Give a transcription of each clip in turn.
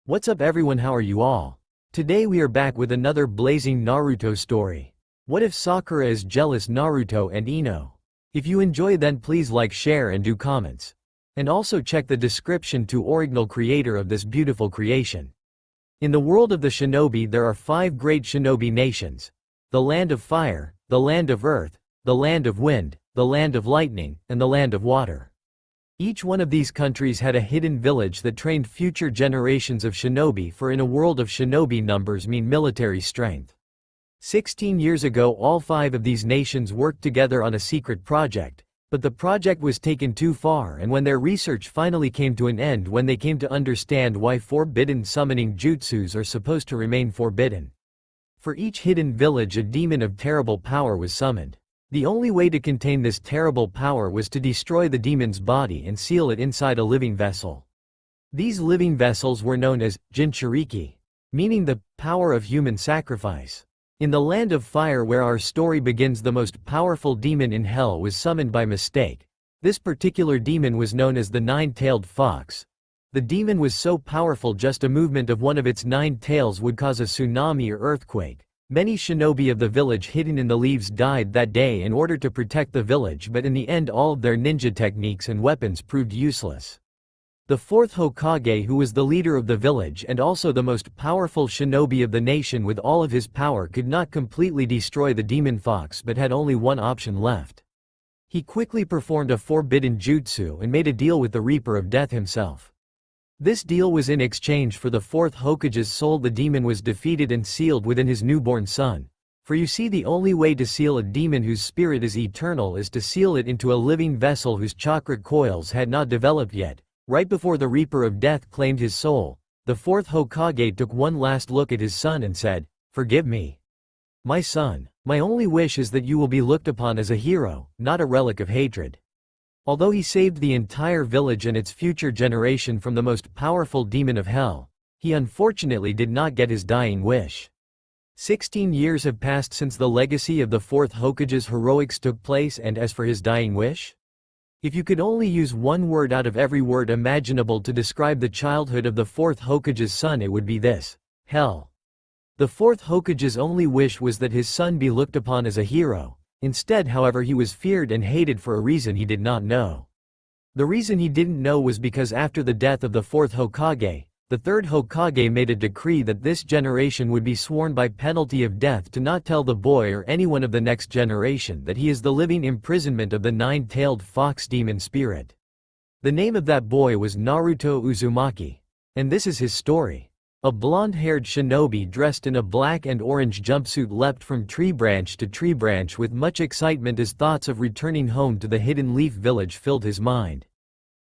What's up everyone, how are you all? Today we are back with another blazing Naruto story. What if Sakura is jealous Naruto and Ino? If you enjoy then please like, share and do comments. And also check the description to original creator of this beautiful creation. In the world of the shinobi there are 5 great shinobi nations. The land of fire, the land of earth, the land of wind, the land of lightning, and the land of water. Each one of these countries had a hidden village that trained future generations of shinobi, for in a world of shinobi numbers mean military strength. 16 years ago all 5 of these nations worked together on a secret project, but the project was taken too far, and when their research finally came to an end, when they came to understand why forbidden summoning jutsus are supposed to remain forbidden. For each hidden village a demon of terrible power was summoned. The only way to contain this terrible power was to destroy the demon's body and seal it inside a living vessel. These living vessels were known as Jinchuriki, meaning the power of human sacrifice. In the land of fire where our story begins, the most powerful demon in hell was summoned by mistake. This particular demon was known as the Nine-Tailed Fox. The demon was so powerful just a movement of one of its 9 tails would cause a tsunami or earthquake. Many shinobi of the village hidden in the leaves died that day in order to protect the village, but in the end all of their ninja techniques and weapons proved useless. The 4th Hokage, who was the leader of the village and also the most powerful shinobi of the nation with all of his power, could not completely destroy the demon fox but had only one option left. He quickly performed a forbidden jutsu and made a deal with the Reaper of Death himself. This deal was in exchange for the 4th Hokage's soul. The demon was defeated and sealed within his newborn son. For you see, the only way to seal a demon whose spirit is eternal is to seal it into a living vessel whose chakra coils had not developed yet. Right before the Reaper of Death claimed his soul, the 4th Hokage took one last look at his son and said, "Forgive me, my son. My only wish is that you will be looked upon as a hero, not a relic of hatred." Although he saved the entire village and its future generation from the most powerful demon of hell, he unfortunately did not get his dying wish. 16 years have passed since the legacy of the 4th Hokage's heroics took place, and as for his dying wish? If you could only use one word out of every word imaginable to describe the childhood of the 4th Hokage's son, it would be this: hell. The 4th Hokage's only wish was that his son be looked upon as a hero. Instead, however, he was feared and hated for a reason he did not know. The reason he didn't know was because after the death of the 4th Hokage, the 3rd Hokage made a decree that this generation would be sworn by penalty of death to not tell the boy or anyone of the next generation that he is the living imprisonment of the 9-tailed fox demon spirit. The name of that boy was Naruto Uzumaki. And this is his story. A blonde-haired shinobi dressed in a black and orange jumpsuit leapt from tree branch to tree branch with much excitement as thoughts of returning home to the Hidden Leaf village filled his mind.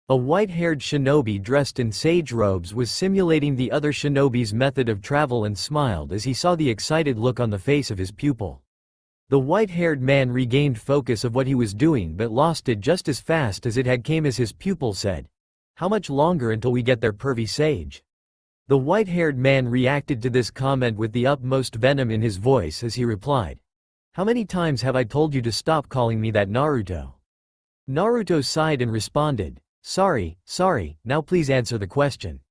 A white-haired shinobi dressed in sage robes was simulating the other shinobi's method of travel and smiled as he saw the excited look on the face of his pupil. The white-haired man regained focus of what he was doing but lost it just as fast as it had came as his pupil said, "How much longer until we get there, pervy sage?" The white-haired man reacted to this comment with the utmost venom in his voice as he replied, "How many times have I told you to stop calling me that, Naruto?" Naruto sighed and responded, Sorry, now please answer the question."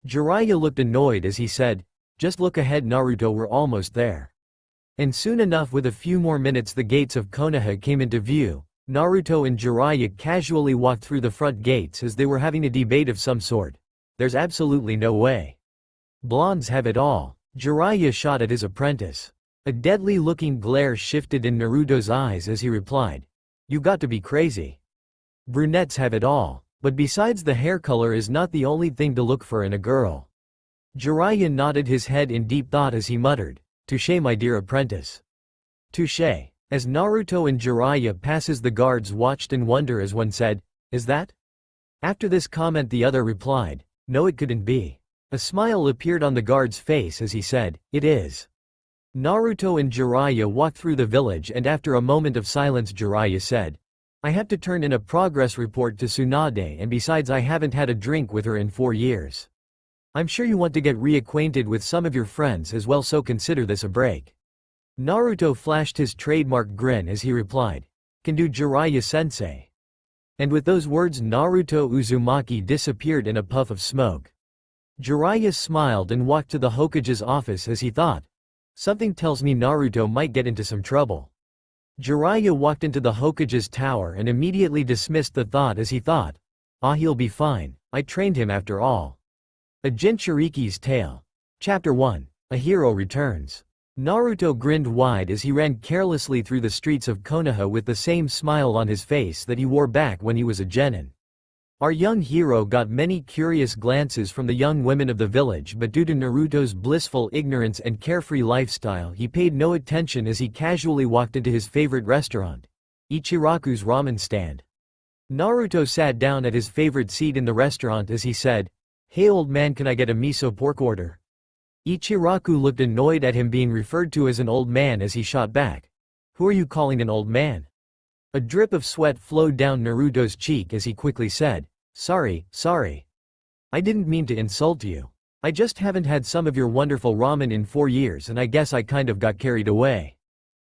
Jiraiya looked annoyed as he said, "Just look ahead, Naruto, we're almost there." And soon enough, with a few more minutes, the gates of Konoha came into view. Naruto and Jiraiya casually walked through the front gates as they were having a debate of some sort. "There's absolutely no way. Blondes have it all." Jiraiya shot at his apprentice. A deadly-looking glare shifted in Naruto's eyes as he replied, "You got to be crazy. Brunettes have it all. But besides, the hair color is not the only thing to look for in a girl." Jiraiya nodded his head in deep thought as he muttered, "Touché, my dear apprentice. Touché." As Naruto and Jiraiya passes, the guards watched in wonder as one said, "Is that?" After this comment the other replied, "No, it couldn't be." A smile appeared on the guard's face as he said, "It is." Naruto and Jiraiya walked through the village, and after a moment of silence Jiraiya said, "I have to turn in a progress report to Tsunade, and besides I haven't had a drink with her in 4 years. I'm sure you want to get reacquainted with some of your friends as well, so consider this a break." Naruto flashed his trademark grin as he replied, "Can do, Jiraiya-sensei." And with those words Naruto Uzumaki disappeared in a puff of smoke. Jiraiya smiled and walked to the Hokage's office as he thought. Something tells me Naruto might get into some trouble. Jiraiya walked into the Hokage's tower and immediately dismissed the thought as he thought. Ah, he'll be fine, I trained him after all. A Jinchuriki's Tale. Chapter 1. A Hero Returns. Naruto grinned wide as he ran carelessly through the streets of Konoha with the same smile on his face that he wore back when he was a genin. Our young hero got many curious glances from the young women of the village, but due to Naruto's blissful ignorance and carefree lifestyle, he paid no attention as he casually walked into his favorite restaurant, Ichiraku's ramen stand. Naruto sat down at his favorite seat in the restaurant as he said, "Hey old man, can I get a miso pork order?" Ichiraku looked annoyed at him being referred to as an old man as he shot back. "Who are you calling an old man?" A drip of sweat flowed down Naruto's cheek as he quickly said, Sorry. I didn't mean to insult you. I just haven't had some of your wonderful ramen in 4 years and I guess I kind of got carried away."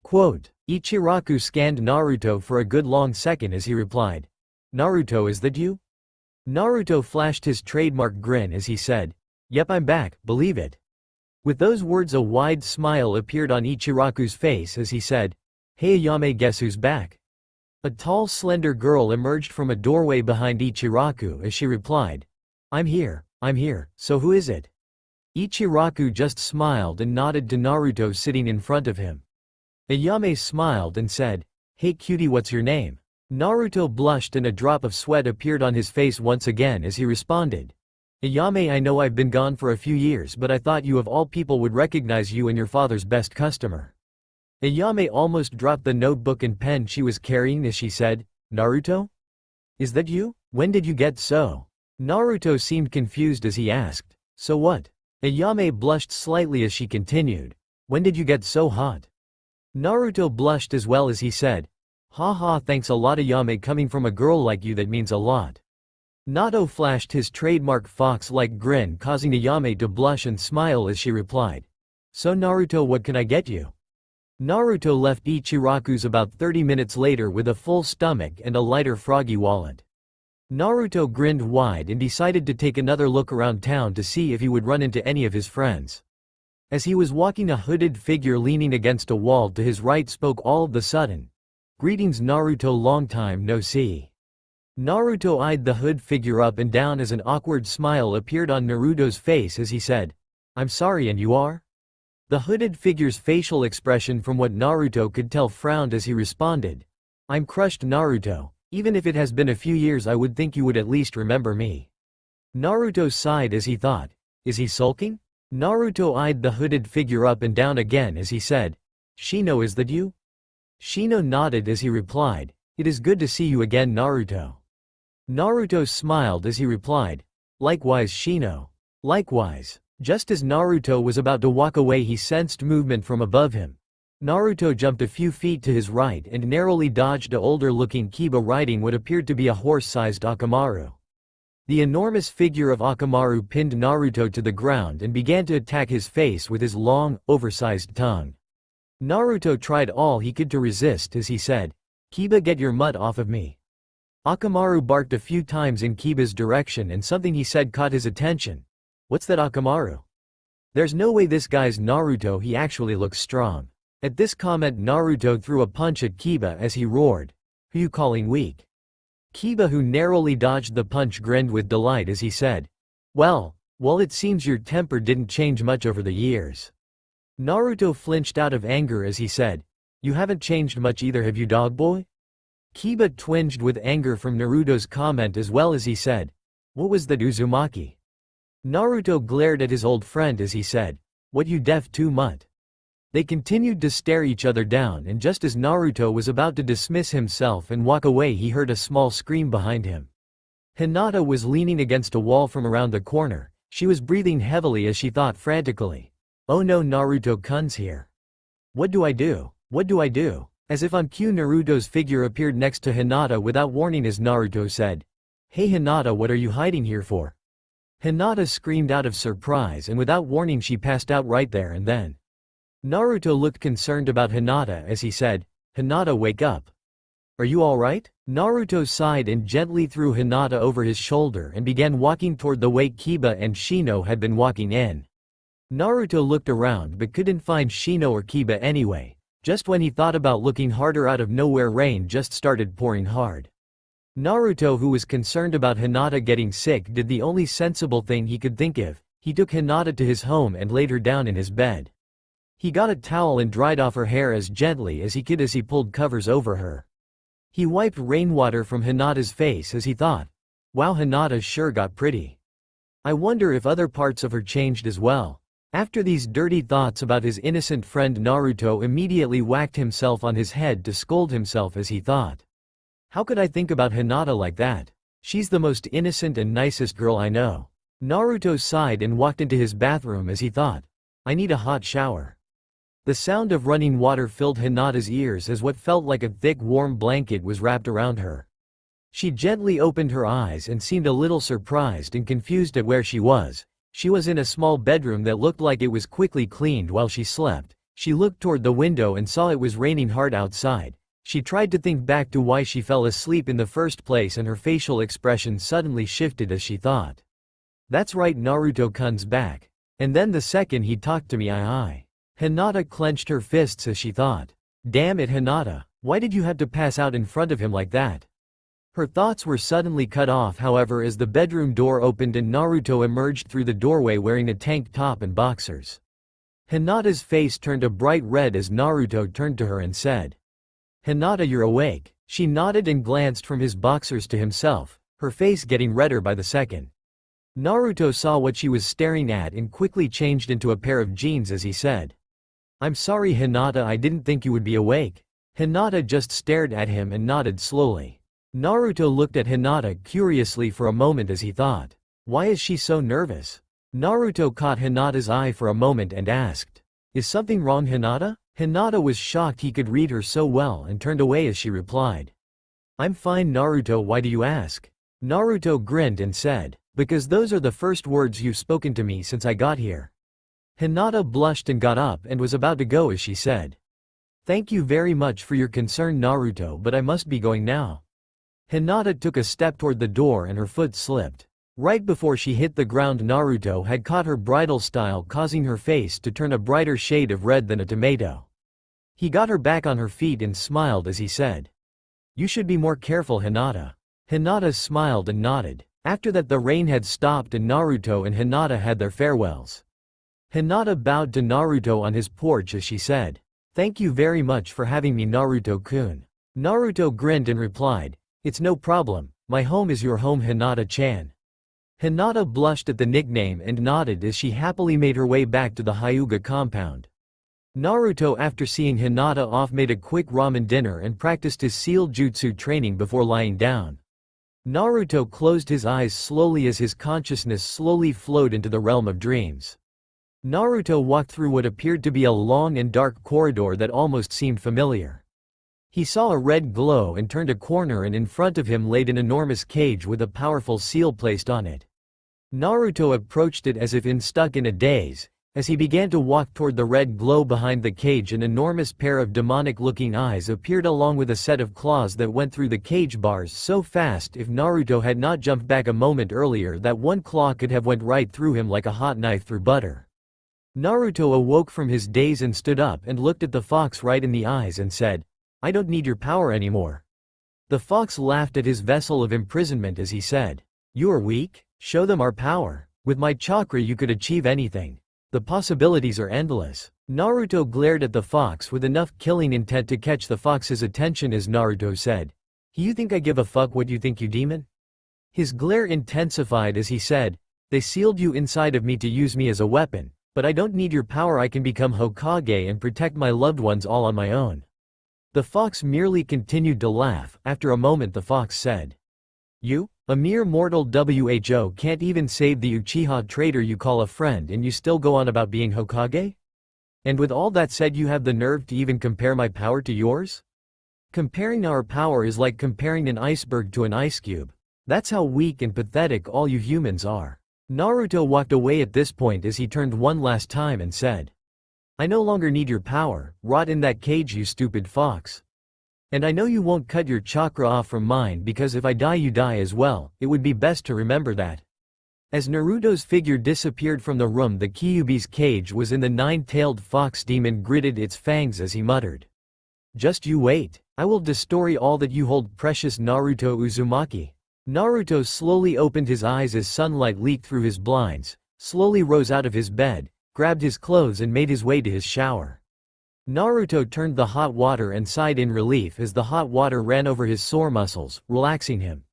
Quote. Ichiraku scanned Naruto for a good long second as he replied, "Naruto, is that you?" Naruto flashed his trademark grin as he said, "Yep, I'm back, believe it." With those words a wide smile appeared on Ichiraku's face as he said, "Hey Ayame, guess who's back?" A tall slender girl emerged from a doorway behind Ichiraku as she replied, I'm here, so who is it?" Ichiraku just smiled and nodded to Naruto sitting in front of him. Ayame smiled and said, "Hey cutie, what's your name?" Naruto blushed and a drop of sweat appeared on his face once again as he responded, "Ayame, I know I've been gone for a few years but I thought you of all people would recognize you and your father's best customer." Ayame almost dropped the notebook and pen she was carrying as she said, "Naruto? Is that you? When did you get so?" Naruto seemed confused as he asked, "So what?" Ayame blushed slightly as she continued, "When did you get so hot?" Naruto blushed as well as he said, "Haha, thanks a lot Ayame, coming from a girl like you that means a lot." Nato flashed his trademark fox-like grin causing Ayame to blush and smile as she replied, "So Naruto, what can I get you?" Naruto left Ichiraku's about 30 minutes later with a full stomach and a lighter froggy wallet. Naruto grinned wide and decided to take another look around town to see if he would run into any of his friends. As he was walking, a hooded figure leaning against a wall to his right spoke all of a sudden, "Greetings Naruto, long time no see." Naruto eyed the hood figure up and down as an awkward smile appeared on Naruto's face as he said, "I'm sorry, and you are?" The hooded figure's facial expression, from what Naruto could tell, frowned as he responded, "I'm crushed Naruto, even if it has been a few years I would think you would at least remember me." Naruto sighed as he thought, "Is he sulking?" Naruto eyed the hooded figure up and down again as he said, "Shino, is that you?" Shino nodded as he replied, "It is good to see you again Naruto." Naruto smiled as he replied, "Likewise Shino." Likewise. Just as Naruto was about to walk away, he sensed movement from above him. Naruto jumped a few feet to his right and narrowly dodged a older-looking Kiba riding what appeared to be a horse-sized Akamaru. The enormous figure of Akamaru pinned Naruto to the ground and began to attack his face with his long, oversized tongue. Naruto tried all he could to resist as he said, "Kiba, get your mutt off of me." Akamaru barked a few times in Kiba's direction and something he said caught his attention. "What's that, Akamaru? There's no way this guy's Naruto, he actually looks strong." At this comment Naruto threw a punch at Kiba as he roared, "Who you calling weak?" Kiba, who narrowly dodged the punch, grinned with delight as he said, Well, it seems your temper didn't change much over the years." Naruto flinched out of anger as he said, "You haven't changed much either, have you, dog boy?" Kiba twinged with anger from Naruto's comment as well as he said, "What was that, Uzumaki?" Naruto glared at his old friend as he said, "What you deaf to mutt?" They continued to stare each other down, and just as Naruto was about to dismiss himself and walk away, he heard a small scream behind him. Hinata was leaning against a wall from around the corner. She was breathing heavily as she thought frantically, "Oh no, Naruto-kun's here. What do I do? What do I do?" As if on cue, Naruto's figure appeared next to Hinata without warning as Naruto said, "Hey Hinata, what are you hiding here for?" Hinata screamed out of surprise, and without warning she passed out right there and then. Naruto looked concerned about Hinata as he said, "Hinata, wake up. Are you alright?" Naruto sighed and gently threw Hinata over his shoulder and began walking toward the way Kiba and Shino had been walking in. Naruto looked around but couldn't find Shino or Kiba anyway. Just when he thought about looking harder, out of nowhere rain just started pouring hard. Naruto, who was concerned about Hinata getting sick, did the only sensible thing he could think of. He took Hinata to his home and laid her down in his bed. He got a towel and dried off her hair as gently as he could as he pulled covers over her. He wiped rainwater from Hinata's face as he thought, wow, Hinata sure got pretty. I wonder if other parts of her changed as well. After these dirty thoughts about his innocent friend, Naruto immediately whacked himself on his head to scold himself as he thought, how could I think about Hinata like that? She's the most innocent and nicest girl I know. Naruto sighed and walked into his bathroom as he thought, I need a hot shower. The sound of running water filled Hinata's ears as what felt like a thick warm blanket was wrapped around her. She gently opened her eyes and seemed a little surprised and confused at where she was. She was in a small bedroom that looked like it was quickly cleaned while she slept. She looked toward the window and saw it was raining hard outside. She tried to think back to why she fell asleep in the first place, and her facial expression suddenly shifted as she thought, that's right, Naruto-kun's back. And then the second he talked to me, Hinata clenched her fists as she thought, damn it, Hinata, why did you have to pass out in front of him like that? Her thoughts were suddenly cut off, however, as the bedroom door opened and Naruto emerged through the doorway wearing a tank top and boxers. Hinata's face turned a bright red as Naruto turned to her and said, Hinata, you're awake. She nodded and glanced from his boxers to himself, her face getting redder by the second. Naruto saw what she was staring at and quickly changed into a pair of jeans as he said, I'm sorry, Hinata, I didn't think you would be awake. Hinata just stared at him and nodded slowly. Naruto looked at Hinata curiously for a moment as he thought, why is she so nervous? Naruto caught Hinata's eye for a moment and asked, is something wrong, Hinata? Hinata was shocked he could read her so well and turned away as she replied, I'm fine, Naruto, why do you ask? Naruto grinned and said, because those are the first words you've spoken to me since I got here. Hinata blushed and got up and was about to go as she said, thank you very much for your concern, Naruto, but I must be going now. Hinata took a step toward the door and her foot slipped. Right before she hit the ground, Naruto had caught her bridal style, causing her face to turn a brighter shade of red than a tomato. He got her back on her feet and smiled as he said, you should be more careful, Hinata. Hinata smiled and nodded. After that, the rain had stopped and Naruto and Hinata had their farewells. Hinata bowed to Naruto on his porch as she said, thank you very much for having me, Naruto-kun. Naruto grinned and replied, it's no problem, my home is your home, Hinata-chan. Hinata blushed at the nickname and nodded as she happily made her way back to the Hyuga compound. Naruto, after seeing Hinata off, made a quick ramen dinner and practiced his sealed jutsu training before lying down. Naruto closed his eyes slowly as his consciousness slowly flowed into the realm of dreams. Naruto walked through what appeared to be a long and dark corridor that almost seemed familiar. He saw a red glow and turned a corner, and in front of him laid an enormous cage with a powerful seal placed on it. Naruto approached it as if stuck in a daze. As he began to walk toward the red glow behind the cage, an enormous pair of demonic-looking eyes appeared along with a set of claws that went through the cage bars so fast if Naruto had not jumped back a moment earlier that one claw could have went right through him like a hot knife through butter. Naruto awoke from his daze and stood up and looked at the fox right in the eyes and said, I don't need your power anymore. The fox laughed at his vessel of imprisonment as he said, you are weak? Show them our power. With my chakra you could achieve anything. The possibilities are endless. Naruto glared at the fox with enough killing intent to catch the fox's attention as Naruto said, you think I give a fuck what you think, you demon? His glare intensified as he said, they sealed you inside of me to use me as a weapon, but I don't need your power, I can become Hokage and protect my loved ones all on my own. The fox merely continued to laugh. After a moment the fox said, you, a mere mortal who can't even save the Uchiha traitor you call a friend, and you still go on about being Hokage? And with all that said, you have the nerve to even compare my power to yours? Comparing our power is like comparing an iceberg to an ice cube. That's how weak and pathetic all you humans are. Naruto walked away at this point as he turned one last time and said, I no longer need your power, rot in that cage, you stupid fox. And I know you won't cut your chakra off from mine because if I die you die as well, it would be best to remember that. As Naruto's figure disappeared from the room, the Kyuubi's cage was in. The nine-tailed fox demon gritted its fangs as he muttered. Just you wait. I will destroy all that you hold precious, Naruto Uzumaki. Naruto slowly opened his eyes as sunlight leaked through his blinds, slowly rose out of his bed, grabbed his clothes and made his way to his shower. Naruto turned the hot water and sighed in relief as the hot water ran over his sore muscles, relaxing him.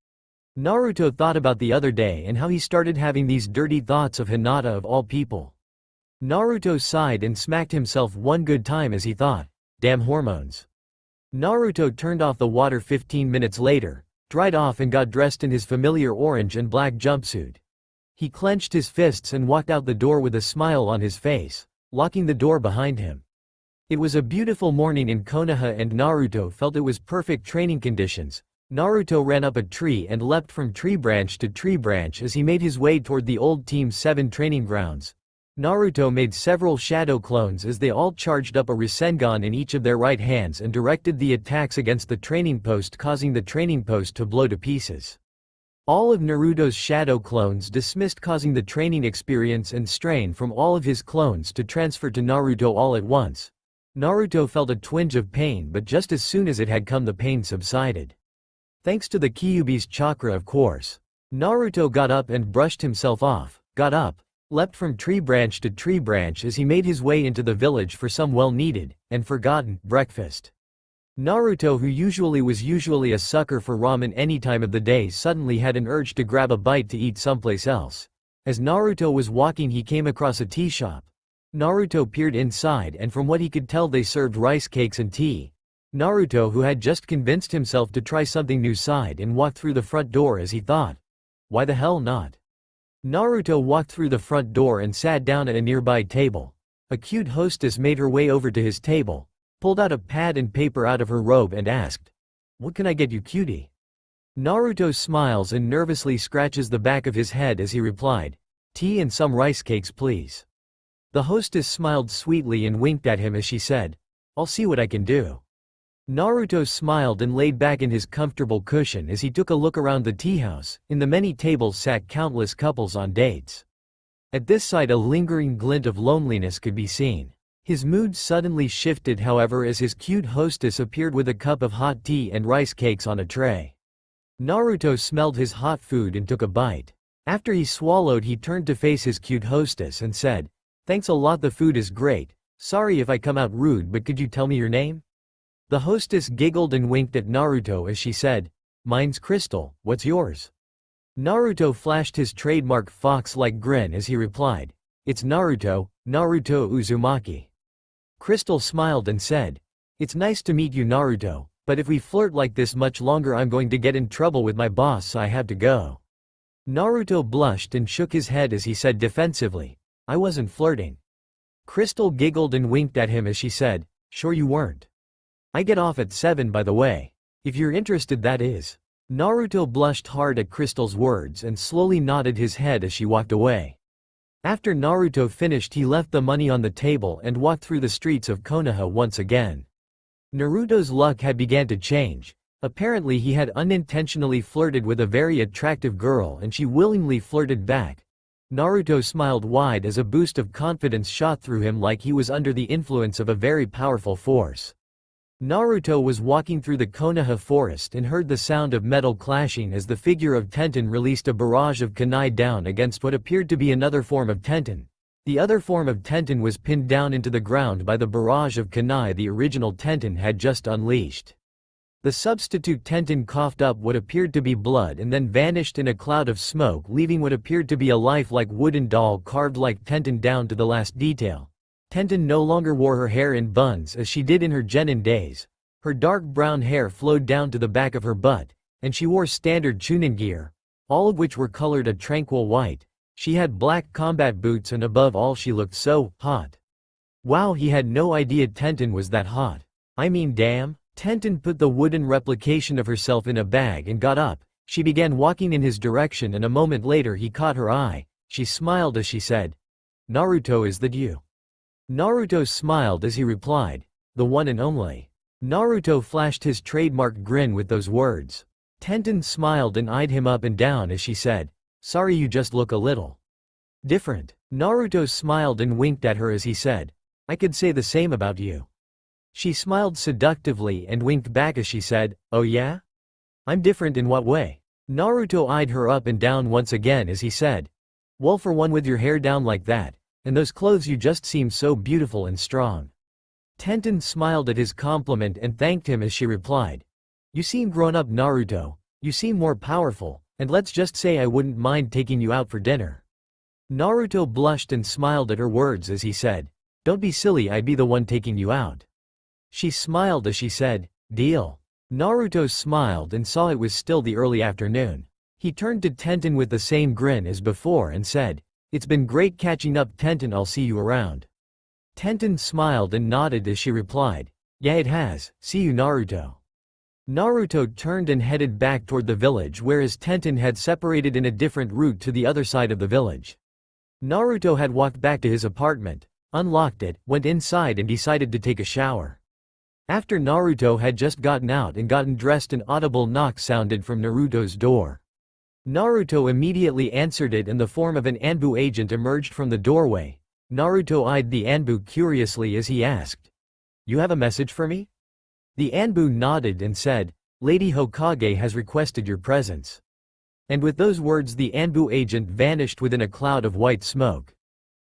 Naruto thought about the other day and how he started having these dirty thoughts of Hinata of all people. Naruto sighed and smacked himself one good time as he thought, damn hormones. Naruto turned off the water 15 minutes later, dried off and got dressed in his familiar orange and black jumpsuit. He clenched his fists and walked out the door with a smile on his face, locking the door behind him. It was a beautiful morning in Konoha and Naruto felt it was perfect training conditions. Naruto ran up a tree and leapt from tree branch to tree branch as he made his way toward the old Team 7 training grounds. Naruto made several shadow clones as they all charged up a Rasengan in each of their right hands and directed the attacks against the training post, causing the training post to blow to pieces. All of Naruto's shadow clones dismissed, causing the training experience and strain from all of his clones to transfer to Naruto all at once. Naruto felt a twinge of pain, but just as soon as it had come the pain subsided. Thanks to the Kyuubi's chakra, of course. Naruto got up and brushed himself off, got up, leapt from tree branch to tree branch as he made his way into the village for some well-needed, and forgotten, breakfast. Naruto, who was usually a sucker for ramen any time of the day, suddenly had an urge to grab a bite to eat someplace else. As Naruto was walking he came across a tea shop. Naruto peered inside and from what he could tell they served rice cakes and tea. Naruto, who had just convinced himself to try something new, sighed and walked through the front door as he thought, why the hell not? Naruto walked through the front door and sat down at a nearby table. A cute hostess made her way over to his table, pulled out a pad and paper out of her robe and asked, "What can I get you, cutie?" Naruto smiles and nervously scratches the back of his head as he replied, "Tea and some rice cakes, please." The hostess smiled sweetly and winked at him as she said, "I'll see what I can do." Naruto smiled and laid back in his comfortable cushion as he took a look around the tea house. In the many tables sat countless couples on dates. At this sight a lingering glint of loneliness could be seen. His mood suddenly shifted, however, as his cute hostess appeared with a cup of hot tea and rice cakes on a tray. Naruto smelled his hot food and took a bite. After he swallowed he turned to face his cute hostess and said, "Thanks a lot, the food is great. Sorry if I come out rude, but could you tell me your name?" The hostess giggled and winked at Naruto as she said, "Mine's Crystal, what's yours?" Naruto flashed his trademark fox-like grin as he replied, "It's Naruto, Naruto Uzumaki." Crystal smiled and said, "It's nice to meet you, Naruto, but if we flirt like this much longer I'm going to get in trouble with my boss, so I have to go." Naruto blushed and shook his head as he said defensively, "I wasn't flirting." Crystal giggled and winked at him as she said, "Sure you weren't. I get off at 7 by the way. If you're interested, that is." Naruto blushed hard at Crystal's words and slowly nodded his head as she walked away. After Naruto finished he left the money on the table and walked through the streets of Konoha once again. Naruto's luck had began to change. Apparently he had unintentionally flirted with a very attractive girl and she willingly flirted back. Naruto smiled wide as a boost of confidence shot through him like he was under the influence of a very powerful force. Naruto was walking through the Konoha forest and heard the sound of metal clashing as the figure of Tenten released a barrage of kunai down against what appeared to be another form of Tenten. The other form of Tenten was pinned down into the ground by the barrage of kunai the original Tenten had just unleashed. The substitute Tenten coughed up what appeared to be blood and then vanished in a cloud of smoke, leaving what appeared to be a lifelike wooden doll carved like Tenten down to the last detail. Tenten no longer wore her hair in buns as she did in her genin days. Her dark brown hair flowed down to the back of her butt, and she wore standard Chunin gear, all of which were colored a tranquil white. She had black combat boots and above all she looked so hot. Wow, he had no idea Tenten was that hot. I mean damn. Tenten put the wooden replication of herself in a bag and got up. She began walking in his direction and a moment later he caught her eye. She smiled as she said, "Naruto, is that you?" Naruto smiled as he replied, "The one and only." Naruto flashed his trademark grin with those words. Tenten smiled and eyed him up and down as she said, "Sorry, you just look a little different." Naruto smiled and winked at her as he said, "I could say the same about you." She smiled seductively and winked back as she said, "Oh yeah? I'm different in what way?" Naruto eyed her up and down once again as he said, "Well, for one, with your hair down like that, and those clothes, you just seem so beautiful and strong." Tenten smiled at his compliment and thanked him as she replied, "You seem grown up, Naruto, you seem more powerful, and let's just say I wouldn't mind taking you out for dinner." Naruto blushed and smiled at her words as he said, "Don't be silly, I'd be the one taking you out." She smiled as she said, "Deal." Naruto smiled and saw it was still the early afternoon. He turned to Tenten with the same grin as before and said, "It's been great catching up, Tenten, I'll see you around." Tenten smiled and nodded as she replied, "Yeah, it has, see you, Naruto." Naruto turned and headed back toward the village, whereas Tenten had separated in a different route to the other side of the village. Naruto had walked back to his apartment, unlocked it, went inside and decided to take a shower. After Naruto had just gotten out and gotten dressed, an audible knock sounded from Naruto's door. Naruto immediately answered it and the form of an Anbu agent emerged from the doorway. Naruto eyed the Anbu curiously as he asked, "You have a message for me?" The Anbu nodded and said, "Lady Hokage has requested your presence." And with those words the Anbu agent vanished within a cloud of white smoke.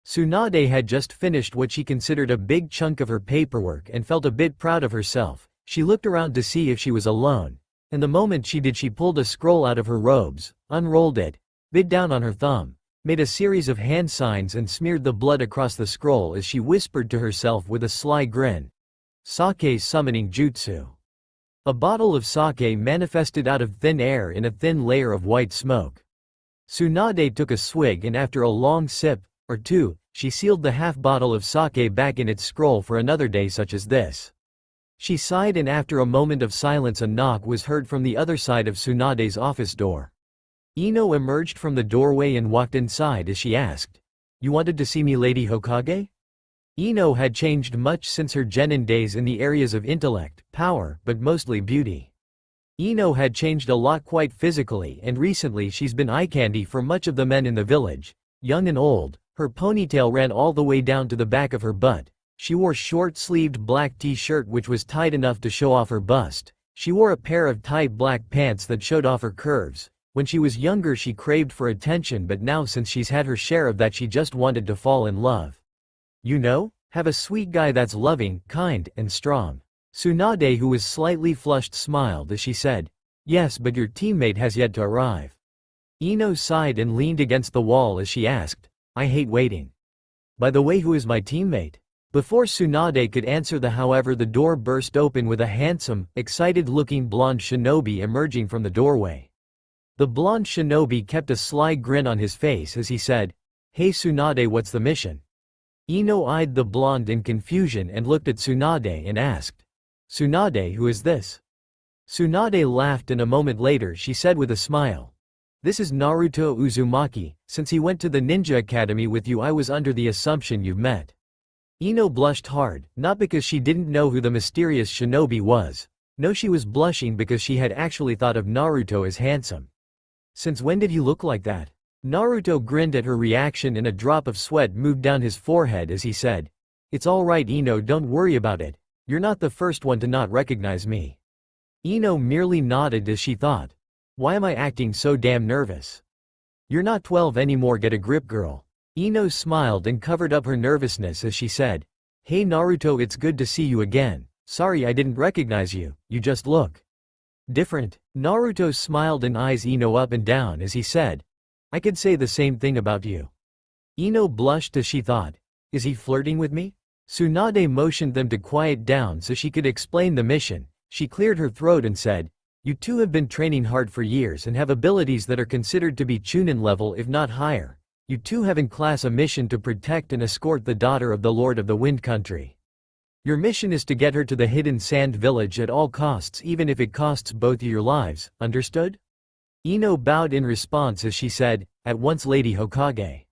Tsunade had just finished what she considered a big chunk of her paperwork and felt a bit proud of herself. She looked around to see if she was alone, and the moment she did, she pulled a scroll out of her robes, unrolled it, bit down on her thumb, made a series of hand signs and smeared the blood across the scroll as she whispered to herself with a sly grin, "Sake summoning jutsu." A bottle of sake manifested out of thin air in a thin layer of white smoke. Tsunade took a swig and after a long sip, or two, she sealed the half bottle of sake back in its scroll for another day such as this. She sighed and after a moment of silence a knock was heard from the other side of Tsunade's office door. Ino emerged from the doorway and walked inside as she asked, "You wanted to see me, Lady Hokage?" Ino had changed much since her genin days in the areas of intellect, power, but mostly beauty. Ino had changed a lot quite physically and recently she's been eye candy for much of the men in the village, young and old. Her ponytail ran all the way down to the back of her butt. She wore short-sleeved black t-shirt which was tight enough to show off her bust. She wore a pair of tight black pants that showed off her curves. When she was younger she craved for attention, but now since she's had her share of that she just wanted to fall in love. You know, have a sweet guy that's loving, kind, and strong. Tsunade, who was slightly flushed, smiled as she said, "Yes, but your teammate has yet to arrive." Ino sighed and leaned against the wall as she asked, "I hate waiting. By the way, who is my teammate?" Before Tsunade could answer however, the door burst open with a handsome, excited-looking blonde shinobi emerging from the doorway. The blonde shinobi kept a sly grin on his face as he said, "Hey Tsunade, what's the mission?" Ino eyed the blonde in confusion and looked at Tsunade and asked, "Tsunade, who is this?" Tsunade laughed and a moment later she said with a smile, "This is Naruto Uzumaki. Since he went to the ninja academy with you I was under the assumption you've met." Ino blushed hard, not because she didn't know who the mysterious shinobi was. No, she was blushing because she had actually thought of Naruto as handsome. "Since when did he look like that?" Naruto grinned at her reaction and a drop of sweat moved down his forehead as he said, "It's alright Ino, don't worry about it. You're not the first one to not recognize me." Ino merely nodded as she thought, "Why am I acting so damn nervous? You're not 12 anymore, get a grip, girl." Ino smiled and covered up her nervousness as she said, "Hey Naruto, it's good to see you again. Sorry I didn't recognize you, you just look different." Naruto smiled and eyes Ino up and down as he said, "I could say the same thing about you." Ino blushed as she thought, "Is he flirting with me?" Tsunade motioned them to quiet down so she could explain the mission. She cleared her throat and said, "You two have been training hard for years and have abilities that are considered to be Chunin level if not higher. You two have in class a mission to protect and escort the daughter of the Lord of the Wind Country. Your mission is to get her to the hidden sand village at all costs, even if it costs both your lives, understood?" Ino bowed in response as she said, "At once, Lady Hokage."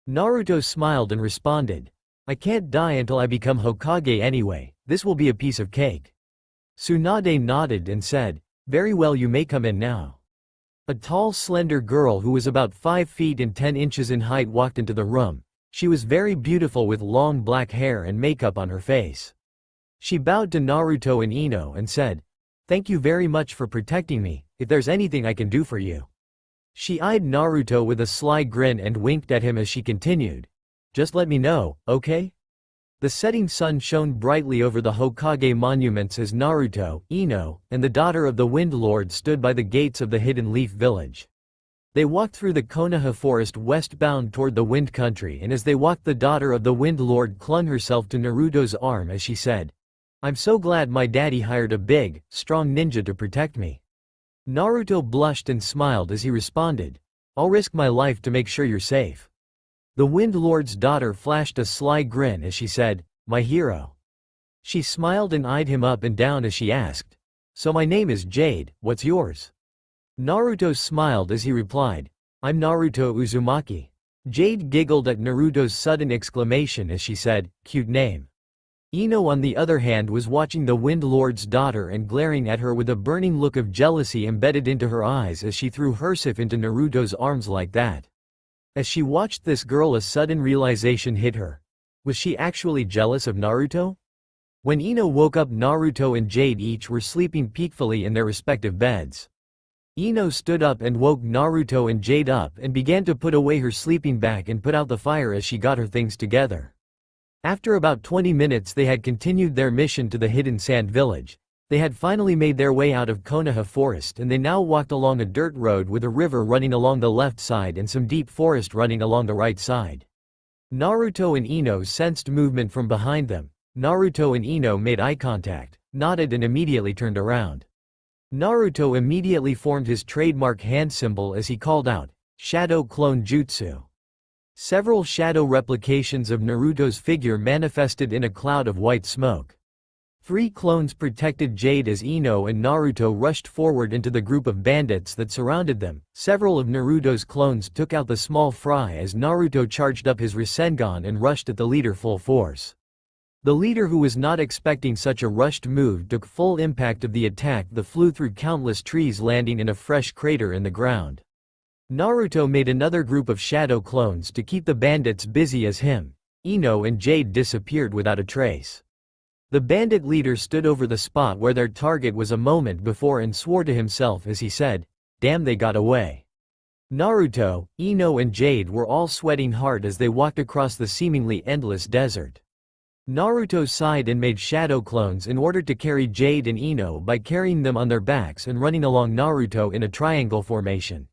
Naruto smiled and responded, "I can't die until I become Hokage anyway, this will be a piece of cake." Tsunade nodded and said, "Very well, you may come in now." A tall slender girl who was about 5 feet and 10 inches in height walked into the room. She was very beautiful with long black hair and makeup on her face. She bowed to Naruto and Ino and said, "Thank you very much for protecting me. If there's anything I can do for you." She eyed Naruto with a sly grin and winked at him as she continued, "Just let me know, okay?" The setting sun shone brightly over the Hokage monuments as Naruto, Ino, and the daughter of the Wind Lord stood by the gates of the Hidden Leaf Village. They walked through the Konoha forest westbound toward the Wind Country, and as they walked, the daughter of the Wind Lord clung herself to Naruto's arm as she said, "I'm so glad my daddy hired a big, strong ninja to protect me." Naruto blushed and smiled as he responded, "I'll risk my life to make sure you're safe." The Wind Lord's daughter flashed a sly grin as she said, "My hero." She smiled and eyed him up and down as she asked, "So my name is Jade, what's yours?" Naruto smiled as he replied, "I'm Naruto Uzumaki." Jade giggled at Naruto's sudden exclamation as she said, "Cute name." Ino on the other hand was watching the Wind Lord's daughter and glaring at her with a burning look of jealousy embedded into her eyes as she threw herself into Naruto's arms like that. As she watched this girl, a sudden realization hit her. Was she actually jealous of Naruto? When Ino woke up, Naruto and Jade each were sleeping peacefully in their respective beds. Ino stood up and woke Naruto and Jade up and began to put away her sleeping bag and put out the fire as she got her things together. After about 20 minutes they had continued their mission to the Hidden Sand Village. They had finally made their way out of Konoha Forest, and they now walked along a dirt road with a river running along the left side and some deep forest running along the right side. Naruto and Ino sensed movement from behind them. Naruto and Ino made eye contact, nodded and immediately turned around. Naruto immediately formed his trademark hand symbol as he called out, "Shadow Clone Jutsu." Several shadow replications of Naruto's figure manifested in a cloud of white smoke. 3 clones protected Jade as Ino and Naruto rushed forward into the group of bandits that surrounded them. Several of Naruto's clones took out the small fry as Naruto charged up his Rasengan and rushed at the leader full force. The leader, who was not expecting such a rushed move, took full impact of the attack that flew through countless trees, landing in a fresh crater in the ground. Naruto made another group of shadow clones to keep the bandits busy as him. Ino and Jade disappeared without a trace. The bandit leader stood over the spot where their target was a moment before and swore to himself as he said, "Damn, they got away." Naruto, Ino and Jade were all sweating hard as they walked across the seemingly endless desert. Naruto sighed and made shadow clones in order to carry Jade and Ino by carrying them on their backs and running along Naruto in a triangle formation.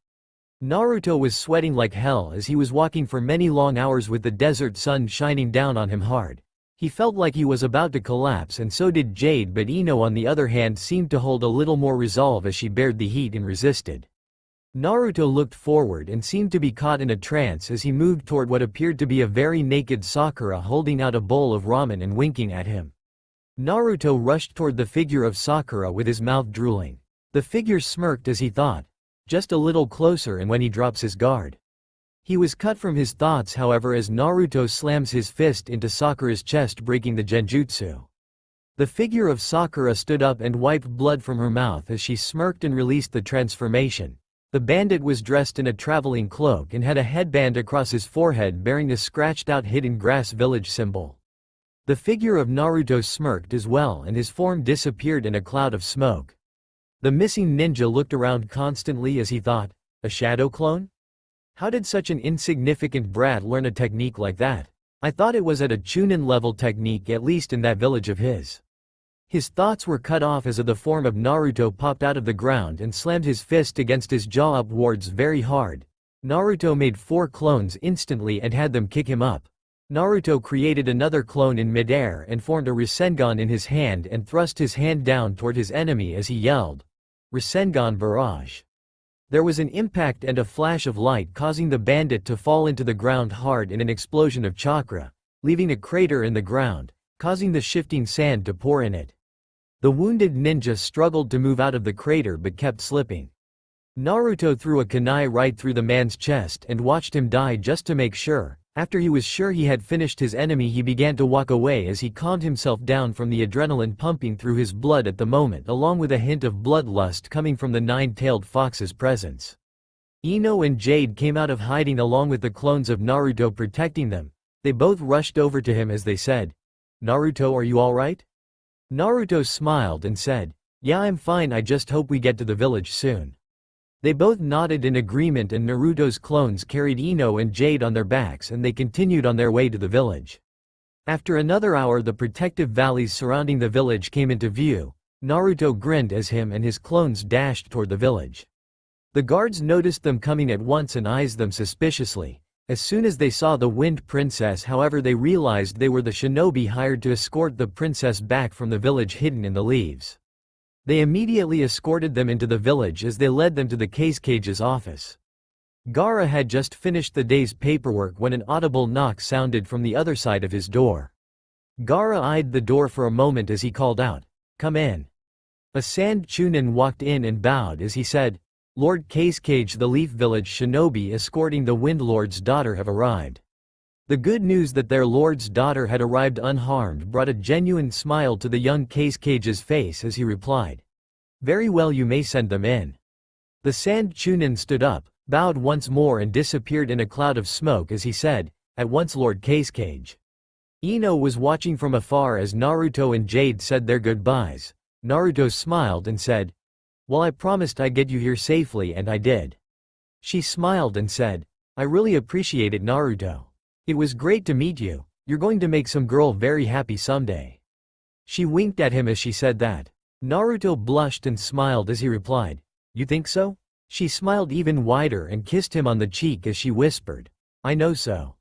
Naruto was sweating like hell as he was walking for many long hours with the desert sun shining down on him hard. He felt like he was about to collapse, and so did Jade, but Ino on the other hand seemed to hold a little more resolve as she bared the heat and resisted. Naruto looked forward and seemed to be caught in a trance as he moved toward what appeared to be a very naked Sakura holding out a bowl of ramen and winking at him. Naruto rushed toward the figure of Sakura with his mouth drooling. The figure smirked as he thought, "Just a little closer and when he drops his guard." He was cut from his thoughts, however, as Naruto slams his fist into Sakura's chest, breaking the genjutsu. The figure of Sakura stood up and wiped blood from her mouth as she smirked and released the transformation. The bandit was dressed in a traveling cloak and had a headband across his forehead bearing the scratched-out Hidden Grass Village symbol. The figure of Naruto smirked as well and his form disappeared in a cloud of smoke. The missing ninja looked around constantly as he thought, "A shadow clone? How did such an insignificant brat learn a technique like that? I thought it was at a Chunin level technique, at least in that village of his." His thoughts were cut off as the form of Naruto popped out of the ground and slammed his fist against his jaw upwards very hard. Naruto made 4 clones instantly and had them kick him up. Naruto created another clone in midair and formed a Rasengan in his hand and thrust his hand down toward his enemy as he yelled, "Rasengan Barrage." There was an impact and a flash of light, causing the bandit to fall into the ground hard in an explosion of chakra, leaving a crater in the ground, causing the shifting sand to pour in it. The wounded ninja struggled to move out of the crater but kept slipping. Naruto threw a kunai right through the man's chest and watched him die just to make sure. After he was sure he had finished his enemy, he began to walk away as he calmed himself down from the adrenaline pumping through his blood at the moment, along with a hint of bloodlust coming from the nine-tailed fox's presence. Ino and Jade came out of hiding along with the clones of Naruto protecting them. They both rushed over to him as they said, "Naruto, are you alright?" Naruto smiled and said, "Yeah, I'm fine, I just hope we get to the village soon." They both nodded in agreement, and Naruto's clones carried Ino and Jade on their backs and they continued on their way to the village. After another hour, the protective valleys surrounding the village came into view. Naruto grinned as him and his clones dashed toward the village. The guards noticed them coming at once and eyed them suspiciously. As soon as they saw the Wind Princess, however, they realized they were the shinobi hired to escort the princess back from the village hidden in the leaves. They immediately escorted them into the village as they led them to the Cage's office. Gaara had just finished the day's paperwork when an audible knock sounded from the other side of his door. Gaara eyed the door for a moment as he called out, "Come in." A Sand Chunin walked in and bowed as he said, "Lord Cage, the Leaf Village shinobi escorting the Wind Lord's daughter have arrived." The good news that their lord's daughter had arrived unharmed brought a genuine smile to the young Cage's face as he replied, "Very well, you may send them in." The Sand Chunin stood up, bowed once more and disappeared in a cloud of smoke as he said, "At once, Lord Cage." Ino was watching from afar as Naruto and Jade said their goodbyes. Naruto smiled and said, "Well, I promised I'd get you here safely and I did." She smiled and said, "I really appreciate it, Naruto. It was great to meet you. You're going to make some girl very happy someday." She winked at him as she said that. Naruto blushed and smiled as he replied, "You think so?" She smiled even wider and kissed him on the cheek as she whispered, "I know so."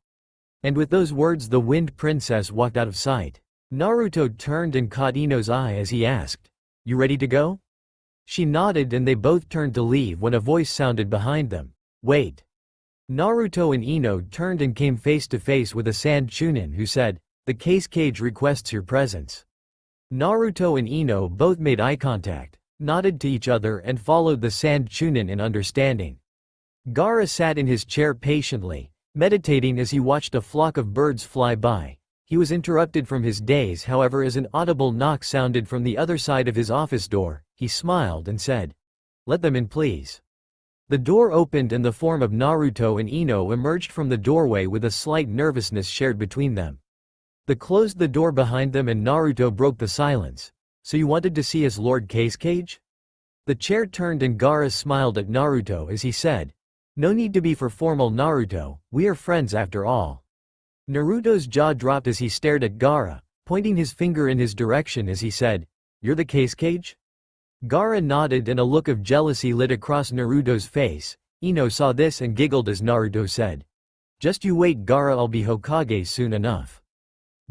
And with those words the Wind Princess walked out of sight. Naruto turned and caught Ino's eye as he asked, "You ready to go?" She nodded and they both turned to leave when a voice sounded behind them, "Wait." Naruto and Ino turned and came face to face with a Sand Chunin who said, "The Cage requests your presence." Naruto and Ino both made eye contact, nodded to each other and followed the Sand Chunin in understanding. Gaara sat in his chair patiently, meditating as he watched a flock of birds fly by. He was interrupted from his daze, however, as an audible knock sounded from the other side of his office door. He smiled and said, "Let them in, please." The door opened and the form of Naruto and Ino emerged from the doorway with a slight nervousness shared between them. They closed the door behind them and Naruto broke the silence. "So you wanted to see us, Lord Cage?" The chair turned and Gaara smiled at Naruto as he said, "No need to be for formal, Naruto, we are friends after all." Naruto's jaw dropped as he stared at Gaara, pointing his finger in his direction as he said, "You're the Cage?" Gaara nodded and a look of jealousy lit across Naruto's face. Ino saw this and giggled as Naruto said, "Just you wait, Gaara, I'll be Hokage soon enough."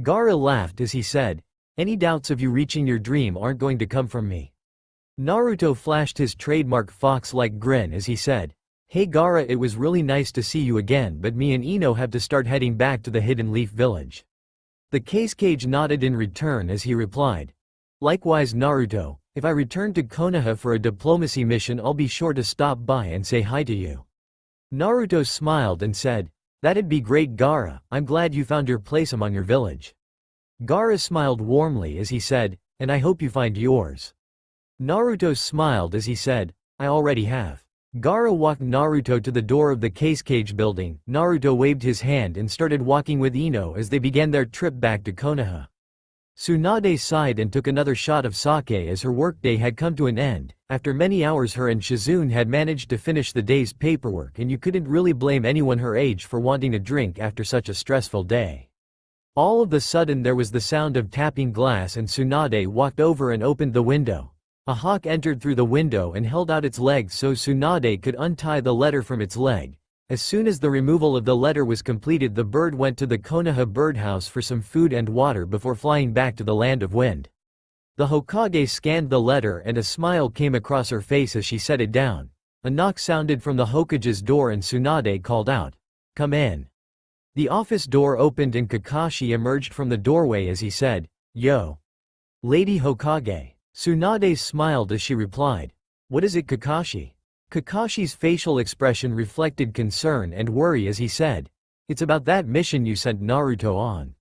Gaara laughed as he said, "Any doubts of you reaching your dream aren't going to come from me." Naruto flashed his trademark fox-like grin as he said, "Hey Gaara, it was really nice to see you again, but me and Ino have to start heading back to the Hidden Leaf Village." The Cage nodded in return as he replied, "Likewise, Naruto. If I return to Konoha for a diplomacy mission, I'll be sure to stop by and say hi to you." Naruto smiled and said, "That'd be great, Gaara. I'm glad you found your place among your village." Gaara smiled warmly as he said, "And I hope you find yours." Naruto smiled as he said, "I already have." Gaara walked Naruto to the door of the Cage building. Naruto waved his hand and started walking with Ino as they began their trip back to Konoha. Tsunade sighed and took another shot of sake as her workday had come to an end. After many hours her and Shizune had managed to finish the day's paperwork, and you couldn't really blame anyone her age for wanting a drink after such a stressful day. All of a sudden there was the sound of tapping glass and Tsunade walked over and opened the window. A hawk entered through the window and held out its legs so Tsunade could untie the letter from its leg. As soon as the removal of the letter was completed, the bird went to the Konoha birdhouse for some food and water before flying back to the Land of Wind. The Hokage scanned the letter and a smile came across her face as she set it down. A knock sounded from the Hokage's door and Tsunade called out, "Come in." The office door opened and Kakashi emerged from the doorway as he said, "Yo. Lady Hokage." Tsunade smiled as she replied, "What is it, Kakashi?" Kakashi's facial expression reflected concern and worry as he said, It's about that mission you sent Naruto on.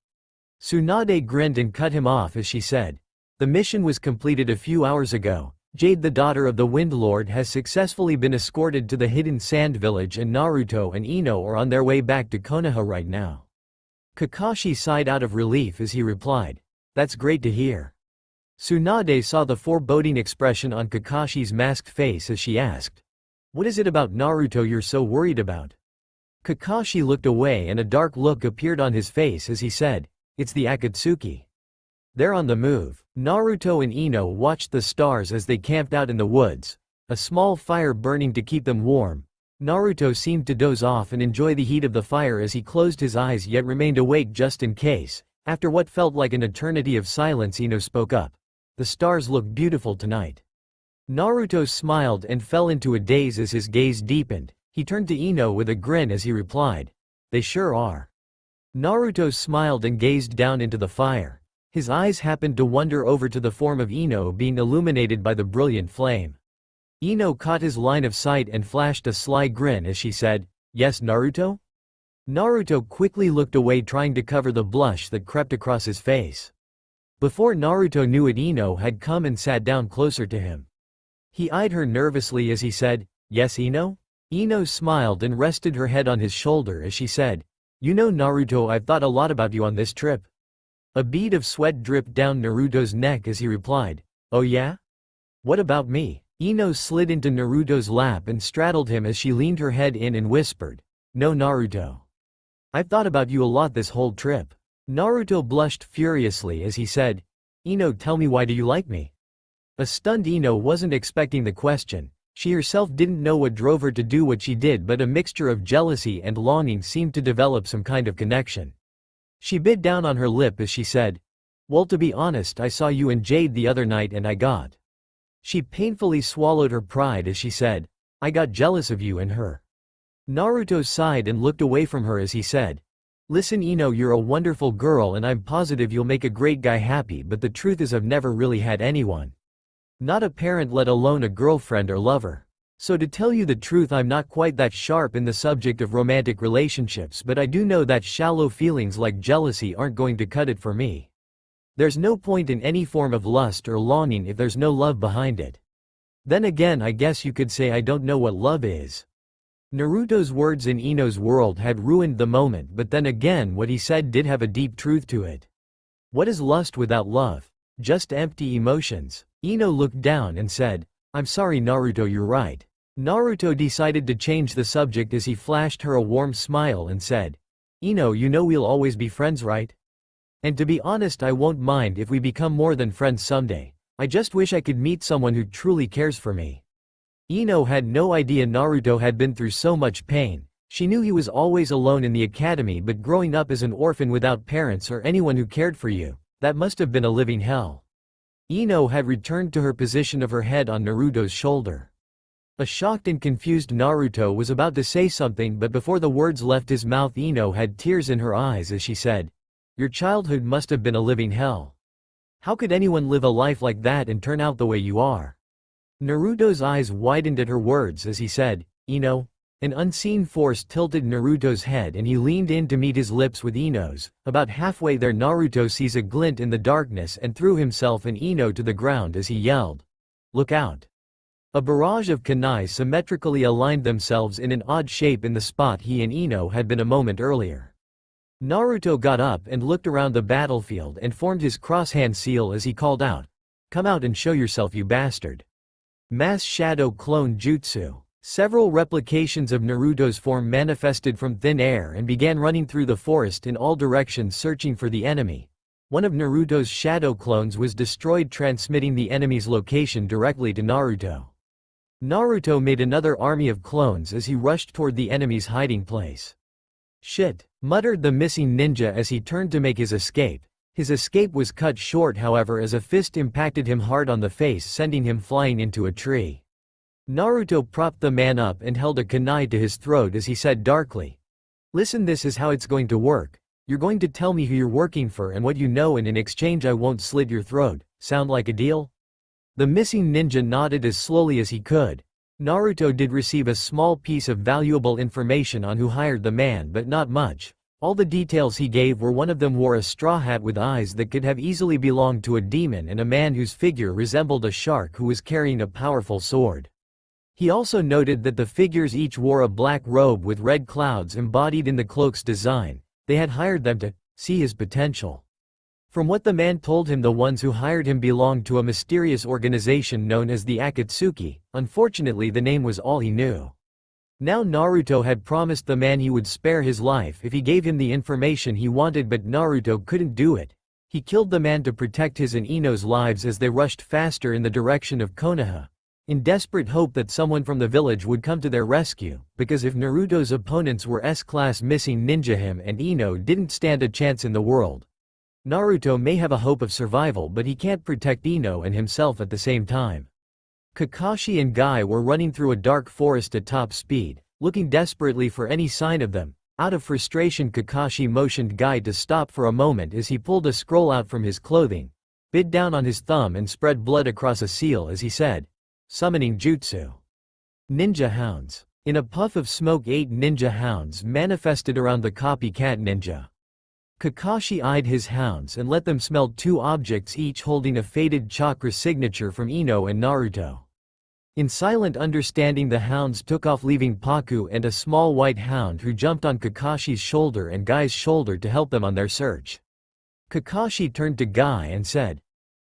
Tsunade grinned and cut him off as she said, "The mission was completed a few hours ago. Jade, the daughter of the Wind Lord, has successfully been escorted to the hidden sand village, and Naruto and Ino are on their way back to Konoha right now." Kakashi sighed out of relief as he replied, "That's great to hear." Tsunade saw the foreboding expression on Kakashi's masked face as she asked, "What is it about Naruto you're so worried about?" Kakashi looked away and a dark look appeared on his face as he said, "It's the Akatsuki. They're on the move." Naruto and Ino watched the stars as they camped out in the woods, a small fire burning to keep them warm. Naruto seemed to doze off and enjoy the heat of the fire as he closed his eyes yet remained awake just in case. After what felt like an eternity of silence, Ino spoke up, "The stars look beautiful tonight." Naruto smiled and fell into a daze as his gaze deepened. He turned to Ino with a grin as he replied, "They sure are." Naruto smiled and gazed down into the fire. His eyes happened to wander over to the form of Ino being illuminated by the brilliant flame. Ino caught his line of sight and flashed a sly grin as she said, "Yes, Naruto?" Naruto quickly looked away, trying to cover the blush that crept across his face. Before Naruto knew it, Ino had come and sat down closer to him. He eyed her nervously as he said, "Yes, Ino?" Ino smiled and rested her head on his shoulder as she said, "You know, Naruto, I've thought a lot about you on this trip." A bead of sweat dripped down Naruto's neck as he replied, "Oh yeah? What about me?" Ino slid into Naruto's lap and straddled him as she leaned her head in and whispered, "No, Naruto. I've thought about you a lot this whole trip." Naruto blushed furiously as he said, "Ino, tell me, why do you like me?" A stunned Ino wasn't expecting the question. She herself didn't know what drove her to do what she did, but a mixture of jealousy and longing seemed to develop some kind of connection. She bit down on her lip as she said, "Well, to be honest, I saw you and Jade the other night and I got—" She painfully swallowed her pride as she said, "I got jealous of you and her." Naruto sighed and looked away from her as he said, "Listen, Ino, you're a wonderful girl and I'm positive you'll make a great guy happy, but the truth is I've never really had anyone. Not a parent, let alone a girlfriend or lover. So to tell you the truth, I'm not quite that sharp in the subject of romantic relationships, but I do know that shallow feelings like jealousy aren't going to cut it for me. There's no point in any form of lust or longing if there's no love behind it. Then again, I guess you could say I don't know what love is." Naruto's words in Ino's world had ruined the moment, but then again what he said did have a deep truth to it. What is lust without love? Just empty emotions. Ino looked down and said, "I'm sorry, Naruto, you're right." Naruto decided to change the subject as he flashed her a warm smile and said, "Ino, you know we'll always be friends, right? And to be honest, I won't mind if we become more than friends someday. I just wish I could meet someone who truly cares for me." Ino had no idea Naruto had been through so much pain. She knew he was always alone in the academy, but growing up as an orphan without parents or anyone who cared for you, that must have been a living hell. Ino had returned to her position of her head on Naruto's shoulder. A shocked and confused Naruto was about to say something, but before the words left his mouth, Ino had tears in her eyes as she said, "Your childhood must have been a living hell. How could anyone live a life like that and turn out the way you are?" Naruto's eyes widened at her words as he said, "Ino?" An unseen force tilted Naruto's head and he leaned in to meet his lips with Ino's. About halfway there, Naruto sees a glint in the darkness and threw himself and Ino to the ground as he yelled, "Look out!" A barrage of kunai symmetrically aligned themselves in an odd shape in the spot he and Ino had been a moment earlier. Naruto got up and looked around the battlefield and formed his cross-hand seal as he called out, "Come out and show yourself, you bastard." Mass Shadow Clone Jutsu. Several replications of Naruto's form manifested from thin air and began running through the forest in all directions searching for the enemy. One of Naruto's shadow clones was destroyed, transmitting the enemy's location directly to Naruto. Naruto made another army of clones as he rushed toward the enemy's hiding place. "Shit," muttered the missing ninja as he turned to make his escape. His escape was cut short, however, as a fist impacted him hard on the face, sending him flying into a tree. Naruto propped the man up and held a kunai to his throat as he said darkly, "Listen, this is how it's going to work. You're going to tell me who you're working for and what you know, and in exchange I won't slit your throat. Sound like a deal?" The missing ninja nodded as slowly as he could. Naruto did receive a small piece of valuable information on who hired the man, but not much. All the details he gave were one of them wore a straw hat with eyes that could have easily belonged to a demon and a man whose figure resembled a shark who was carrying a powerful sword. He also noted that the figures each wore a black robe with red clouds embodied in the cloak's design. They had hired them to see his potential. From what the man told him, the ones who hired him belonged to a mysterious organization known as the Akatsuki. Unfortunately, the name was all he knew. Now Naruto had promised the man he would spare his life if he gave him the information he wanted, but Naruto couldn't do it. He killed the man to protect his and Ino's lives as they rushed faster in the direction of Konoha, in desperate hope that someone from the village would come to their rescue, because if Naruto's opponents were S-class missing ninja, him and Ino didn't stand a chance in the world. Naruto may have a hope of survival, but he can't protect Ino and himself at the same time. Kakashi and Guy were running through a dark forest at top speed, looking desperately for any sign of them. Out of frustration, Kakashi motioned Guy to stop for a moment as he pulled a scroll out from his clothing, bit down on his thumb and spread blood across a seal as he said, "Summoning Jutsu." Ninja Hounds. In a puff of smoke, 8 ninja hounds manifested around the copycat ninja. Kakashi eyed his hounds and let them smell 2 objects, each holding a faded chakra signature from Ino and Naruto. In silent understanding, the hounds took off, leaving Paku and a small white hound who jumped on Kakashi's shoulder and Guy's shoulder to help them on their search. Kakashi turned to Guy and said,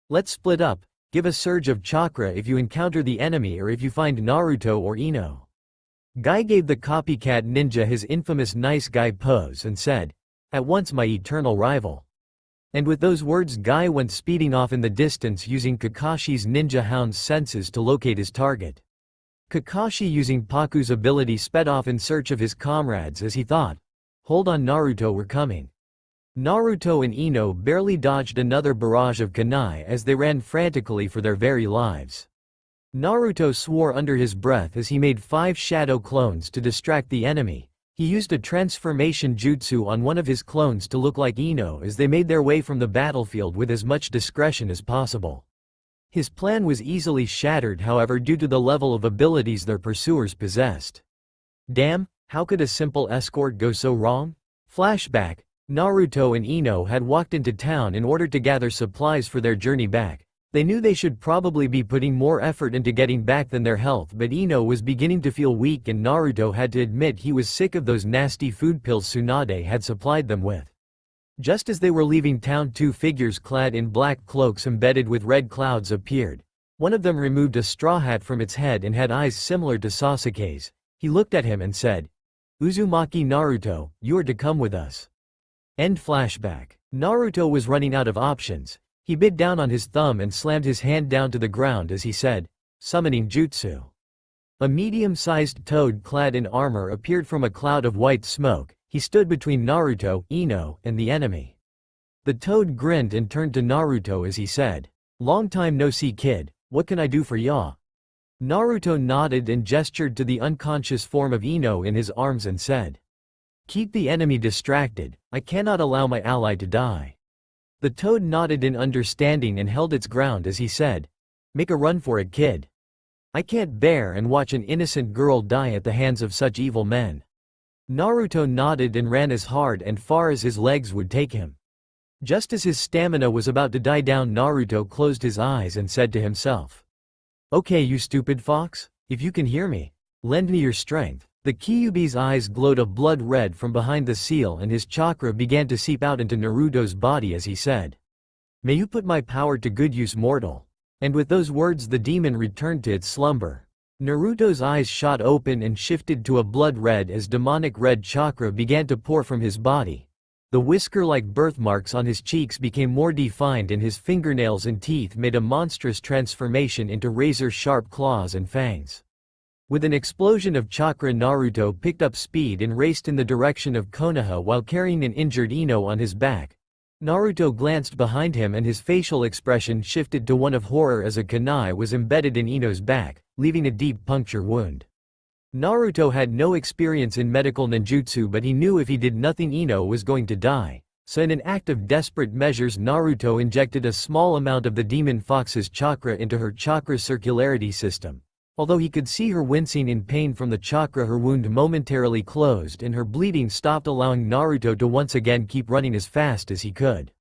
"Let's split up. Give a surge of chakra if you encounter the enemy or if you find Naruto or Ino." Guy gave the copycat ninja his infamous nice guy pose and said, "At once, my eternal rival." And with those words, Guy went speeding off in the distance, using Kakashi's ninja hound's senses to locate his target. Kakashi, using Paku's ability, sped off in search of his comrades as he thought, "Hold on Naruto, we're coming." Naruto and Ino barely dodged another barrage of kunai as they ran frantically for their very lives. Naruto swore under his breath as he made 5 shadow clones to distract the enemy. He used a transformation jutsu on one of his clones to look like Ino as they made their way from the battlefield with as much discretion as possible. His plan was easily shattered, however, due to the level of abilities their pursuers possessed. Damn, how could a simple escort go so wrong? Flashback. Naruto and Ino had walked into town in order to gather supplies for their journey back. They knew they should probably be putting more effort into getting back than their health, but Ino was beginning to feel weak and Naruto had to admit he was sick of those nasty food pills Tsunade had supplied them with. Just as they were leaving town, 2 figures clad in black cloaks embedded with red clouds appeared. One of them removed a straw hat from its head and had eyes similar to Sasuke's. He looked at him and said, "Uzumaki Naruto, you are to come with us." End flashback. Naruto was running out of options. He bit down on his thumb and slammed his hand down to the ground as he said, "Summoning Jutsu." A medium-sized toad clad in armor appeared from a cloud of white smoke. He stood between Naruto, Ino, and the enemy. The toad grinned and turned to Naruto as he said, "Long time no see, kid, what can I do for ya?" Naruto nodded and gestured to the unconscious form of Ino in his arms and said, "Keep the enemy distracted, I cannot allow my ally to die." The toad nodded in understanding and held its ground as he said, "Make a run for it, kid. I can't bear and watch an innocent girl die at the hands of such evil men." Naruto nodded and ran as hard and far as his legs would take him. Just as his stamina was about to die down, Naruto closed his eyes and said to himself, "Okay, you stupid fox, if you can hear me, lend me your strength." The Kyuubi's eyes glowed a blood red from behind the seal and his chakra began to seep out into Naruto's body as he said, "May you put my power to good use, mortal." And with those words the demon returned to its slumber. Naruto's eyes shot open and shifted to a blood red as demonic red chakra began to pour from his body. The whisker-like birthmarks on his cheeks became more defined and his fingernails and teeth made a monstrous transformation into razor-sharp claws and fangs. With an explosion of chakra, Naruto picked up speed and raced in the direction of Konoha while carrying an injured Ino on his back. Naruto glanced behind him and his facial expression shifted to one of horror as a kunai was embedded in Ino's back, leaving a deep puncture wound. Naruto had no experience in medical ninjutsu, but he knew if he did nothing Ino was going to die. So in an act of desperate measures, Naruto injected a small amount of the demon fox's chakra into her chakra circularity system. Although he could see her wincing in pain from the chakra, her wound momentarily closed and her bleeding stopped, allowing Naruto to once again keep running as fast as he could.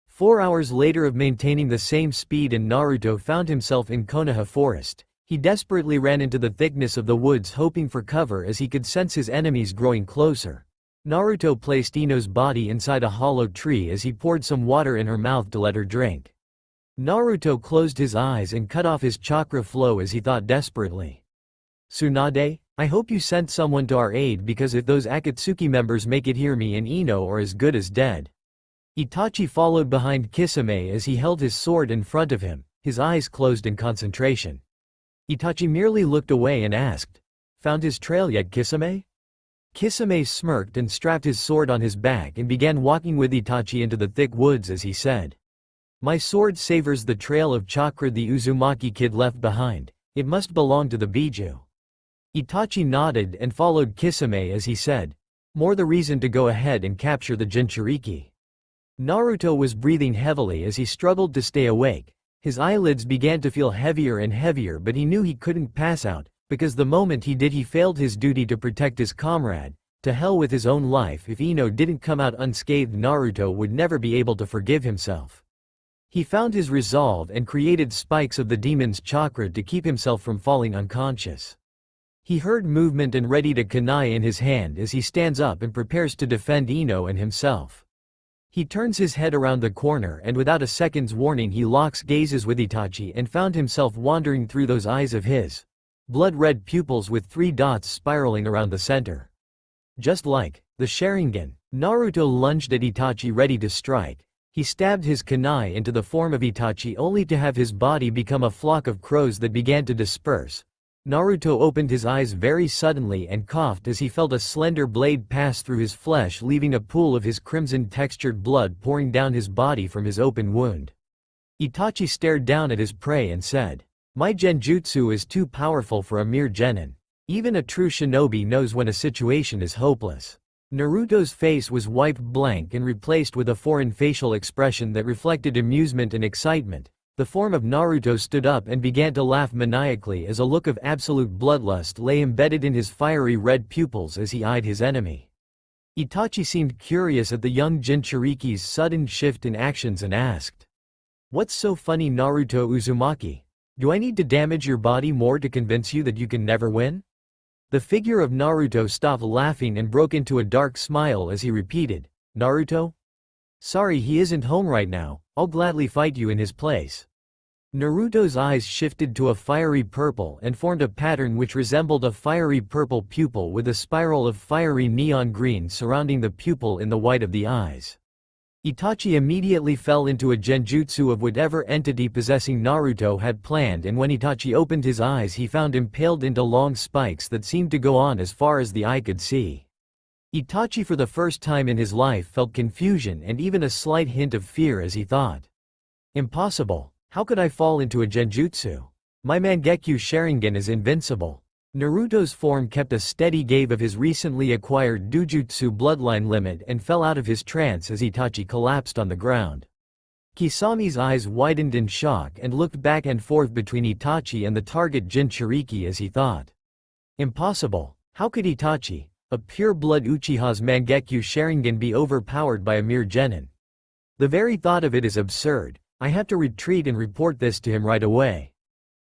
4 hours later of maintaining the same speed, and Naruto found himself in Konoha Forest. He desperately ran into the thickness of the woods, hoping for cover as he could sense his enemies growing closer. Naruto placed Ino's body inside a hollow tree as he poured some water in her mouth to let her drink. Naruto closed his eyes and cut off his chakra flow as he thought desperately. Tsunade, I hope you sent someone to our aid, because if those Akatsuki members make it here, me and Ino are as good as dead. Itachi followed behind Kisame as he held his sword in front of him, his eyes closed in concentration. Itachi merely looked away and asked, "Found his trail yet, Kisame?" Kisame smirked and strapped his sword on his back and began walking with Itachi into the thick woods as he said, "My sword savors the trail of chakra the Uzumaki kid left behind. It must belong to the Biju." Itachi nodded and followed Kisame as he said, "More the reason to go ahead and capture the Jinchuriki." Naruto was breathing heavily as he struggled to stay awake. His eyelids began to feel heavier and heavier, but he knew he couldn't pass out, because the moment he did, he failed his duty to protect his comrade. To hell with his own life. If Ino didn't come out unscathed, Naruto would never be able to forgive himself. He found his resolve and created spikes of the demon's chakra to keep himself from falling unconscious. He heard movement and readied a kunai in his hand as he stands up and prepares to defend Ino and himself. He turns his head around the corner and without a second's warning he locks gazes with Itachi and found himself wandering through those eyes of his. Blood-red pupils with 3 dots spiraling around the center. Just like the Sharingan, Naruto lunged at Itachi ready to strike. He stabbed his kunai into the form of Itachi only to have his body become a flock of crows that began to disperse. Naruto opened his eyes very suddenly and coughed as he felt a slender blade pass through his flesh, leaving a pool of his crimson-textured blood pouring down his body from his open wound. Itachi stared down at his prey and said, "My genjutsu is too powerful for a mere genin. Even a true shinobi knows when a situation is hopeless." Naruto's face was wiped blank and replaced with a foreign facial expression that reflected amusement and excitement. The form of Naruto stood up and began to laugh maniacally as a look of absolute bloodlust lay embedded in his fiery red pupils as he eyed his enemy. Itachi seemed curious at the young Jinchuriki's sudden shift in actions and asked, "What's so funny, Naruto Uzumaki? Do I need to damage your body more to convince you that you can never win?" The figure of Naruto stopped laughing and broke into a dark smile as he repeated, "Naruto? Sorry, he isn't home right now. I'll gladly fight you in his place." Naruto's eyes shifted to a fiery purple and formed a pattern which resembled a fiery purple pupil with a spiral of fiery neon green surrounding the pupil in the white of the eyes. Itachi immediately fell into a genjutsu of whatever entity possessing Naruto had planned, and when Itachi opened his eyes he found impaled into long spikes that seemed to go on as far as the eye could see. Itachi for the first time in his life felt confusion and even a slight hint of fear as he thought, "Impossible. How could I fall into a genjutsu? My Mangekyo Sharingan is invincible." Naruto's form kept a steady gaze of his recently acquired Dujutsu bloodline limit and fell out of his trance as Itachi collapsed on the ground. Kisame's eyes widened in shock and looked back and forth between Itachi and the target Jinchuriki as he thought, "Impossible. How could Itachi, a pure-blood Uchiha's Mangekyo Sharingan, be overpowered by a mere genin? The very thought of it is absurd. I have to retreat and report this to him right away."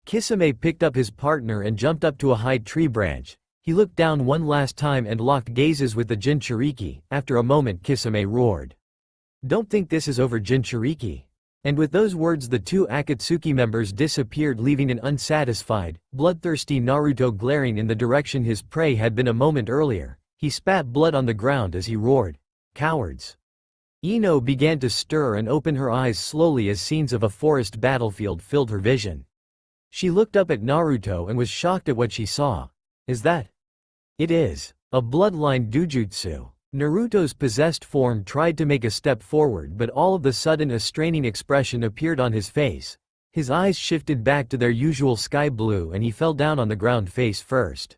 Kisame picked up his partner and jumped up to a high tree branch. He looked down one last time and locked gazes with the Jinchuriki. After a moment Kisame roared, "Don't think this is over, Jinchuriki." And with those words the 2 Akatsuki members disappeared, leaving an unsatisfied, bloodthirsty Naruto glaring in the direction his prey had been a moment earlier. He spat blood on the ground as he roared, "Cowards!" Ino began to stir and open her eyes slowly as scenes of a forest battlefield filled her vision. She looked up at Naruto and was shocked at what she saw. "Is that? It is a bloodline dujutsu." Naruto's possessed form tried to make a step forward, but all of a sudden a straining expression appeared on his face. His eyes shifted back to their usual sky blue and he fell down on the ground face first.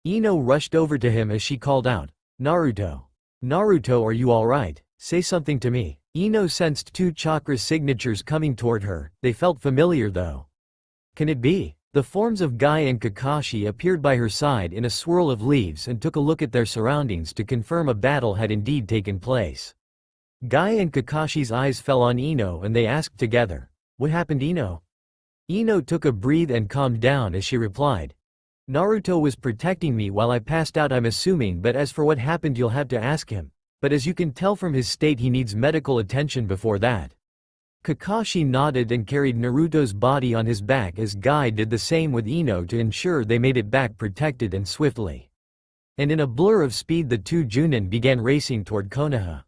Ino rushed over to him as she called out, "Naruto! Naruto, are you alright? Say something to me." Ino sensed 2 chakra signatures coming toward her. They felt familiar though. Can it be The forms of Guy and Kakashi appeared by her side in a swirl of leaves and took a look at their surroundings to confirm a battle had indeed taken place. Guy and Kakashi's eyes fell on Ino and they asked together, "What happened, Ino?" Ino took a breath and calmed down as she replied, "Naruto was protecting me while I passed out, I'm assuming, but as for what happened you'll have to ask him. But as you can tell from his state he needs medical attention before that." Kakashi nodded and carried Naruto's body on his back as Guy did the same with Ino to ensure they made it back protected and swiftly. And in a blur of speed the two Junin began racing toward Konoha.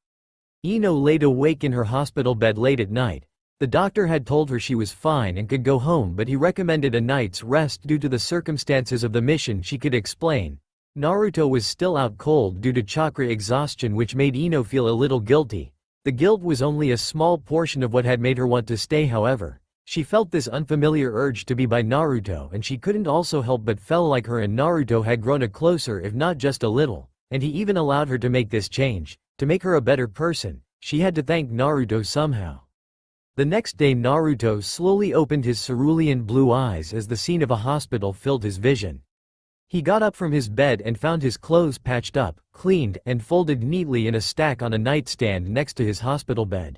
Ino laid awake in her hospital bed late at night. The doctor had told her she was fine and could go home, but he recommended a night's rest due to the circumstances of the mission. She could explain. Naruto was still out cold due to chakra exhaustion, which made Ino feel a little guilty. The guilt was only a small portion of what had made her want to stay, however. She felt this unfamiliar urge to be by Naruto, and she couldn't also help but feel like her and Naruto had grown closer, if not just a little, and he even allowed her to make this change. To make her a better person, she had to thank Naruto somehow. The next day Naruto slowly opened his cerulean blue eyes as the scene of a hospital filled his vision. He got up from his bed and found his clothes patched up, cleaned, and folded neatly in a stack on a nightstand next to his hospital bed.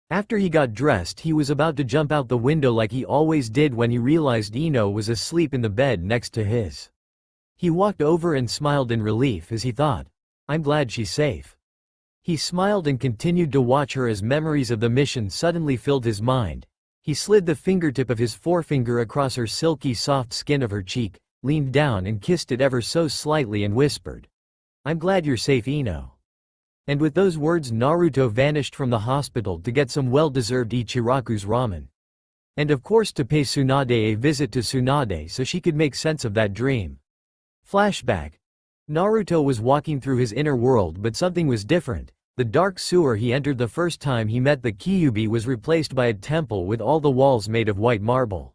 After he got dressed he was about to jump out the window like he always did when he realized Ino was asleep in the bed next to his. He walked over and smiled in relief as he thought, "I'm glad she's safe." He smiled and continued to watch her as memories of the mission suddenly filled his mind. He slid the fingertip of his forefinger across her silky soft skin of her cheek, leaned down and kissed it ever so slightly and whispered, "I'm glad you're safe, Ino." And with those words Naruto vanished from the hospital to get some well-deserved Ichiraku's ramen. And of course to pay Tsunade a visit to Tsunade so she could make sense of that dream. Flashback. Naruto was walking through his inner world, but something was different. The dark sewer he entered the first time he met the Kyuubi was replaced by a temple with all the walls made of white marble.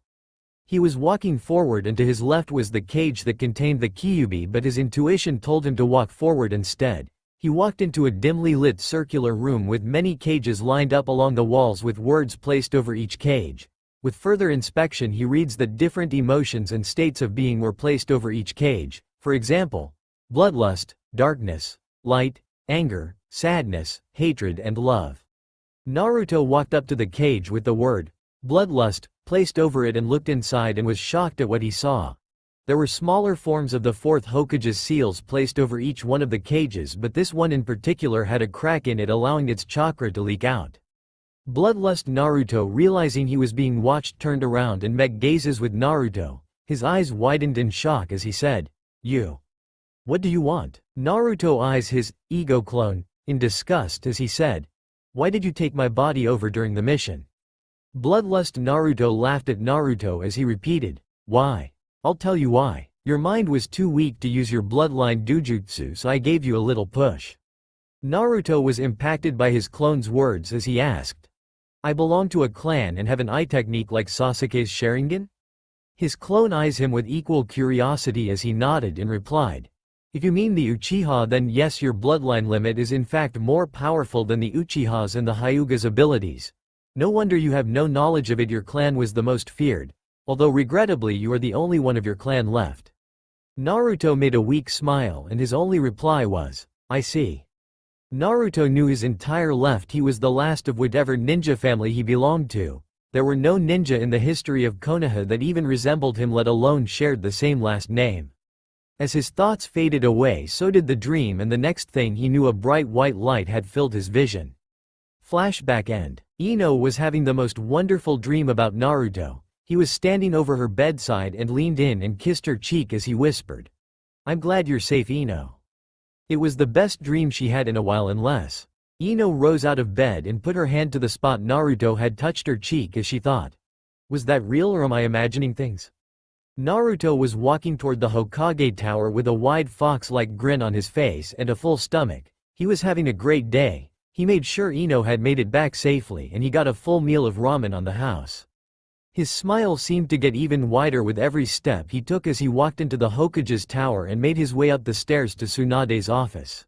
He was walking forward and to his left was the cage that contained the Kyuubi, but his intuition told him to walk forward instead. He walked into a dimly lit circular room with many cages lined up along the walls with words placed over each cage. With further inspection he reads that different emotions and states of being were placed over each cage. For example, bloodlust, darkness, light, anger, sadness, hatred and love. Naruto walked up to the cage with the word bloodlust placed over it and looked inside and was shocked at what he saw. There were smaller forms of the fourth Hokage's seals placed over each one of the cages, but this one in particular had a crack in it allowing its chakra to leak out. Bloodlust. Naruto, realizing he was being watched, turned around and met gazes with Naruto. His eyes widened in shock as he said, "You. What do you want?" Naruto eyes his ego clone in disgust as he said, "Why did you take my body over during the mission?" Bloodlust. Naruto laughed at Naruto as he repeated, "Why? I'll tell you why. Your mind was too weak to use your bloodline dojutsu, so I gave you a little push." Naruto was impacted by his clone's words as he asked, "I belong to a clan and have an eye technique like Sasuke's Sharingan?" His clone eyes him with equal curiosity as he nodded and replied, "If you mean the Uchiha, then yes, your bloodline limit is in fact more powerful than the Uchiha's and the Hyuga's abilities. No wonder you have no knowledge of it. Your clan was the most feared, although regrettably you are the only one of your clan left." Naruto made a weak smile and his only reply was, "I see." Naruto knew his entire left. He was the last of whatever ninja family he belonged to. There were no ninja in the history of Konoha that even resembled him, let alone shared the same last name. As his thoughts faded away, so did the dream, and the next thing he knew a bright white light had filled his vision. Flashback end. Ino was having the most wonderful dream about Naruto. He was standing over her bedside and leaned in and kissed her cheek as he whispered, "I'm glad you're safe, Ino." It was the best dream she had in a while. Unless. Ino rose out of bed and put her hand to the spot Naruto had touched her cheek as she thought, "Was that real or am I imagining things?" Naruto was walking toward the Hokage Tower with a wide fox-like grin on his face and a full stomach. He was having a great day. He made sure Ino had made it back safely and he got a full meal of ramen on the house. His smile seemed to get even wider with every step he took as he walked into the Hokage's tower and made his way up the stairs to Tsunade's office.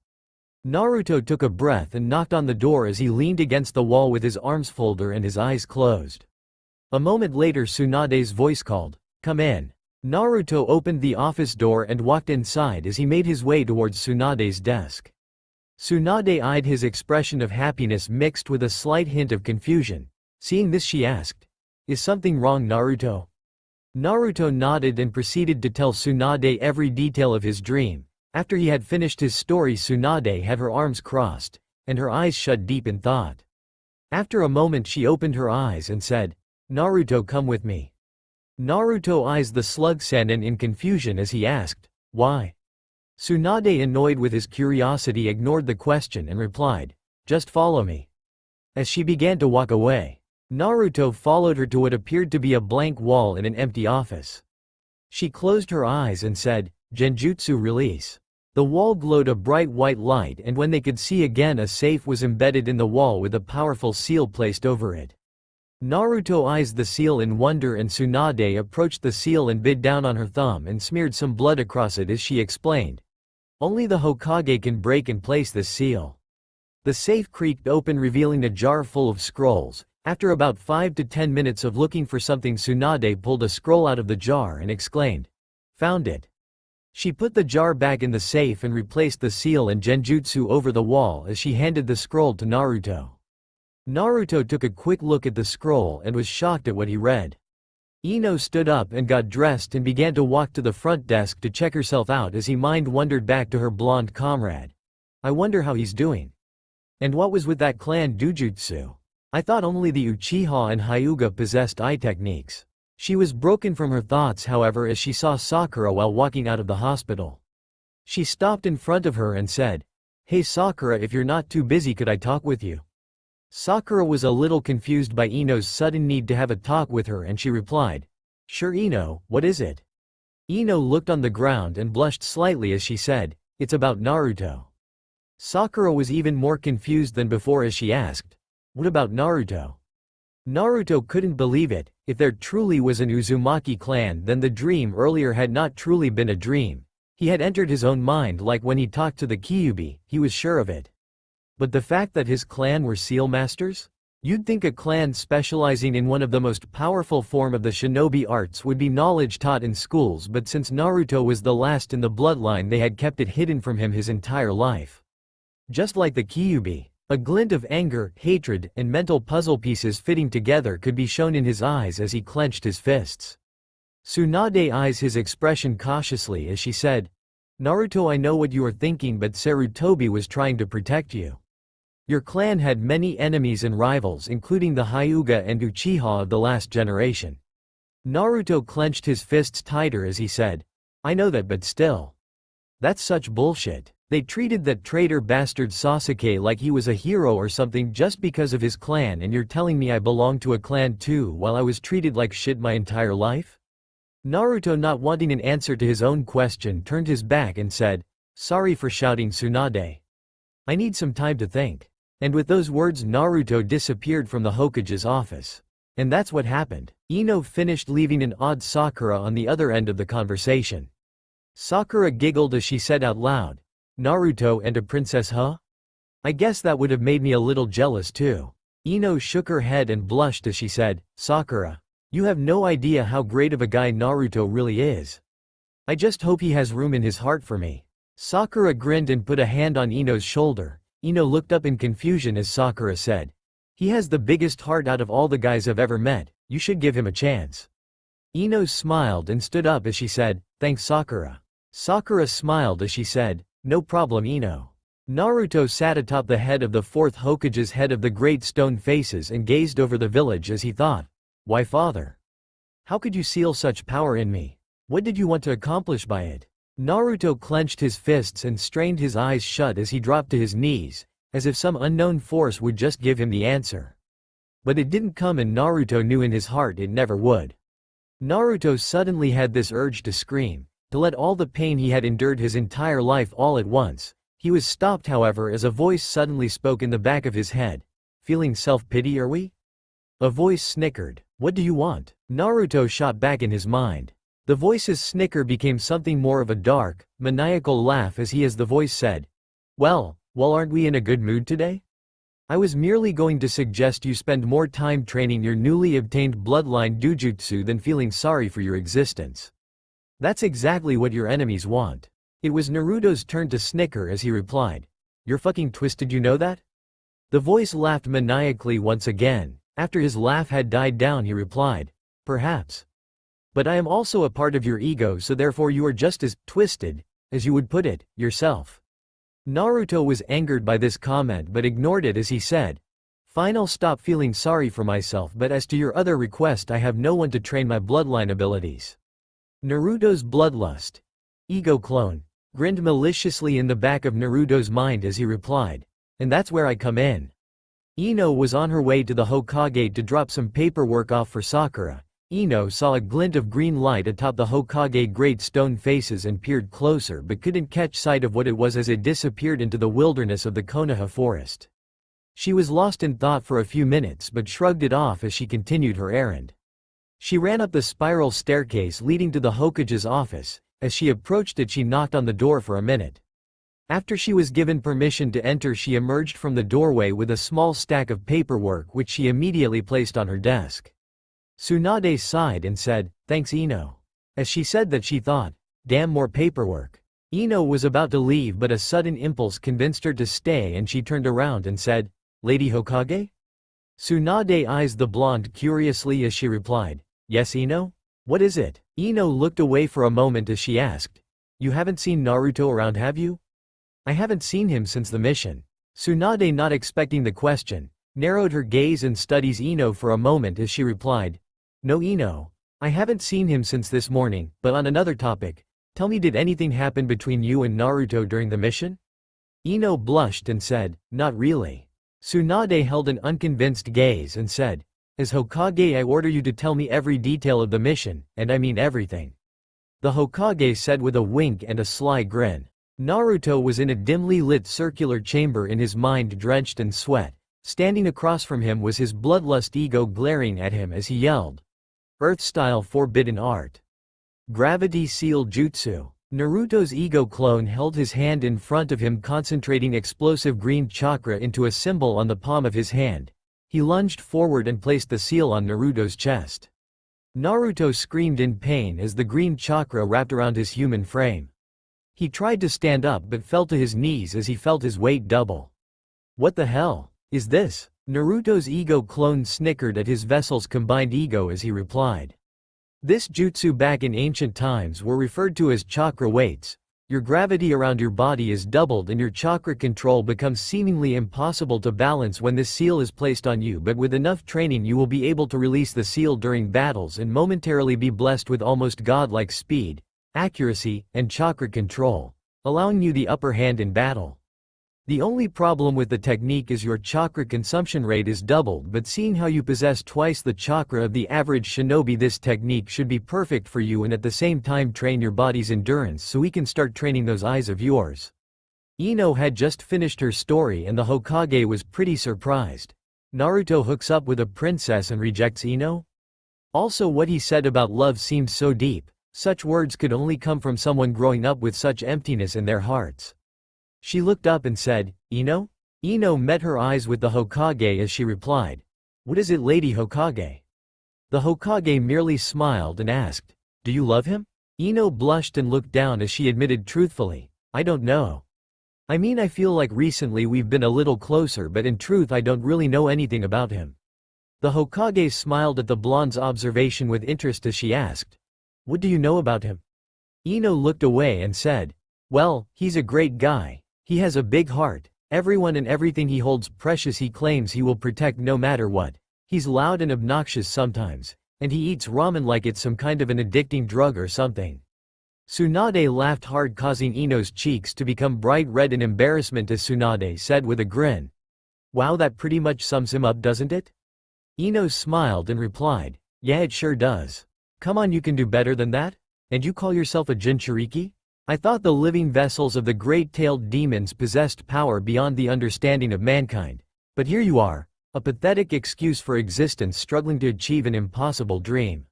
Naruto took a breath and knocked on the door as he leaned against the wall with his arms folded and his eyes closed. A moment later Tsunade's voice called, Come in. Naruto opened the office door and walked inside as he made his way towards Tsunade's desk. Tsunade eyed his expression of happiness mixed with a slight hint of confusion. Seeing this, she asked, "Is something wrong, Naruto?" Naruto nodded and proceeded to tell Tsunade every detail of his dream. After he had finished his story, Tsunade had her arms crossed, and her eyes shut deep in thought. After a moment she opened her eyes and said, "Naruto, come with me." Naruto eyes the slug Sannin in confusion as he asked, "Why?" Tsunade, annoyed with his curiosity, ignored the question and replied, "Just follow me." As she began to walk away, Naruto followed her to what appeared to be a blank wall in an empty office. She closed her eyes and said, "Genjutsu release." The wall glowed a bright white light, and when they could see again, a safe was embedded in the wall with a powerful seal placed over it. Naruto eyes the seal in wonder, and Tsunade approached the seal and bit down on her thumb and smeared some blood across it as she explained, "Only the Hokage can break and place this seal." The safe creaked open, revealing a jar full of scrolls. After about 5 to 10 minutes of looking for something, Tsunade pulled a scroll out of the jar and exclaimed, "Found it." She put the jar back in the safe and replaced the seal and genjutsu over the wall as she handed the scroll to Naruto. Naruto took a quick look at the scroll and was shocked at what he read. Ino stood up and got dressed and began to walk to the front desk to check herself out as he mind wandered back to her blonde comrade. "I wonder how he's doing. And what was with that clan dujutsu? I thought only the Uchiha and Hyuga possessed eye techniques." She was broken from her thoughts, however, as she saw Sakura while walking out of the hospital. She stopped in front of her and said, "Hey Sakura, if you're not too busy, could I talk with you?" Sakura was a little confused by Ino's sudden need to have a talk with her, and she replied, "Sure Ino, what is it?" Ino looked on the ground and blushed slightly as she said, "It's about Naruto." Sakura was even more confused than before as she asked, "What about Naruto?" Naruto couldn't believe it. If there truly was an Uzumaki clan, then the dream earlier had not truly been a dream. He had entered his own mind, like when he talked to the Kyuubi, he was sure of it. But the fact that his clan were seal masters? You'd think a clan specializing in one of the most powerful form of the shinobi arts would be knowledge taught in schools, but since Naruto was the last in the bloodline, they had kept it hidden from him his entire life. Just like the Kyuubi. A glint of anger, hatred, and mental puzzle pieces fitting together could be shown in his eyes as he clenched his fists. Tsunade eyes his expression cautiously as she said, "Naruto, I know what you are thinking, but Sarutobi was trying to protect you. Your clan had many enemies and rivals, including the Hyuga and Uchiha of the last generation." Naruto clenched his fists tighter as he said, "I know that, but still. That's such bullshit. They treated that traitor bastard Sasuke like he was a hero or something just because of his clan, and you're telling me I belong to a clan too while I was treated like shit my entire life?" Naruto, not wanting an answer to his own question, turned his back and said, "Sorry for shouting, Tsunade. I need some time to think." And with those words, Naruto disappeared from the Hokage's office. And that's what happened. Ino finished, leaving an odd Sakura on the other end of the conversation. Sakura giggled as she said out loud, "Naruto and a princess, huh? I guess that would have made me a little jealous too." Ino shook her head and blushed as she said, "Sakura, you have no idea how great of a guy Naruto really is. I just hope he has room in his heart for me." Sakura grinned and put a hand on Ino's shoulder. Ino looked up in confusion as Sakura said, "He has the biggest heart out of all the guys I've ever met. You should give him a chance." Ino smiled and stood up as she said, "Thanks Sakura." Sakura smiled as she said, "No problem Ino." Naruto sat atop the head of the fourth Hokage's head of the Great Stone Faces and gazed over the village as he thought, "Why father? How could you seal such power in me? What did you want to accomplish by it?" Naruto clenched his fists and strained his eyes shut as he dropped to his knees, as if some unknown force would just give him the answer. But it didn't come, and Naruto knew in his heart it never would. Naruto suddenly had this urge to scream, to let all the pain he had endured his entire life all at once. He was stopped, however, as a voice suddenly spoke in the back of his head. "Feeling self-pity, are we?" A voice snickered. "What do you want?" Naruto shot back in his mind. The voice's snicker became something more of a dark, maniacal laugh as the voice said, Well, aren't we in a good mood today? I was merely going to suggest you spend more time training your newly obtained bloodline dujutsu than feeling sorry for your existence. That's exactly what your enemies want. It was Naruto's turn to snicker as he replied. You're fucking twisted, you know that? The voice laughed maniacally once again. After his laugh had died down he replied. Perhaps. But I am also a part of your ego, so therefore you are just as twisted, as you would put it, yourself. Naruto was angered by this comment but ignored it as he said, Fine, I'll stop feeling sorry for myself, but as to your other request, I have no one to train my bloodline abilities. Naruto's bloodlust. Ego clone. Grinned maliciously in the back of Naruto's mind as he replied, and that's where I come in. Ino was on her way to the Hokage to drop some paperwork off for Sakura. Ino saw a glint of green light atop the Hokage great stone faces and peered closer but couldn't catch sight of what it was as it disappeared into the wilderness of the Konoha forest. She was lost in thought for a few minutes but shrugged it off as she continued her errand. She ran up the spiral staircase leading to the Hokage's office. As she approached it she knocked on the door for a minute. After she was given permission to enter she emerged from the doorway with a small stack of paperwork which she immediately placed on her desk. Tsunade sighed and said, Thanks Ino. As she said that she thought, damn, more paperwork. Ino was about to leave but a sudden impulse convinced her to stay and she turned around and said, Lady Hokage? Tsunade eyes the blonde curiously as she replied, Yes Ino? What is it? Ino looked away for a moment as she asked, You haven't seen Naruto around, have you? I haven't seen him since the mission. Tsunade, not expecting the question, narrowed her gaze and studies Ino for a moment as she replied, No Ino. I haven't seen him since this morning, but on another topic, tell me, did anything happen between you and Naruto during the mission? Ino blushed and said, Not really. Tsunade held an unconvinced gaze and said, As Hokage I order you to tell me every detail of the mission, and I mean everything. The Hokage said with a wink and a sly grin. Naruto was in a dimly lit circular chamber in his mind drenched in sweat. Standing across from him was his bloodlust ego glaring at him as he yelled. Earth-style forbidden art. Gravity seal jutsu. Naruto's ego clone held his hand in front of him, concentrating explosive green chakra into a symbol on the palm of his hand. He lunged forward and placed the seal on Naruto's chest. Naruto screamed in pain as the green chakra wrapped around his human frame. He tried to stand up but fell to his knees as he felt his weight double. What the hell is this? Naruto's ego clone snickered at his vessel's combined ego as he replied. This jutsu back in ancient times were referred to as chakra weights. Your gravity around your body is doubled and your chakra control becomes seemingly impossible to balance when this seal is placed on you, but with enough training you will be able to release the seal during battles and momentarily be blessed with almost godlike speed, accuracy, and chakra control, allowing you the upper hand in battle. The only problem with the technique is your chakra consumption rate is doubled, but seeing how you possess twice the chakra of the average shinobi, this technique should be perfect for you and at the same time train your body's endurance so we can start training those eyes of yours. Ino had just finished her story and the Hokage was pretty surprised. Naruto hooks up with a princess and rejects Ino? Also, what he said about love seemed so deep. Such words could only come from someone growing up with such emptiness in their hearts. She looked up and said, Ino? Ino met her eyes with the Hokage as she replied, What is it, Lady Hokage? The Hokage merely smiled and asked, Do you love him? Ino blushed and looked down as she admitted truthfully, I don't know. I mean, I feel like recently we've been a little closer, but in truth I don't really know anything about him. The Hokage smiled at the blonde's observation with interest as she asked, What do you know about him? Ino looked away and said, Well, he's a great guy. He has a big heart. Everyone and everything he holds precious he claims he will protect no matter what. He's loud and obnoxious sometimes, and he eats ramen like it's some kind of an addicting drug or something. Tsunade laughed hard, causing Ino's cheeks to become bright red in embarrassment as Tsunade said with a grin, Wow, that pretty much sums him up, doesn't it? Ino smiled and replied, Yeah, it sure does. Come on, you can do better than that? And you call yourself a Jinchuriki? I thought the living vessels of the great-tailed demons possessed power beyond the understanding of mankind. But here you are, a pathetic excuse for existence struggling to achieve an impossible dream.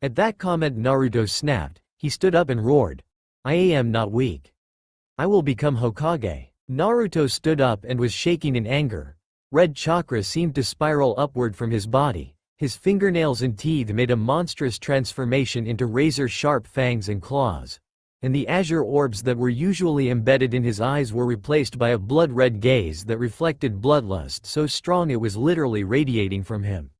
At that comment Naruto snapped. He stood up and roared, I am not weak. I will become Hokage. Naruto stood up and was shaking in anger. Red chakra seemed to spiral upward from his body. His fingernails and teeth made a monstrous transformation into razor-sharp fangs and claws. And the azure orbs that were usually embedded in his eyes were replaced by a blood-red gaze that reflected bloodlust so strong it was literally radiating from him.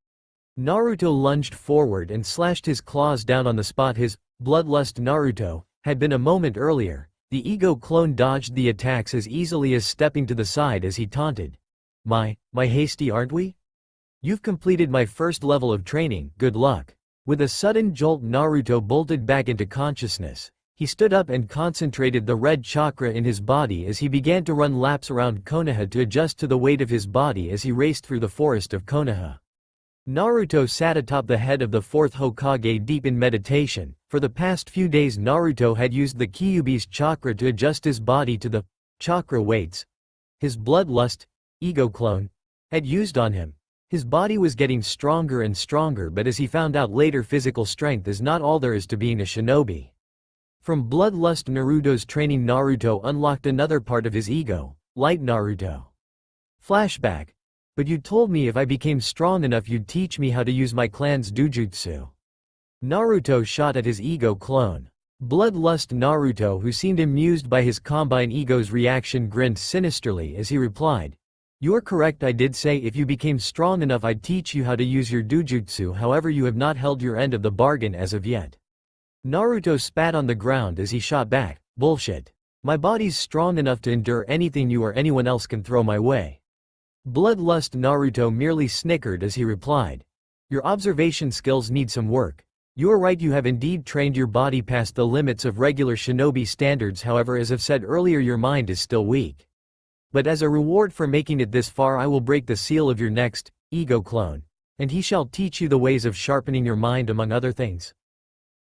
Naruto lunged forward and slashed his claws down on the spot his bloodlust Naruto had been a moment earlier. The ego clone dodged the attacks as easily as stepping to the side as he taunted. My hasty aren't we? You've completed my first level of training, good luck. With a sudden jolt Naruto bolted back into consciousness. He stood up and concentrated the red chakra in his body as he began to run laps around Konoha to adjust to the weight of his body as he raced through the forest of Konoha. Naruto sat atop the head of the fourth Hokage deep in meditation. For the past few days Naruto had used the Kyuubi's chakra to adjust his body to the chakra weights his bloodlust, ego clone, had used on him. His body was getting stronger and stronger, but as he found out later, physical strength is not all there is to being a shinobi. From bloodlust Naruto's training, Naruto unlocked another part of his ego, light Naruto. Flashback. But you told me if I became strong enough you'd teach me how to use my clan's dujutsu. Naruto shot at his ego clone. Bloodlust Naruto, who seemed amused by his combine ego's reaction, grinned sinisterly as he replied. You're correct, I did say if you became strong enough I'd teach you how to use your dujutsu, however you have not held your end of the bargain as of yet. Naruto spat on the ground as he shot back, bullshit. My body's strong enough to endure anything you or anyone else can throw my way. Bloodlust Naruto merely snickered as he replied. Your observation skills need some work. You are right, you have indeed trained your body past the limits of regular shinobi standards, however as I've said earlier your mind is still weak. But as a reward for making it this far I will break the seal of your next, ego clone, and he shall teach you the ways of sharpening your mind among other things.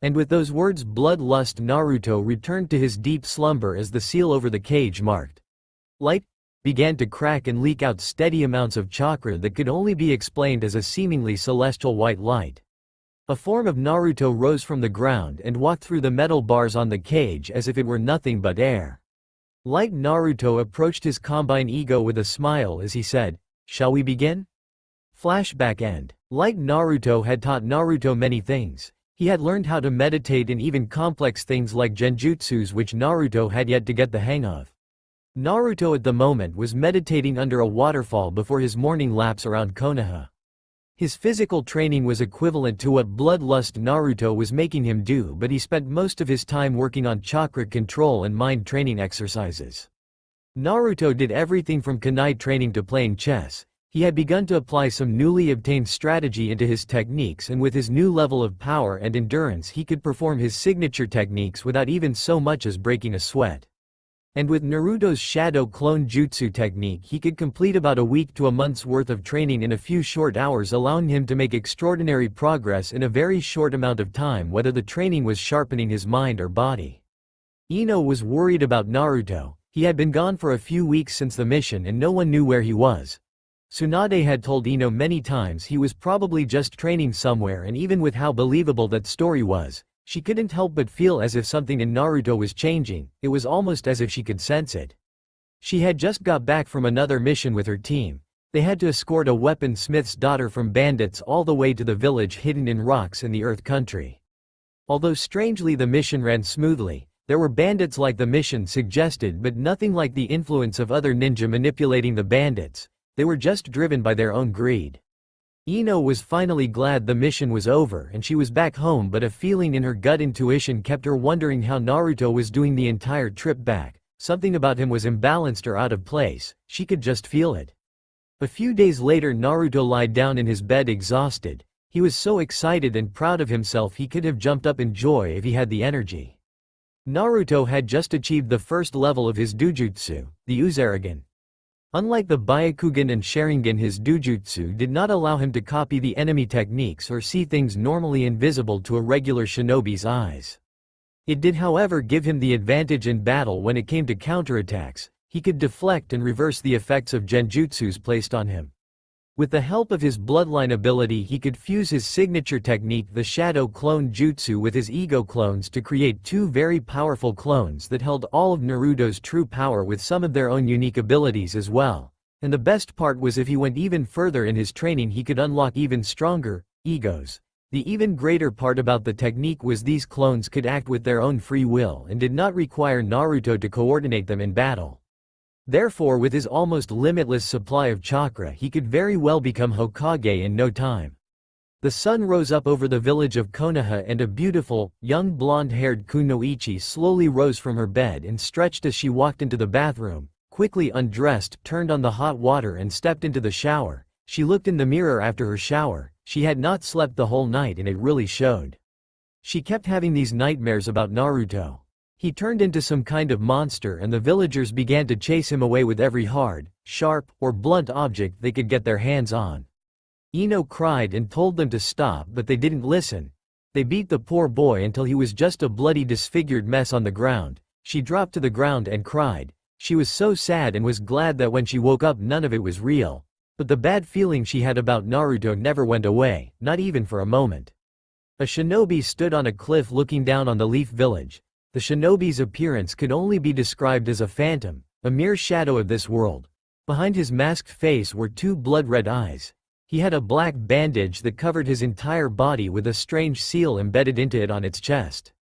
And with those words bloodlust Naruto returned to his deep slumber as the seal over the cage marked light began to crack and leak out steady amounts of chakra that could only be explained as a seemingly celestial white light. A form of Naruto rose from the ground and walked through the metal bars on the cage as if it were nothing but air. Light Naruto approached his combine ego with a smile as he said, "Shall we begin?" Flashback end. Light Naruto had taught Naruto many things. He had learned how to meditate and even complex things like genjutsus which Naruto had yet to get the hang of. Naruto at the moment was meditating under a waterfall before his morning laps around Konoha. His physical training was equivalent to what bloodlust Naruto was making him do, but he spent most of his time working on chakra control and mind training exercises. Naruto did everything from kunai training to playing chess. He had begun to apply some newly obtained strategy into his techniques, and with his new level of power and endurance he could perform his signature techniques without even so much as breaking a sweat. And with Naruto's shadow clone jutsu technique he could complete about a week to a month's worth of training in a few short hours, allowing him to make extraordinary progress in a very short amount of time, whether the training was sharpening his mind or body. Ino was worried about Naruto. He had been gone for a few weeks since the mission and no one knew where he was. Tsunade had told Ino many times he was probably just training somewhere, and even with how believable that story was, she couldn't help but feel as if something in Naruto was changing. It was almost as if she could sense it. She had just got back from another mission with her team. They had to escort a weaponsmith's daughter from bandits all the way to the village hidden in rocks in the Earth Country. Although strangely the mission ran smoothly, there were bandits like the mission suggested, but nothing like the influence of other ninja manipulating the bandits. They were just driven by their own greed. Ino was finally glad the mission was over and she was back home, but a feeling in her gut intuition kept her wondering how Naruto was doing the entire trip back. Something about him was imbalanced or out of place, she could just feel it. A few days later Naruto lied down in his bed exhausted. He was so excited and proud of himself he could have jumped up in joy if he had the energy. Naruto had just achieved the first level of his dujutsu, the Uzeragen. Unlike the Byakugan and Sharingan, his dujutsu did not allow him to copy the enemy techniques or see things normally invisible to a regular shinobi's eyes. It did however give him the advantage in battle when it came to counterattacks. He could deflect and reverse the effects of genjutsus placed on him. With the help of his bloodline ability he could fuse his signature technique, the Shadow Clone Jutsu, with his ego clones to create two very powerful clones that held all of Naruto's true power with some of their own unique abilities as well. And the best part was if he went even further in his training he could unlock even stronger egos. The even greater part about the technique was these clones could act with their own free will and did not require Naruto to coordinate them in battle. Therefore, with his almost limitless supply of chakra he could very well become Hokage in no time. The sun rose up over the village of Konoha and a beautiful, young blonde-haired kunoichi slowly rose from her bed and stretched as she walked into the bathroom, quickly undressed, turned on the hot water and stepped into the shower. She looked in the mirror after her shower. She had not slept the whole night and it really showed. She kept having these nightmares about Naruto. He turned into some kind of monster and the villagers began to chase him away with every hard, sharp, or blunt object they could get their hands on. Ino cried and told them to stop, but they didn't listen. They beat the poor boy until he was just a bloody disfigured mess on the ground. She dropped to the ground and cried. She was so sad and was glad that when she woke up none of it was real. But the bad feeling she had about Naruto never went away, not even for a moment. A shinobi stood on a cliff looking down on the Leaf Village. The shinobi's appearance could only be described as a phantom, a mere shadow of this world. Behind his masked face were two blood-red eyes. He had a black bandage that covered his entire body with a strange seal embedded into it on its chest.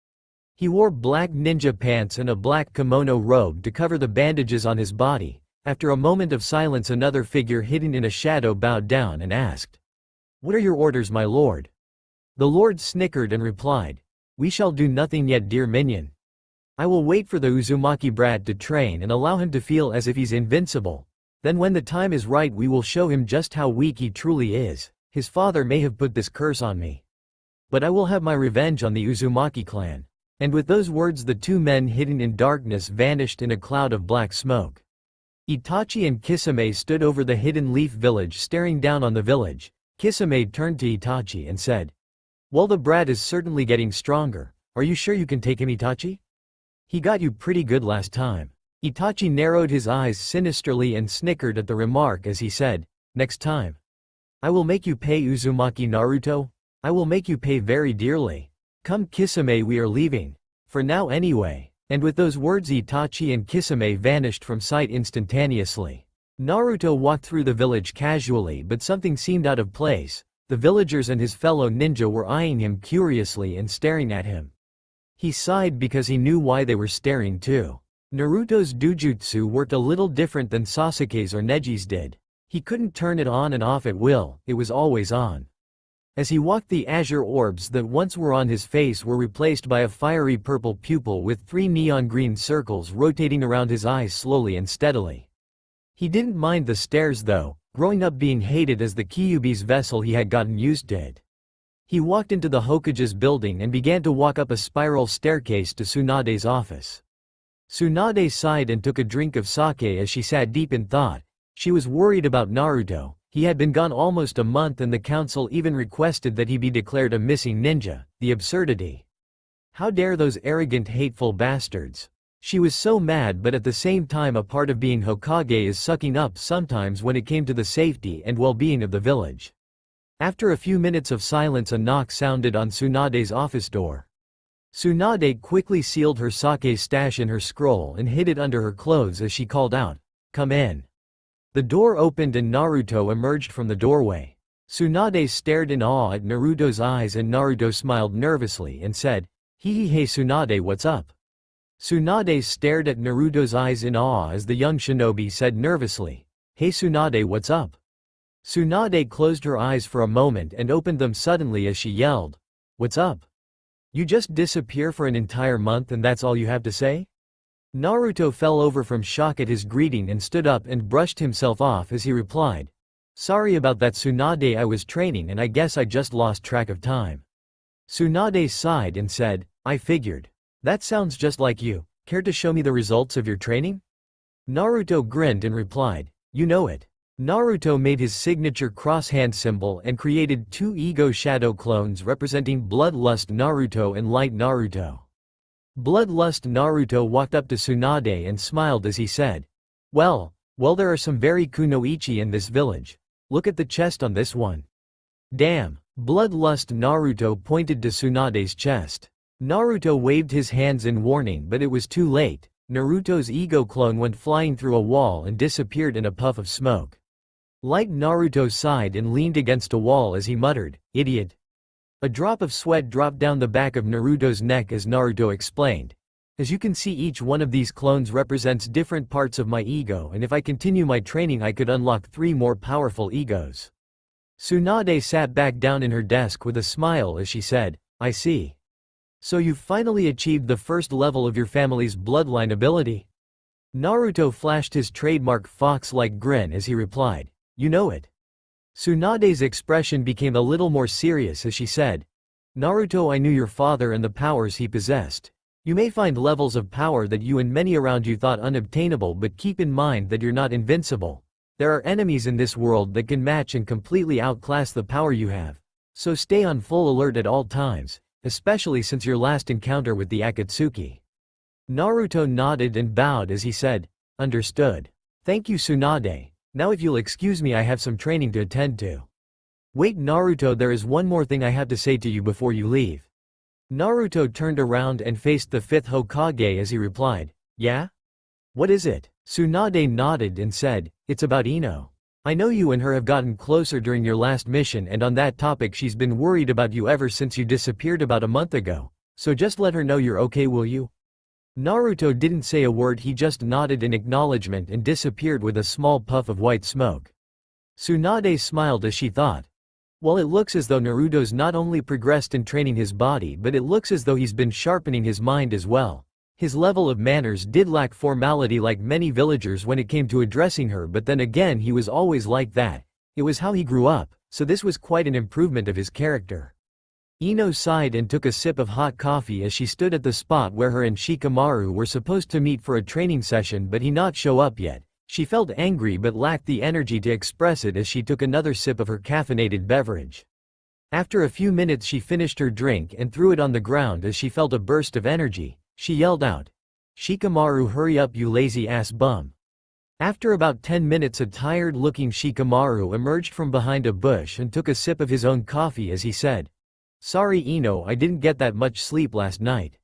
He wore black ninja pants and a black kimono robe to cover the bandages on his body. After a moment of silence, another figure hidden in a shadow bowed down and asked, "What are your orders, my lord?" The lord snickered and replied, "We shall do nothing yet, dear minion. I will wait for the Uzumaki brat to train and allow him to feel as if he's invincible. Then when the time is right we will show him just how weak he truly is. His father may have put this curse on me, but I will have my revenge on the Uzumaki clan." And with those words the two men hidden in darkness vanished in a cloud of black smoke. Itachi and Kisame stood over the hidden Leaf Village staring down on the village. Kisame turned to Itachi and said, "Well, the brat is certainly getting stronger. Are you sure you can take him, Itachi? He got you pretty good last time." Itachi narrowed his eyes sinisterly and snickered at the remark as he said, "Next time. I will make you pay, Uzumaki Naruto. I will make you pay very dearly. Come Kisame, we are leaving. For now anyway." And with those words Itachi and Kisame vanished from sight instantaneously. Naruto walked through the village casually, but something seemed out of place. The villagers and his fellow ninja were eyeing him curiously and staring at him. He sighed because he knew why they were staring too. Naruto's dujutsu worked a little different than Sasuke's or Neji's did. He couldn't turn it on and off at will, it was always on. As he walked, the azure orbs that once were on his face were replaced by a fiery purple pupil with 3 neon green circles rotating around his eyes slowly and steadily. He didn't mind the stares though, growing up being hated as the Kyuubi's vessel he had gotten used to it. He walked into the Hokage's building and began to walk up a spiral staircase to Tsunade's office. Tsunade sighed and took a drink of sake as she sat deep in thought. She was worried about Naruto. He had been gone almost a month and the council even requested that he be declared a missing ninja. The absurdity. How dare those arrogant, hateful bastards. She was so mad, but at the same time a part of being Hokage is sucking up sometimes when it came to the safety and well-being of the village. After a few minutes of silence a knock sounded on Tsunade's office door. Tsunade quickly sealed her sake stash in her scroll and hid it under her clothes as she called out, "Come in." The door opened and Naruto emerged from the doorway. Tsunade stared in awe at Naruto's eyes and Naruto smiled nervously and said, "Hee hey Tsunade, what's up?" Tsunade stared at Naruto's eyes in awe as the young shinobi said nervously, "Hey Tsunade, what's up?" Tsunade closed her eyes for a moment and opened them suddenly as she yelled, "What's up? You just disappear for an entire month and that's all you have to say?" Naruto fell over from shock at his greeting and stood up and brushed himself off as he replied, "Sorry about that Tsunade, I was training and I guess I just lost track of time." Tsunade sighed and said, "I figured. That sounds just like you. Care to show me the results of your training?" Naruto grinned and replied, "You know it." Naruto made his signature cross-hand symbol and created 2 ego shadow clones representing Bloodlust Naruto and Light Naruto. Bloodlust Naruto walked up to Tsunade and smiled as he said, Well, there are some very kunoichi in this village. Look at the chest on this one." "Damn." Bloodlust Naruto pointed to Tsunade's chest. Naruto waved his hands in warning, but it was too late. Naruto's ego clone went flying through a wall and disappeared in a puff of smoke. Light Naruto sighed and leaned against a wall as he muttered, "Idiot." A drop of sweat dropped down the back of Naruto's neck as Naruto explained. As you can see, each one of these clones represents different parts of my ego, and if I continue my training I could unlock 3 more powerful egos. Tsunade sat back down in her desk with a smile as she said, "I see. So you've finally achieved the first level of your family's bloodline ability?" Naruto flashed his trademark fox-like grin as he replied, "You know it." Tsunade's expression became a little more serious as she said, "Naruto, I knew your father and the powers he possessed. You may find levels of power that you and many around you thought unobtainable, but keep in mind that you're not invincible. There are enemies in this world that can match and completely outclass the power you have. So stay on full alert at all times, especially since your last encounter with the Akatsuki." Naruto nodded and bowed as he said, "Understood. Thank you, Tsunade. Now if you'll excuse me, I have some training to attend to." "Wait, Naruto, there is one more thing I have to say to you before you leave." Naruto turned around and faced the 5th Hokage as he replied, "Yeah? What is it?" Tsunade nodded and said, "It's about Ino. I know you and her have gotten closer during your last mission, and on that topic she's been worried about you ever since you disappeared about a month ago, so just let her know you're okay, will you?" Naruto didn't say a word, he just nodded in acknowledgement and disappeared with a small puff of white smoke. Tsunade smiled as she thought, "Well, it looks as though Naruto's not only progressed in training his body, but it looks as though he's been sharpening his mind as well. His level of manners did lack formality like many villagers when it came to addressing her, but then again he was always like that. It was how he grew up, so this was quite an improvement of his character." Ino sighed and took a sip of hot coffee as she stood at the spot where her and Shikamaru were supposed to meet for a training session, but he not show up yet. She felt angry but lacked the energy to express it as she took another sip of her caffeinated beverage. After a few minutes she finished her drink and threw it on the ground as she felt a burst of energy. She yelled out, "Shikamaru, hurry up, you lazy ass bum." After about 10 minutes a tired-looking Shikamaru emerged from behind a bush and took a sip of his own coffee as he said, "Sorry Ino, I didn't get that much sleep last night.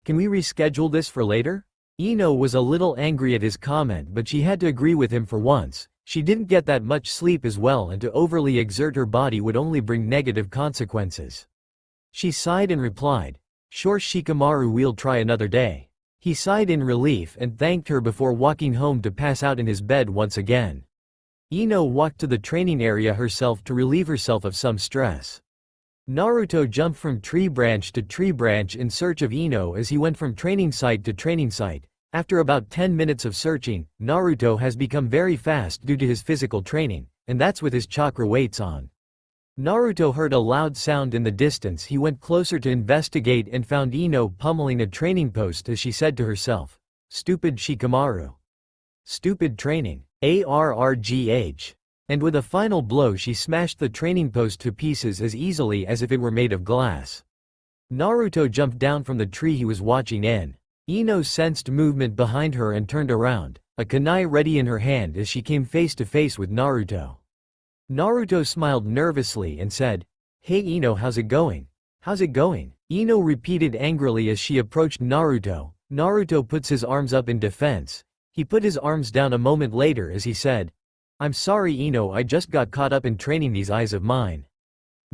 Can we reschedule this for later?" Ino was a little angry at his comment, but she had to agree with him for once. She didn't get that much sleep as well, and to overly exert her body would only bring negative consequences. She sighed and replied, "Sure Shikamaru, we'll try another day." He sighed in relief and thanked her before walking home to pass out in his bed once again. Ino walked to the training area herself to relieve herself of some stress. Naruto jumped from tree branch to tree branch in search of Ino as he went from training site to training site. After about 10 minutes of searching, Naruto has become very fast due to his physical training, and that's with his chakra weights on. Naruto heard a loud sound in the distance. He went closer to investigate and found Ino pummeling a training post as she said to herself, "Stupid Shikamaru. Stupid training. ARRGH." And with a final blow she smashed the training post to pieces as easily as if it were made of glass. Naruto jumped down from the tree he was watching in. Ino sensed movement behind her and turned around, a kunai ready in her hand as she came face to face with Naruto. Naruto smiled nervously and said, "Hey Ino, how's it going?" "How's it going?" Ino repeated angrily as she approached Naruto. Naruto puts his arms up in defense. He put his arms down a moment later as he said, "I'm sorry Ino, I just got caught up in training these eyes of mine."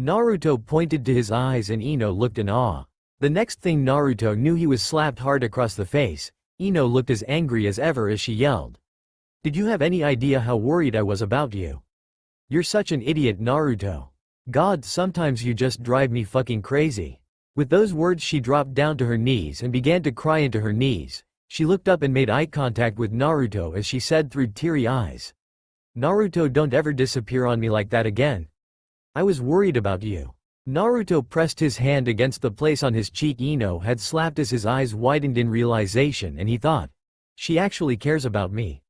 Naruto pointed to his eyes and Ino looked in awe. The next thing Naruto knew, he was slapped hard across the face. Ino looked as angry as ever as she yelled, "Did you have any idea how worried I was about you? You're such an idiot Naruto. God, sometimes you just drive me fucking crazy." With those words she dropped down to her knees and began to cry into her knees. She looked up and made eye contact with Naruto as she said through teary eyes, "Naruto, don't ever disappear on me like that again. I was worried about you." Naruto pressed his hand against the place on his cheek Ino had slapped as his eyes widened in realization, and he thought, "She actually cares about me."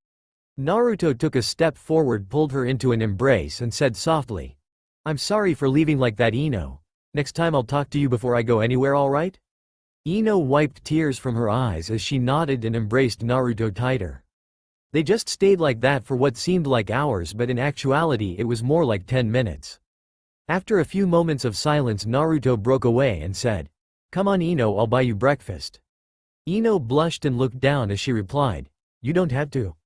Naruto took a step forward, pulled her into an embrace and said softly, "I'm sorry for leaving like that Ino. Next time I'll talk to you before I go anywhere, alright?" Ino wiped tears from her eyes as she nodded and embraced Naruto tighter. They just stayed like that for what seemed like hours, but in actuality it was more like 10 minutes. After a few moments of silence Naruto broke away and said, "Come on Ino, I'll buy you breakfast." Ino blushed and looked down as she replied, "You don't have to.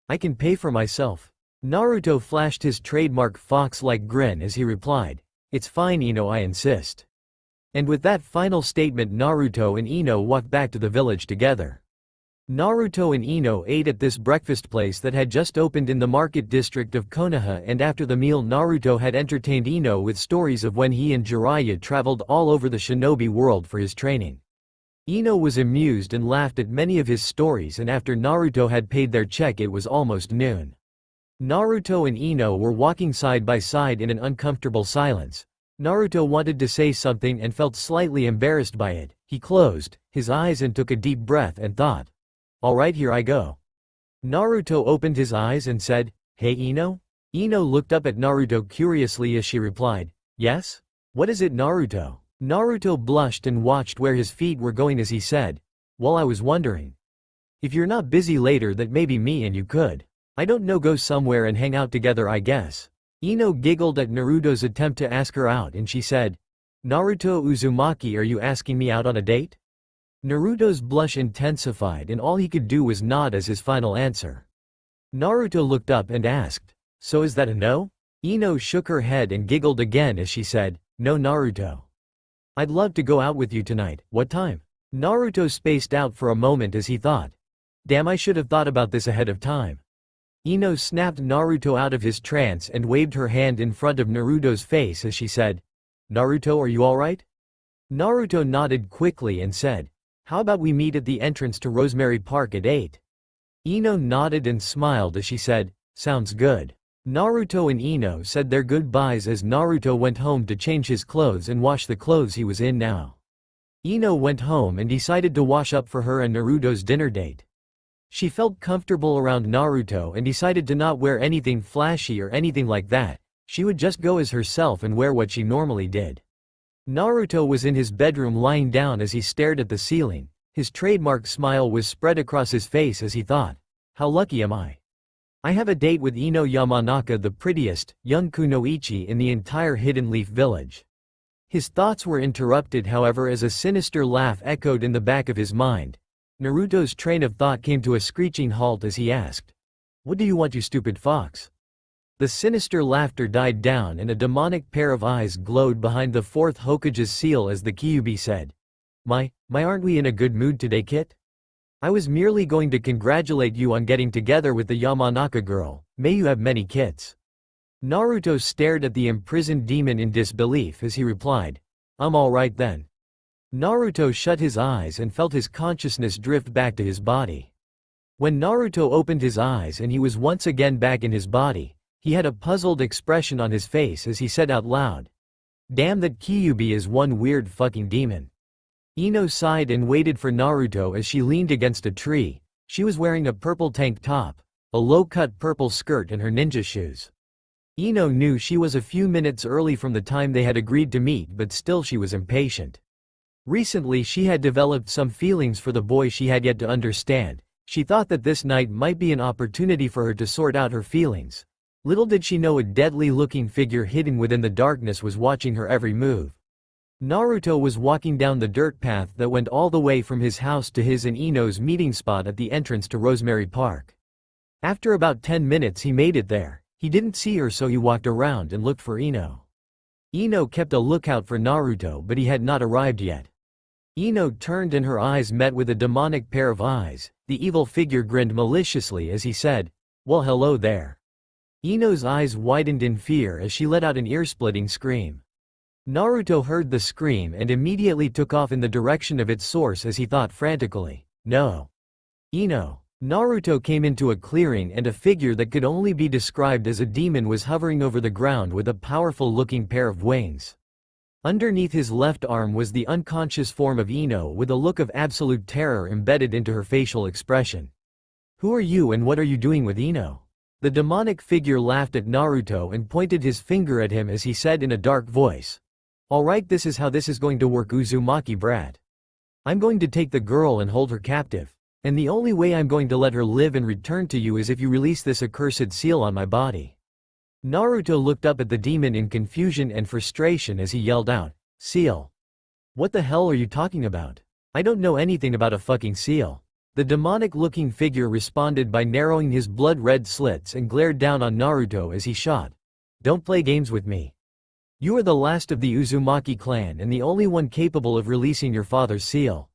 I can pay for myself." Naruto flashed his trademark fox-like grin as he replied, "It's fine Ino, I insist." And with that final statement, Naruto and Ino walked back to the village together. Naruto and Ino ate at this breakfast place that had just opened in the market district of Konoha, and after the meal Naruto had entertained Ino with stories of when he and Jiraiya traveled all over the shinobi world for his training. Ino was amused and laughed at many of his stories, and after Naruto had paid their check it was almost noon. Naruto and Ino were walking side by side in an uncomfortable silence. Naruto wanted to say something and felt slightly embarrassed by it. He closed his eyes and took a deep breath and thought, "Alright, here I go." Naruto opened his eyes and said, "Hey Ino?" Ino looked up at Naruto curiously as she replied, "Yes? What is it Naruto?" Naruto blushed and watched where his feet were going as he said, "Well, I was wondering. If you're not busy later, that maybe me and you could, I don't know, go somewhere and hang out together, I guess." Ino giggled at Naruto's attempt to ask her out and she said, "Naruto Uzumaki, are you asking me out on a date?" Naruto's blush intensified and all he could do was nod as his final answer. Naruto looked up and asked, "So is that a no?" Ino shook her head and giggled again as she said, "No Naruto. I'd love to go out with you tonight. What time?" Naruto spaced out for a moment as he thought, "Damn, I should have thought about this ahead of time." Ino snapped Naruto out of his trance and waved her hand in front of Naruto's face as she said, "Naruto, are you alright?" Naruto nodded quickly and said, "How about we meet at the entrance to Rosemary Park at 8? Ino nodded and smiled as she said, "Sounds good." Naruto and Ino said their goodbyes as Naruto went home to change his clothes and wash the clothes he was in now. Ino went home and decided to wash up for her and Naruto's dinner date. She felt comfortable around Naruto and decided to not wear anything flashy or anything like that. She would just go as herself and wear what she normally did. Naruto was in his bedroom lying down as he stared at the ceiling. His trademark smile was spread across his face as he thought, "How lucky am I? I have a date with Ino Yamanaka, the prettiest, young kunoichi in the entire Hidden Leaf village." His thoughts were interrupted however as a sinister laugh echoed in the back of his mind. Naruto's train of thought came to a screeching halt as he asked, "What do you want, you stupid fox?" The sinister laughter died down and a demonic pair of eyes glowed behind the fourth Hokage's seal as the Kyuubi said, My, aren't we in a good mood today, Kit? I was merely going to congratulate you on getting together with the Yamanaka girl. May you have many kits." Naruto stared at the imprisoned demon in disbelief as he replied, "I'm alright then." Naruto shut his eyes and felt his consciousness drift back to his body. When Naruto opened his eyes and he was once again back in his body, he had a puzzled expression on his face as he said out loud, "Damn, that Kyuubi is one weird fucking demon." Ino sighed and waited for Naruto as she leaned against a tree. She was wearing a purple tank top, a low-cut purple skirt and her ninja shoes. Ino knew she was a few minutes early from the time they had agreed to meet, but still she was impatient. Recently she had developed some feelings for the boy she had yet to understand. She thought that this night might be an opportunity for her to sort out her feelings. Little did she know a deadly-looking figure hidden within the darkness was watching her every move. Naruto was walking down the dirt path that went all the way from his house to his and Ino's meeting spot at the entrance to Rosemary Park. After about 10 minutes he made it there. He didn't see her, so he walked around and looked for Ino. Ino kept a lookout for Naruto, but he had not arrived yet. Ino turned and her eyes met with a demonic pair of eyes. The evil figure grinned maliciously as he said, "Well, hello there." Ino's eyes widened in fear as she let out an ear-splitting scream. Naruto heard the scream and immediately took off in the direction of its source as he thought frantically, "No. Ino." Naruto came into a clearing and a figure that could only be described as a demon was hovering over the ground with a powerful-looking pair of wings. Underneath his left arm was the unconscious form of Ino with a look of absolute terror embedded into her facial expression. "Who are you and what are you doing with Ino?" The demonic figure laughed at Naruto and pointed his finger at him as he said in a dark voice, "Alright, this is how this is going to work, Uzumaki brat. I'm going to take the girl and hold her captive. And the only way I'm going to let her live and return to you is if you release this accursed seal on my body." Naruto looked up at the demon in confusion and frustration as he yelled out, "Seal? What the hell are you talking about?" I don't know anything about a fucking seal. The demonic-looking figure responded by narrowing his blood-red slits and glared down on Naruto as he shot. Don't play games with me. You are the last of the Uzumaki clan and the only one capable of releasing your father's seal.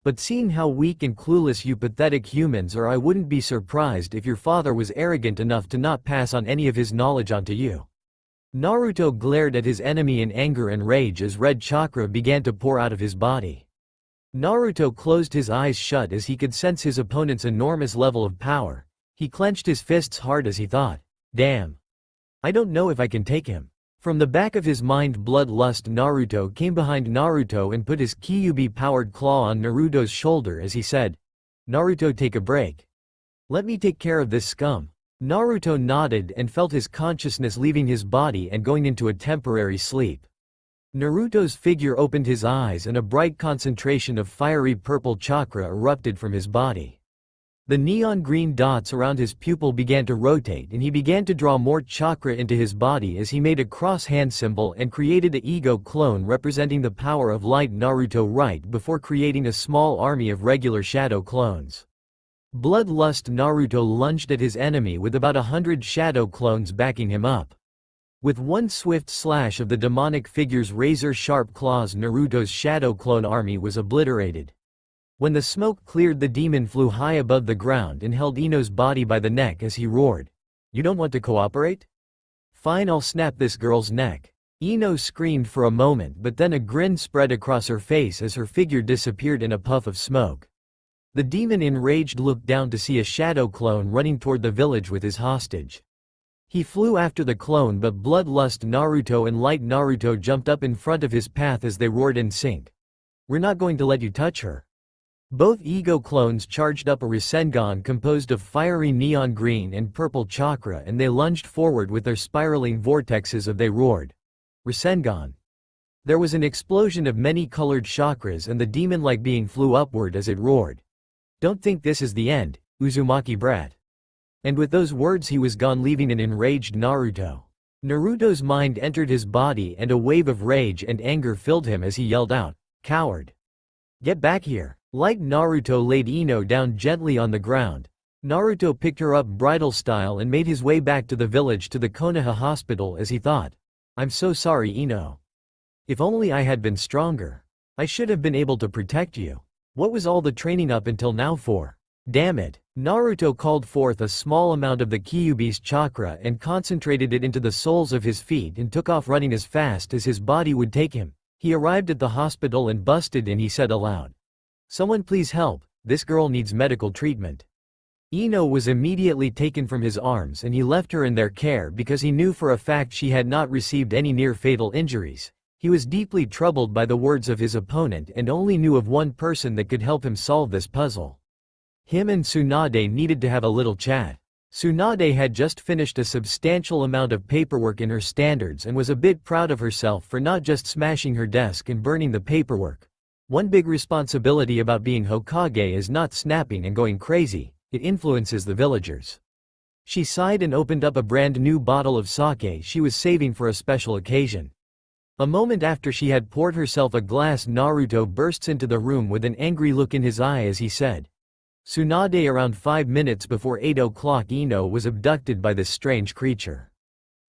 But seeing how weak and clueless you pathetic humans are, I wouldn't be surprised if your father was arrogant enough to not pass on any of his knowledge onto you. Naruto glared at his enemy in anger and rage as red chakra began to pour out of his body. Naruto closed his eyes shut as he could sense his opponent's enormous level of power. He clenched his fists hard as he thought, damn. I don't know if I can take him. From the back of his mind, bloodlust Naruto came behind Naruto and put his Kyuubi-powered claw on Naruto's shoulder as he said, Naruto, take a break. Let me take care of this scum. Naruto nodded and felt his consciousness leaving his body and going into a temporary sleep. Naruto's figure opened his eyes and a bright concentration of fiery purple chakra erupted from his body. The neon green dots around his pupil began to rotate and he began to draw more chakra into his body as he made a cross hand symbol and created a ego clone representing the power of light Naruto right before creating a small army of regular shadow clones. Bloodlust Naruto lunged at his enemy with about 100 shadow clones backing him up. With one swift slash of the demonic figure's razor-sharp claws, Naruto's shadow clone army was obliterated. When the smoke cleared, the demon flew high above the ground and held Ino's body by the neck as he roared, "You don't want to cooperate? Fine, I'll snap this girl's neck." Ino screamed for a moment, but then a grin spread across her face as her figure disappeared in a puff of smoke. The demon, enraged, looked down to see a shadow clone running toward the village with his hostage. He flew after the clone, but bloodlust Naruto and light Naruto jumped up in front of his path as they roared in sync. "We're not going to let you touch her." Both ego clones charged up a Rasengan composed of fiery neon green and purple chakra and they lunged forward with their spiraling vortexes as they roared. Rasengan. There was an explosion of many colored chakras and the demon-like being flew upward as it roared. "Don't think this is the end, Uzumaki brat." And with those words he was gone, leaving an enraged Naruto. Naruto's mind entered his body and a wave of rage and anger filled him as he yelled out, "Coward! Get back here!" Light Naruto laid Ino down gently on the ground. Naruto picked her up bridal style and made his way back to the village to the Konoha hospital as he thought, "I'm so sorry, Ino. If only I had been stronger. I should have been able to protect you. What was all the training up until now for? Damn it." Naruto called forth a small amount of the Kyuubi's chakra and concentrated it into the soles of his feet and took off running as fast as his body would take him. He arrived at the hospital and busted in. He said aloud, "Someone please help, this girl needs medical treatment." Ino was immediately taken from his arms and he left her in their care because he knew for a fact she had not received any near-fatal injuries. He was deeply troubled by the words of his opponent and only knew of one person that could help him solve this puzzle. Him and Tsunade needed to have a little chat. Tsunade had just finished a substantial amount of paperwork in her standards and was a bit proud of herself for not just smashing her desk and burning the paperwork. One big responsibility about being Hokage is not snapping and going crazy, it influences the villagers. She sighed and opened up a brand new bottle of sake she was saving for a special occasion. A moment after she had poured herself a glass, Naruto bursts into the room with an angry look in his eye as he said, "Tsunade, around 5 minutes before 8 o'clock Ino was abducted by this strange creature."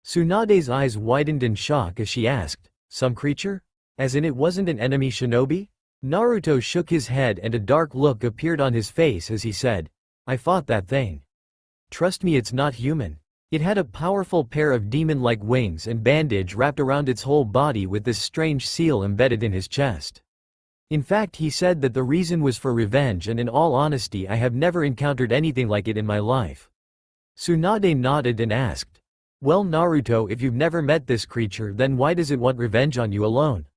Tsunade's eyes widened in shock as she asked, "Some creature? As in it wasn't an enemy shinobi?" Naruto shook his head and a dark look appeared on his face as he said, "I fought that thing. Trust me, it's not human. It had a powerful pair of demon-like wings and bandage wrapped around its whole body with this strange seal embedded in his chest. In fact, he said that the reason was for revenge, and in all honesty I have never encountered anything like it in my life." Tsunade nodded and asked, "Well Naruto, if you've never met this creature, then why does it want revenge on you alone?"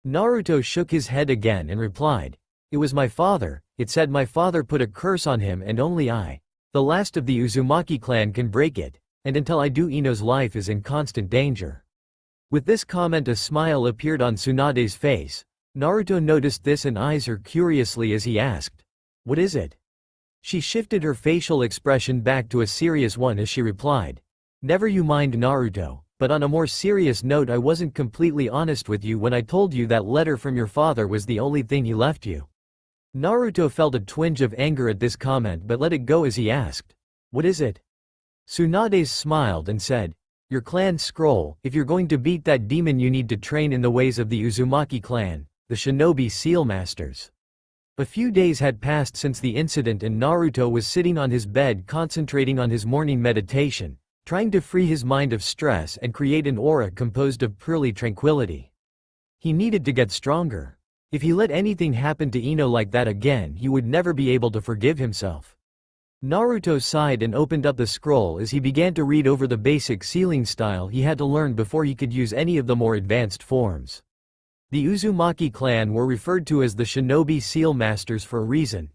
Naruto shook his head again and replied, "It was my father. It said my father put a curse on him and only I, the last of the Uzumaki clan, can break it, and until I do Ino's life is in constant danger." With this comment a smile appeared on Tsunade's face. Naruto noticed this and eyes her curiously as he asked, "What is it?" She shifted her facial expression back to a serious one as she replied, "Never you mind Naruto, but on a more serious note, I wasn't completely honest with you when I told you that letter from your father was the only thing he left you. Naruto felt a twinge of anger at this comment but let it go as he asked, "What is it?" Tsunade smiled and said, "Your clan scroll. If you're going to beat that demon you need to train in the ways of the Uzumaki clan, the shinobi seal masters." A few days had passed since the incident and Naruto was sitting on his bed concentrating on his morning meditation, trying to free his mind of stress and create an aura composed of purely tranquility. He needed to get stronger. If he let anything happen to Ino like that again, he would never be able to forgive himself. Naruto sighed and opened up the scroll as he began to read over the basic sealing style he had to learn before he could use any of the more advanced forms. The Uzumaki clan were referred to as the Shinobi Seal Masters for a reason.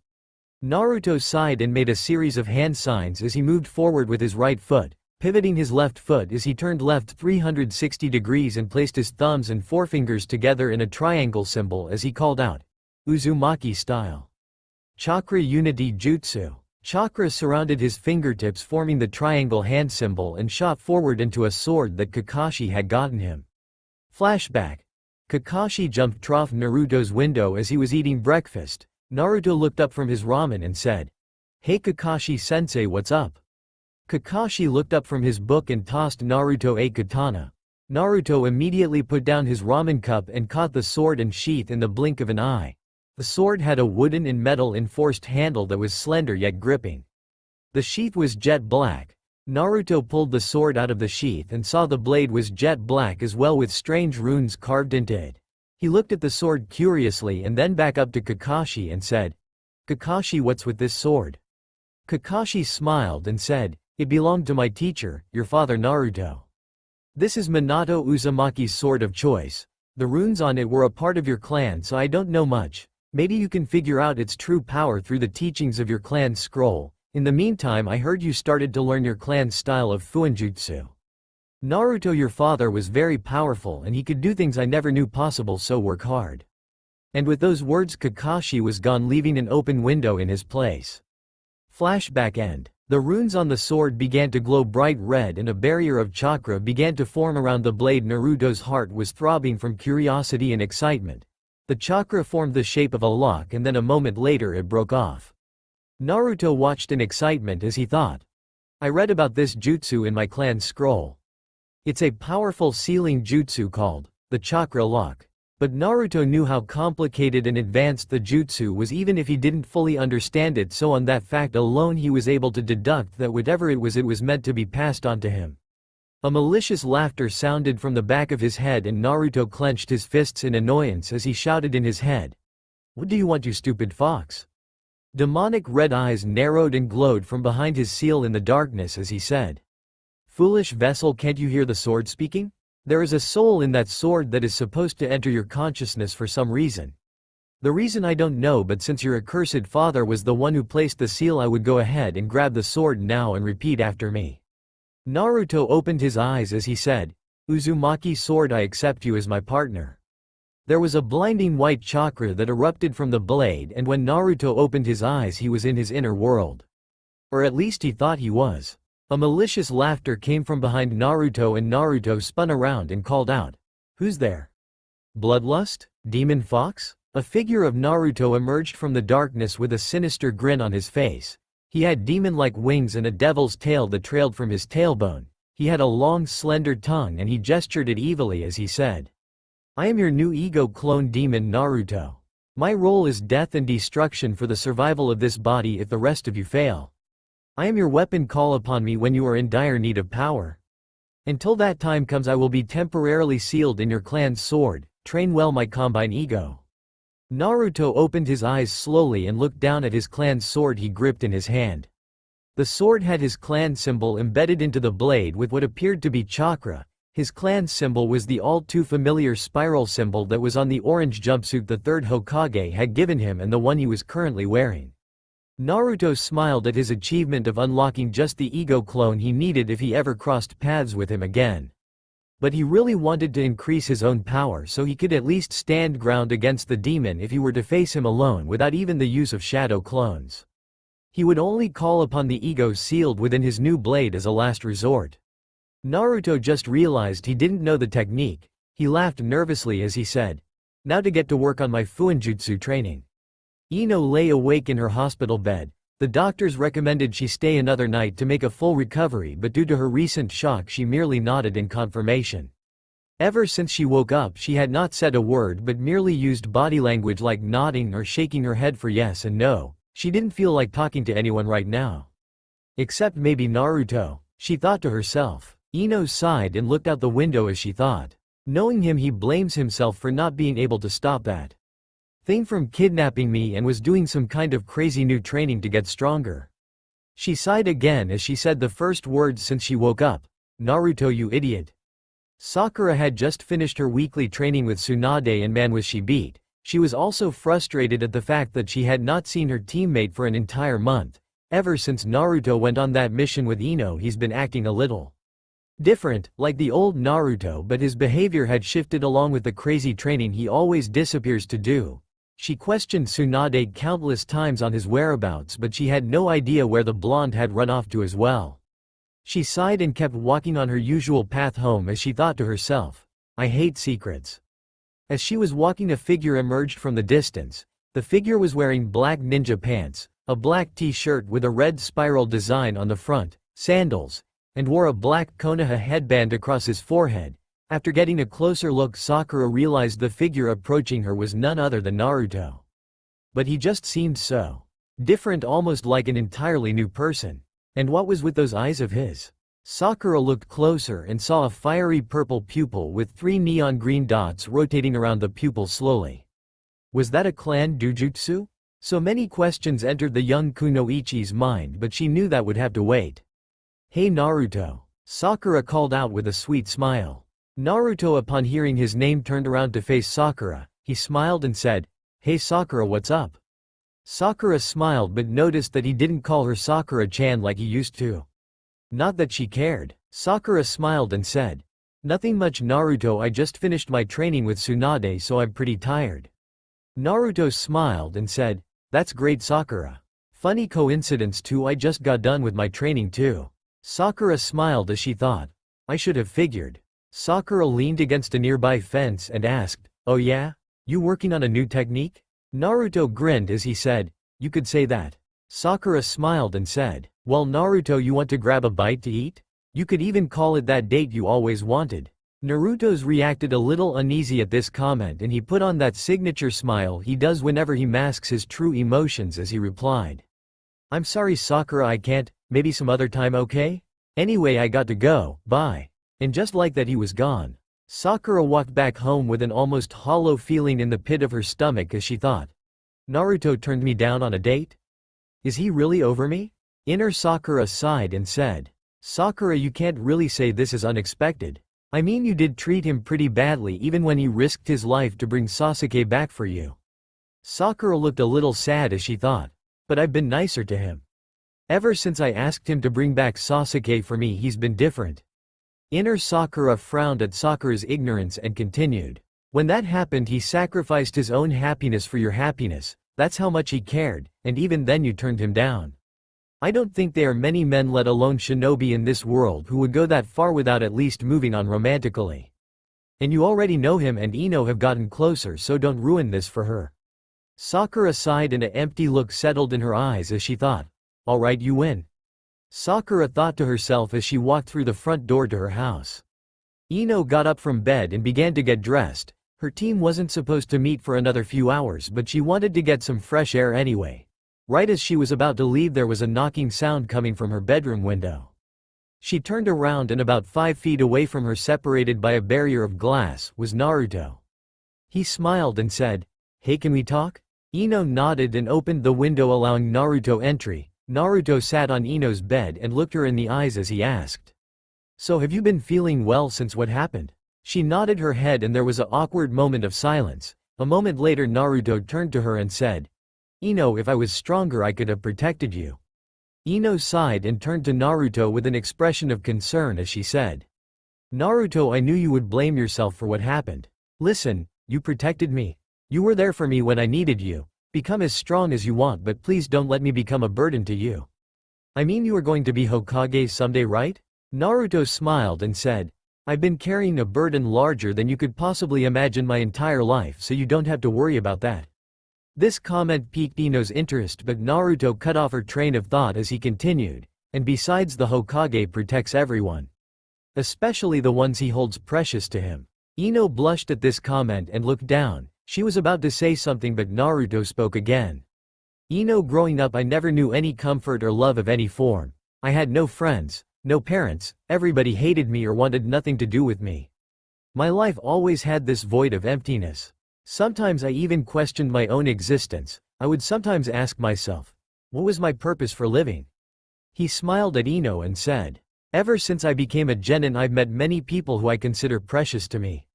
Naruto sighed and made a series of hand signs as he moved forward with his right foot, pivoting his left foot as he turned left 360 degrees and placed his thumbs and forefingers together in a triangle symbol as he called out, "Uzumaki style. Chakra Unity Jutsu." Chakra surrounded his fingertips forming the triangle hand symbol and shot forward into a sword that Kakashi had gotten him. Flashback. Kakashi jumped off Naruto's window as he was eating breakfast. Naruto looked up from his ramen and said, "Hey Kakashi-sensei, what's up?" Kakashi looked up from his book and tossed Naruto a katana. Naruto immediately put down his ramen cup and caught the sword and sheath in the blink of an eye. The sword had a wooden and metal enforced handle that was slender yet gripping. The sheath was jet black. Naruto pulled the sword out of the sheath and saw the blade was jet black as well with strange runes carved into it. He looked at the sword curiously and then back up to Kakashi and said, "Kakashi, what's with this sword?" Kakashi smiled and said, "It belonged to my teacher, your father Naruto. This is Minato Uzumaki's sword of choice. The runes on it were a part of your clan so I don't know much. Maybe you can figure out its true power through the teachings of your clan's scroll. In the meantime I heard you started to learn your clan's style of fuinjutsu. Naruto, your father was very powerful and he could do things I never knew possible, so work hard." And with those words Kakashi was gone, leaving an open window in his place. Flashback end. The runes on the sword began to glow bright red and a barrier of chakra began to form around the blade. Naruto's heart was throbbing from curiosity and excitement. The chakra formed the shape of a lock and then a moment later it broke off. Naruto watched in excitement as he thought, "I read about this jutsu in my clan's scroll. It's a powerful sealing jutsu called the chakra lock." But Naruto knew how complicated and advanced the jutsu was even if he didn't fully understand it, so on that fact alone he was able to deduct that whatever it was meant to be passed on to him. A malicious laughter sounded from the back of his head and Naruto clenched his fists in annoyance as he shouted in his head, "What do you want, you stupid fox?" Demonic red eyes narrowed and glowed from behind his seal in the darkness as he said, "Foolish vessel, can't you hear the sword speaking? There is a soul in that sword that is supposed to enter your consciousness for some reason. The reason I don't know, but since your accursed father was the one who placed the seal, I would go ahead and grab the sword now and repeat after me." Naruto opened his eyes as he said, "Uzumaki sword, I accept you as my partner." There was a blinding white chakra that erupted from the blade, and when Naruto opened his eyes he was in his inner world. Or at least he thought he was. A malicious laughter came from behind Naruto and Naruto spun around and called out, "Who's there? Bloodlust? Demon Fox?" A figure of Naruto emerged from the darkness with a sinister grin on his face. He had demon-like wings and a devil's tail that trailed from his tailbone. He had a long slender tongue and he gestured it evilly as he said, "I am your new ego clone demon Naruto. My role is death and destruction for the survival of this body if the rest of you fail. I am your weapon, call upon me when you are in dire need of power. Until that time comes I will be temporarily sealed in your clan's sword, train well my combine ego." Naruto opened his eyes slowly and looked down at his clan's sword he gripped in his hand. The sword had his clan symbol embedded into the blade with what appeared to be chakra. His clan symbol was the all-too-familiar spiral symbol that was on the orange jumpsuit the third Hokage had given him and the one he was currently wearing. Naruto smiled at his achievement of unlocking just the ego clone he needed if he ever crossed paths with him again. But he really wanted to increase his own power so he could at least stand ground against the demon if he were to face him alone without even the use of shadow clones. He would only call upon the ego sealed within his new blade as a last resort. Naruto just realized he didn't know the technique. He laughed nervously as he said, "Now to get to work on my fuinjutsu training." Ino lay awake in her hospital bed. The doctors recommended she stay another night to make a full recovery, but due to her recent shock she merely nodded in confirmation. Ever since she woke up she had not said a word but merely used body language like nodding or shaking her head for yes and no. She didn't feel like talking to anyone right now. Except maybe Naruto, she thought to herself. Ino sighed and looked out the window as she thought. Knowing him, he blames himself for not being able to stop that thing from kidnapping me and was doing some kind of crazy new training to get stronger. She sighed again as she said the first words since she woke up. Naruto, you idiot. Sakura had just finished her weekly training with Tsunade and man was she beat. She was also frustrated at the fact that she had not seen her teammate for an entire month. Ever since Naruto went on that mission with Ino, he's been acting a little different, like the old Naruto, but his behavior had shifted along with the crazy training he always disappears to do. She questioned Tsunade countless times on his whereabouts, but she had no idea where the blonde had run off to as well. She sighed and kept walking on her usual path home as she thought to herself, I hate secrets. As she was walking, a figure emerged from the distance. The figure was wearing black ninja pants, a black t-shirt with a red spiral design on the front, sandals, and wore a black Konoha headband across his forehead. After getting a closer look, Sakura realized the figure approaching her was none other than Naruto. But he just seemed so different, almost like an entirely new person. And what was with those eyes of his? Sakura looked closer and saw a fiery purple pupil with 3 neon green dots rotating around the pupil slowly. Was that a clan Dujutsu? So many questions entered the young Kunoichi's mind, but she knew that would have to wait. Hey Naruto, Sakura called out with a sweet smile. Naruto, upon hearing his name, turned around to face Sakura. He smiled and said, Hey Sakura, what's up? Sakura smiled but noticed that he didn't call her Sakura-chan like he used to. Not that she cared. Sakura smiled and said, Nothing much Naruto, I just finished my training with Tsunade so I'm pretty tired. Naruto smiled and said, That's great Sakura. Funny coincidence too, I just got done with my training too. Sakura smiled as she thought, I should have figured. Sakura leaned against a nearby fence and asked, Oh yeah? You working on a new technique? Naruto grinned as he said, You could say that. Sakura smiled and said, Well Naruto, you want to grab a bite to eat? You could even call it that date you always wanted. Naruto's reacted a little uneasy at this comment and he put on that signature smile he does whenever he masks his true emotions as he replied, I'm sorry Sakura, I can't, maybe some other time, okay? Anyway, I got to go, bye. And just like that he was gone. Sakura walked back home with an almost hollow feeling in the pit of her stomach as she thought, Naruto turned me down on a date? Is he really over me? Inner Sakura sighed and said, Sakura, you can't really say this is unexpected. I mean, you did treat him pretty badly even when he risked his life to bring Sasuke back for you. Sakura looked a little sad as she thought, but I've been nicer to him. Ever since I asked him to bring back Sasuke for me, he's been different. Inner Sakura frowned at Sakura's ignorance and continued, When that happened, he sacrificed his own happiness for your happiness. That's how much he cared, and even then you turned him down. I don't think there are many men, let alone shinobi, in this world who would go that far without at least moving on romantically. And you already know him and Ino have gotten closer, so don't ruin this for her. Sakura sighed and an empty look settled in her eyes as she thought, Alright, you win. Sakura thought to herself as she walked through the front door to her house. Ino got up from bed and began to get dressed. Her team wasn't supposed to meet for another few hours, but she wanted to get some fresh air anyway. Right as she was about to leave, there was a knocking sound coming from her bedroom window. She turned around and about 5 feet away from her, separated by a barrier of glass, was Naruto. He smiled and said, Hey, can we talk? Ino nodded and opened the window, allowing Naruto entry. Naruto sat on Ino's bed and looked her in the eyes as he asked, So have you been feeling well since what happened? She nodded her head and there was an awkward moment of silence. A moment later Naruto turned to her and said, Ino, if I was stronger I could have protected you. Ino sighed and turned to Naruto with an expression of concern as she said, Naruto, I knew you would blame yourself for what happened. Listen, you protected me. You were there for me when I needed you. Become as strong as you want, but please don't let me become a burden to you. I mean, you are going to be Hokage someday, right? Naruto smiled and said, I've been carrying a burden larger than you could possibly imagine my entire life, so you don't have to worry about that. This comment piqued Ino's interest, but Naruto cut off her train of thought as he continued, and besides, the Hokage protects everyone, especially the ones he holds precious to him. Ino blushed at this comment and looked down. She was about to say something, but Naruto spoke again. Ino, growing up I never knew any comfort or love of any form. I had no friends, no parents, everybody hated me or wanted nothing to do with me. My life always had this void of emptiness. Sometimes I even questioned my own existence. I would sometimes ask myself, what was my purpose for living? He smiled at Ino and said, ever since I became a genin I've met many people who I consider precious to me.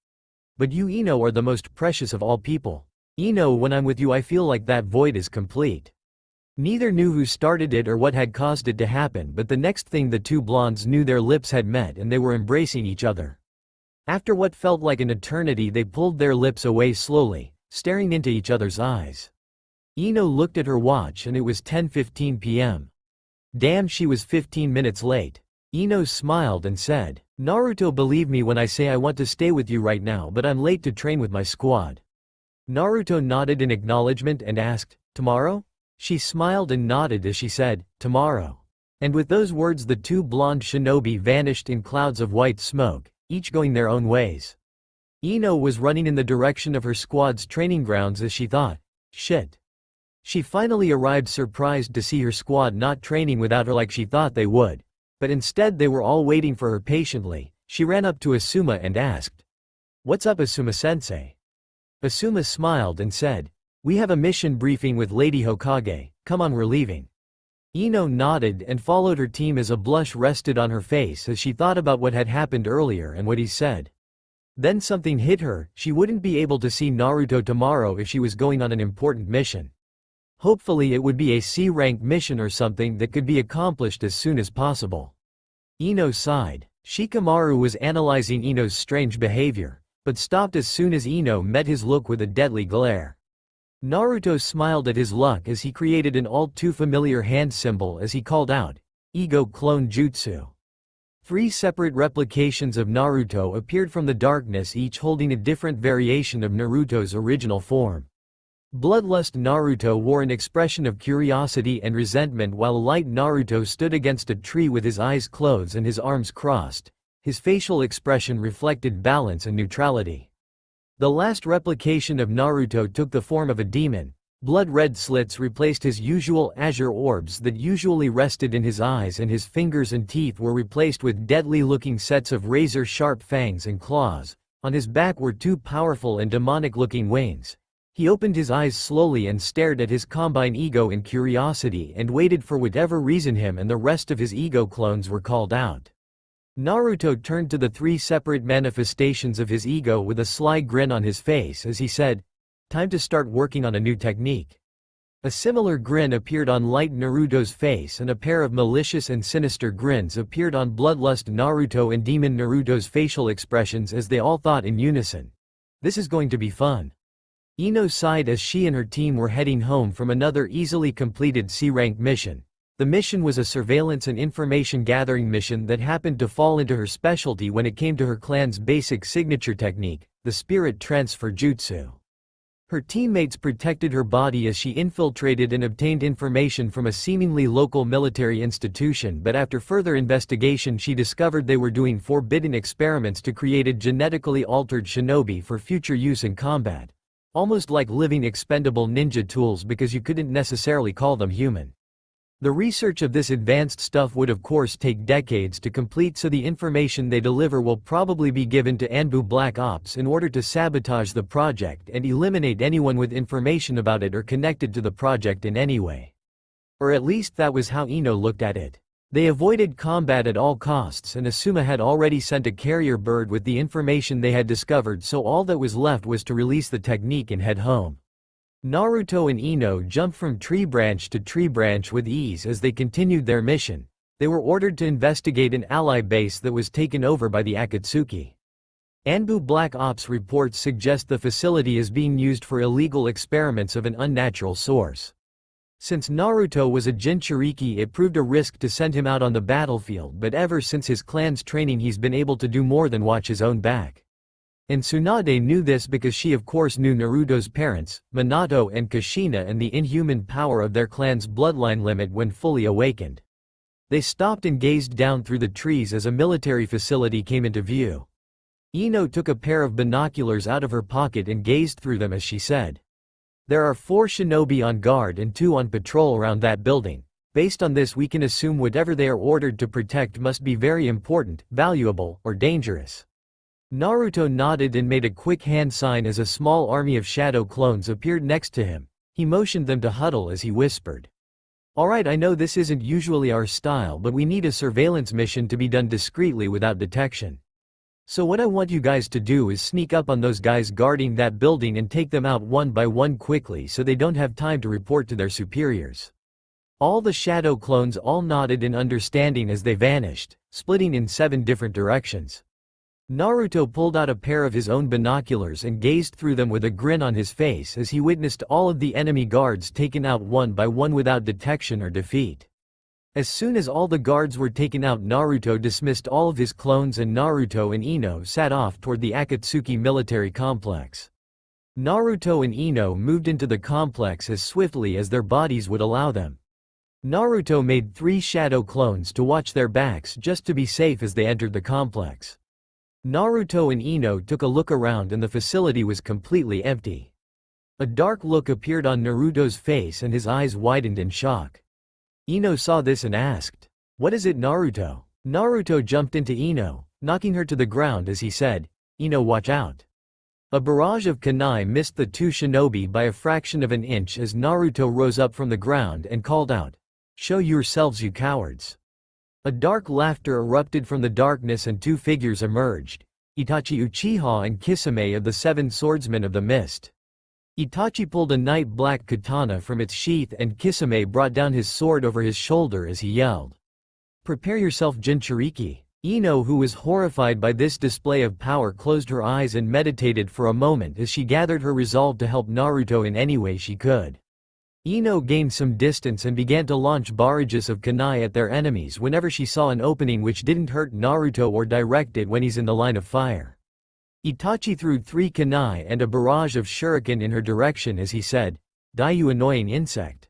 But you, Ino, are the most precious of all people. Ino, when I'm with you I feel like that void is complete. Neither knew who started it or what had caused it to happen, but the next thing the two blondes knew, their lips had met and they were embracing each other. After what felt like an eternity they pulled their lips away slowly, staring into each other's eyes. Ino looked at her watch and it was 10:15 p.m. Damn, she was 15 minutes late. Ino smiled and said, Naruto, believe me when I say I want to stay with you right now, but I'm late to train with my squad. Naruto nodded in acknowledgement and asked, tomorrow? She smiled and nodded as she said, tomorrow. And with those words the two blonde shinobi vanished in clouds of white smoke, each going their own ways. Ino was running in the direction of her squad's training grounds as she thought, shit. She finally arrived, surprised to see her squad not training without her like she thought they would. But instead they were all waiting for her patiently. She ran up to Asuma and asked, what's up, Asuma-sensei? Asuma smiled and said, we have a mission briefing with Lady Hokage, come on, we're leaving. Ino nodded and followed her team as a blush rested on her face as she thought about what had happened earlier and what he said. Then something hit her. She wouldn't be able to see Naruto tomorrow if she was going on an important mission. Hopefully it would be a C-rank mission or something that could be accomplished as soon as possible. Ino sighed. Shikamaru was analyzing Ino's strange behavior, but stopped as soon as Ino met his look with a deadly glare. Naruto smiled at his luck as he created an all-too-familiar hand symbol as he called out, Ego Clone Jutsu. 3 separate replications of Naruto appeared from the darkness, each holding a different variation of Naruto's original form. Bloodlust Naruto wore an expression of curiosity and resentment, while Light Naruto stood against a tree with his eyes closed and his arms crossed. His facial expression reflected balance and neutrality. The last replication of Naruto took the form of a demon. Blood-red slits replaced his usual azure orbs that usually rested in his eyes, and his fingers and teeth were replaced with deadly-looking sets of razor-sharp fangs and claws. On his back were 2 powerful and demonic-looking wings. He opened his eyes slowly and stared at his combined ego in curiosity and waited for whatever reason him and the rest of his ego clones were called out. Naruto turned to the 3 separate manifestations of his ego with a sly grin on his face as he said, time to start working on a new technique. A similar grin appeared on Light Naruto's face, and a pair of malicious and sinister grins appeared on Bloodlust Naruto and Demon Naruto's facial expressions as they all thought in unison, this is going to be fun. Ino sighed as she and her team were heading home from another easily completed C-rank mission. The mission was a surveillance and information gathering mission that happened to fall into her specialty when it came to her clan's basic signature technique, the Spirit Transfer Jutsu. Her teammates protected her body as she infiltrated and obtained information from a seemingly local military institution, but after further investigation she discovered they were doing forbidden experiments to create a genetically altered shinobi for future use in combat. Almost like living expendable ninja tools, because you couldn't necessarily call them human. The research of this advanced stuff would of course take decades to complete, so the information they deliver will probably be given to Anbu Black Ops in order to sabotage the project and eliminate anyone with information about it or connected to the project in any way. Or at least that was how Ino looked at it. They avoided combat at all costs, and Asuma had already sent a carrier bird with the information they had discovered, so all that was left was to release the technique and head home. Naruto and Ino jumped from tree branch to tree branch with ease as they continued their mission. They were ordered to investigate an ally base that was taken over by the Akatsuki. Anbu Black Ops reports suggest the facility is being used for illegal experiments of an unnatural source. Since Naruto was a Jinchuriki, it proved a risk to send him out on the battlefield, but ever since his clan's training he's been able to do more than watch his own back. And Tsunade knew this because she of course knew Naruto's parents, Minato and Kushina, and the inhuman power of their clan's bloodline limit when fully awakened. They stopped and gazed down through the trees as a military facility came into view. Ino took a pair of binoculars out of her pocket and gazed through them as she said, "There are 4 shinobi on guard and 2 on patrol around that building. Based on this we can assume whatever they are ordered to protect must be very important, valuable, or dangerous." Naruto nodded and made a quick hand sign as a small army of shadow clones appeared next to him. He motioned them to huddle as he whispered, "Alright, I know this isn't usually our style, but we need a surveillance mission to be done discreetly without detection. So what I want you guys to do is sneak up on those guys guarding that building and take them out one by one quickly so they don't have time to report to their superiors." All the shadow clones all nodded in understanding as they vanished, splitting in 7 different directions. Naruto pulled out a pair of his own binoculars and gazed through them with a grin on his face as he witnessed all of the enemy guards taken out one by one without detection or defeat. As soon as all the guards were taken out, Naruto dismissed all of his clones and Naruto and Ino set off toward the Akatsuki military complex. Naruto and Ino moved into the complex as swiftly as their bodies would allow them. Naruto made 3 shadow clones to watch their backs just to be safe as they entered the complex. Naruto and Ino took a look around and the facility was completely empty. A dark look appeared on Naruto's face and his eyes widened in shock. Ino saw this and asked, "What is it, Naruto?" Naruto jumped into Ino, knocking her to the ground as he said, "Ino, watch out." A barrage of kunai missed the 2 shinobi by a fraction of an inch as Naruto rose up from the ground and called out, "Show yourselves, you cowards." A dark laughter erupted from the darkness and 2 figures emerged, Itachi Uchiha and Kisame of the 7 Swordsmen of the Mist. Itachi pulled a night black katana from its sheath and Kisame brought down his sword over his shoulder as he yelled, "Prepare yourself, Jinchuriki." Ino, who was horrified by this display of power, closed her eyes and meditated for a moment as she gathered her resolve to help Naruto in any way she could. Ino gained some distance and began to launch barrages of kunai at their enemies whenever she saw an opening which didn't hurt Naruto or direct it when he's in the line of fire. Itachi threw 3 kunai and a barrage of shuriken in her direction as he said, "Die, you annoying insect."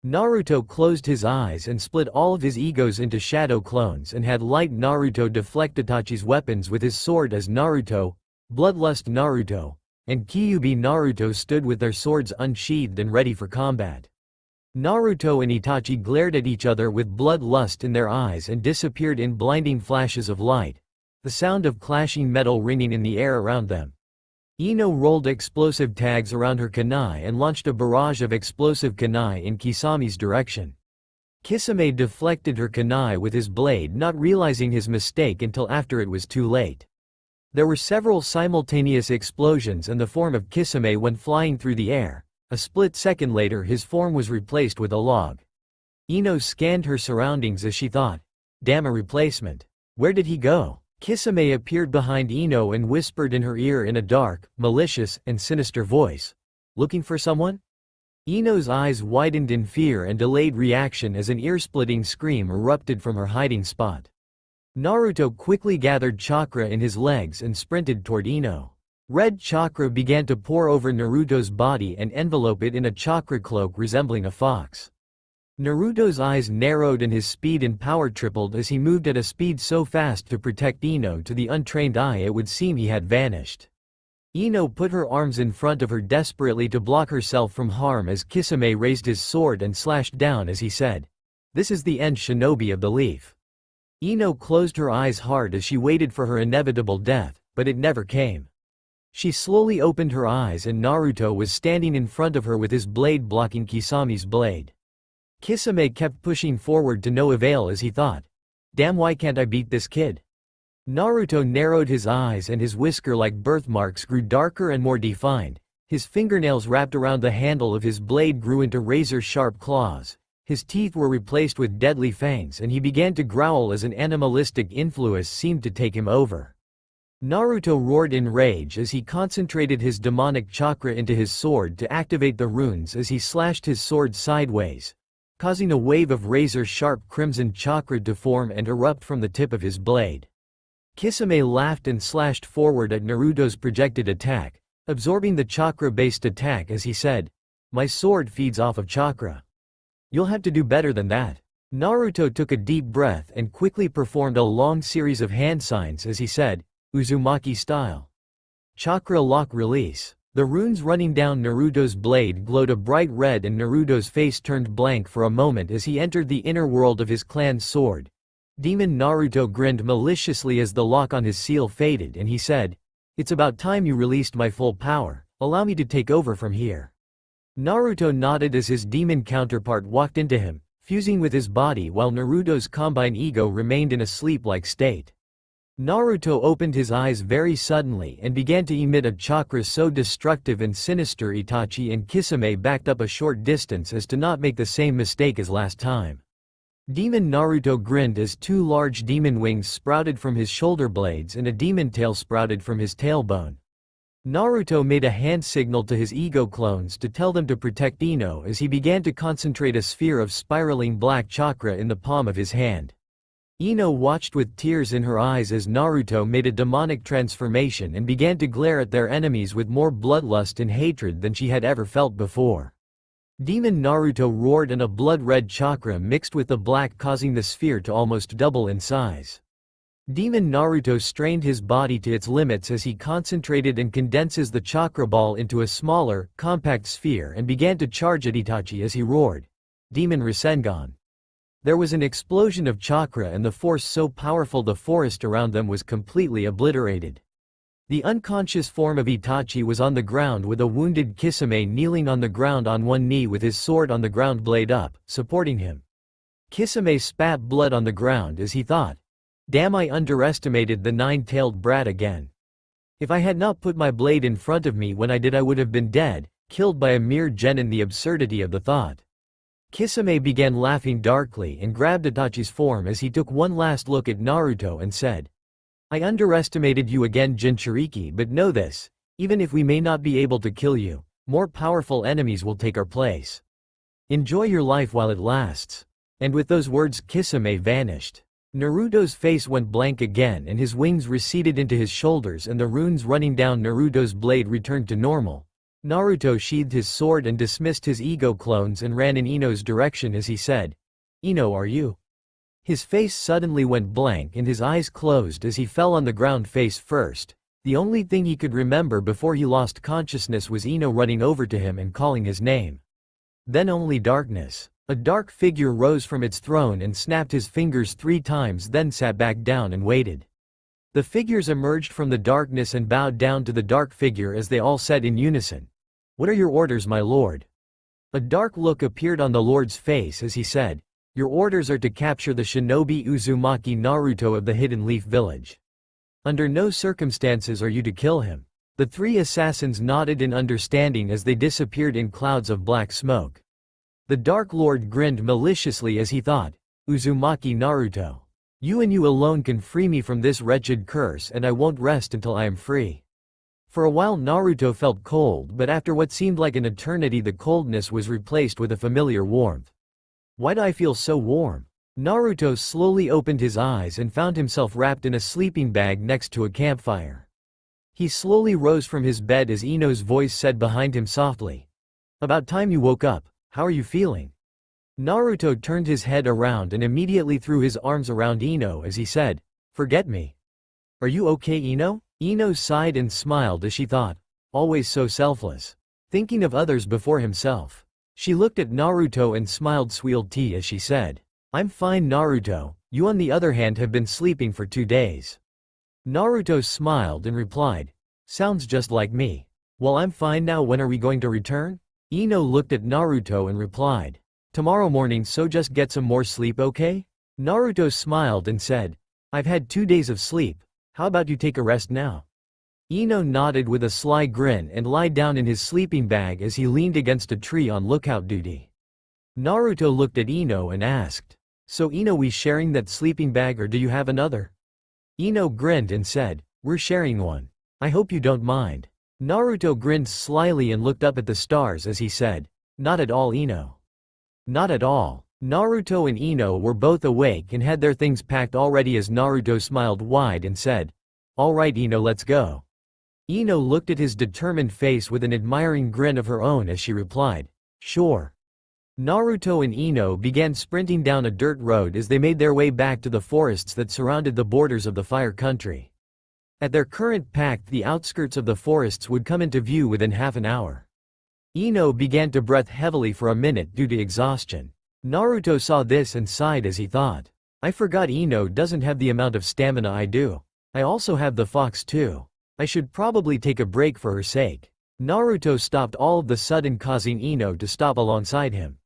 Naruto closed his eyes and split all of his egos into shadow clones and had light Naruto deflect Itachi's weapons with his sword as Naruto, Bloodlust Naruto, and Kyuubi Naruto stood with their swords unsheathed and ready for combat. Naruto and Itachi glared at each other with bloodlust in their eyes and disappeared in blinding flashes of light, the sound of clashing metal ringing in the air around them. Ino rolled explosive tags around her kunai and launched a barrage of explosive kunai in Kisame's direction. Kisame deflected her kunai with his blade, not realizing his mistake until after it was too late. There were several simultaneous explosions and the form of Kisame went flying through the air. A split second later his form was replaced with a log. Ino scanned her surroundings as she thought, "Damn, a replacement. Where did he go?" Kisame appeared behind Ino and whispered in her ear in a dark, malicious, and sinister voice, "Looking for someone?" Ino's eyes widened in fear and delayed reaction as an ear-splitting scream erupted from her hiding spot. Naruto quickly gathered chakra in his legs and sprinted toward Ino. Red chakra began to pour over Naruto's body and envelope it in a chakra cloak resembling a fox. Naruto's eyes narrowed and his speed and power tripled as he moved at a speed so fast to protect Ino. To the untrained eye it would seem he had vanished. Ino put her arms in front of her desperately to block herself from harm as Kisame raised his sword and slashed down as he said, "This is the end, shinobi of the leaf." Ino closed her eyes hard as she waited for her inevitable death, but it never came. She slowly opened her eyes and Naruto was standing in front of her with his blade blocking Kisame's blade. Kisame kept pushing forward to no avail as he thought, "Damn, why can't I beat this kid?" Naruto narrowed his eyes and his whisker-like birthmarks grew darker and more defined. His fingernails wrapped around the handle of his blade grew into razor-sharp claws. His teeth were replaced with deadly fangs and he began to growl as an animalistic influence seemed to take him over. Naruto roared in rage as he concentrated his demonic chakra into his sword to activate the runes as he slashed his sword sideways, causing a wave of razor-sharp crimson chakra to form and erupt from the tip of his blade. Kisame laughed and slashed forward at Naruto's projected attack, absorbing the chakra-based attack as he said, "My sword feeds off of chakra. You'll have to do better than that." Naruto took a deep breath and quickly performed a long series of hand signs as he said, "Uzumaki style. Chakra lock release." The runes running down Naruto's blade glowed a bright red and Naruto's face turned blank for a moment as he entered the inner world of his clan's sword. Demon Naruto grinned maliciously as the lock on his seal faded and he said, "It's about time you released my full power, allow me to take over from here." Naruto nodded as his demon counterpart walked into him, fusing with his body while Naruto's combined ego remained in a sleep-like state. Naruto opened his eyes very suddenly and began to emit a chakra so destructive and sinister Itachi and Kisame backed up a short distance as to not make the same mistake as last time. Demon Naruto grinned as two large demon wings sprouted from his shoulder blades and a demon tail sprouted from his tailbone. Naruto made a hand signal to his ego clones to tell them to protect Ino as he began to concentrate a sphere of spiraling black chakra in the palm of his hand. Ino watched with tears in her eyes as Naruto made a demonic transformation and began to glare at their enemies with more bloodlust and hatred than she had ever felt before. Demon Naruto roared and a blood-red chakra mixed with the black causing the sphere to almost double in size. Demon Naruto strained his body to its limits as he concentrated and condenses the chakra ball into a smaller, compact sphere and began to charge at Itachi as he roared, "Demon Rasengan." There was an explosion of chakra and the force so powerful the forest around them was completely obliterated. The unconscious form of Itachi was on the ground with a wounded Kisame kneeling on the ground on one knee with his sword on the ground blade up, supporting him. Kisame spat blood on the ground as he thought, "Damn, I underestimated the nine-tailed brat again. If I had not put my blade in front of me when I did I would have been dead, killed by a mere genin." The absurdity of the thought. Kisame began laughing darkly and grabbed Itachi's form as he took one last look at Naruto and said, "I underestimated you again, Jinchuriki, but know this, even if we may not be able to kill you, more powerful enemies will take our place. Enjoy your life while it lasts." And with those words Kisame vanished. Naruto's face went blank again and his wings receded into his shoulders and the runes running down Naruto's blade returned to normal. Naruto sheathed his sword and dismissed his ego clones and ran in Ino's direction as he said, "Ino, are you?" His face suddenly went blank and his eyes closed as he fell on the ground face first. The only thing he could remember before he lost consciousness was Ino running over to him and calling his name. Then only darkness. A dark figure rose from its throne and snapped his fingers 3 times, then sat back down and waited. The figures emerged from the darkness and bowed down to the dark figure as they all said in unison, "What are your orders, my lord?" A dark look appeared on the lord's face as he said, "Your orders are to capture the shinobi Uzumaki Naruto of the Hidden Leaf Village. Under no circumstances are you to kill him." The 3 assassins nodded in understanding as they disappeared in clouds of black smoke. The Dark Lord grinned maliciously as he thought, "Uzumaki Naruto. You and you alone can free me from this wretched curse and I won't rest until I am free." For a while Naruto felt cold, but after what seemed like an eternity the coldness was replaced with a familiar warmth. "Why do I feel so warm?" Naruto slowly opened his eyes and found himself wrapped in a sleeping bag next to a campfire. He slowly rose from his bed as Ino's voice said behind him softly, "About time you woke up, how are you feeling?" Naruto turned his head around and immediately threw his arms around Ino as he said, "Forget me." "Are you okay, Ino?" Ino sighed and smiled as she thought, always so selfless. Thinking of others before himself. She looked at Naruto and smiled sweetly as she said, "I'm fine, Naruto, you on the other hand have been sleeping for 2 days." Naruto smiled and replied, "Sounds just like me. Well, I'm fine now, when are we going to return?" Ino looked at Naruto and replied, "Tomorrow morning, so just get some more sleep, okay?" Naruto smiled and said, "I've had 2 days of sleep, how about you take a rest now?" Ino nodded with a sly grin and lied down in his sleeping bag as he leaned against a tree on lookout duty. Naruto looked at Ino and asked, "So Ino, we sharing that sleeping bag or do you have another?" Ino grinned and said, "We're sharing one. I hope you don't mind." Naruto grinned slyly and looked up at the stars as he said, "Not at all, Ino. Not at all." Naruto and Ino were both awake and had their things packed already as Naruto smiled wide and said, "Alright Ino, let's go." Ino looked at his determined face with an admiring grin of her own as she replied, "Sure." Naruto and Ino began sprinting down a dirt road as they made their way back to the forests that surrounded the borders of the Fire Country. At their current pace, the outskirts of the forests would come into view within half an hour. Ino began to breathe heavily for a minute due to exhaustion. Naruto saw this and sighed as he thought, "I forgot Ino doesn't have the amount of stamina I do. I also have the fox too. I should probably take a break for her sake." Naruto stopped all of the sudden, causing Ino to stop alongside him.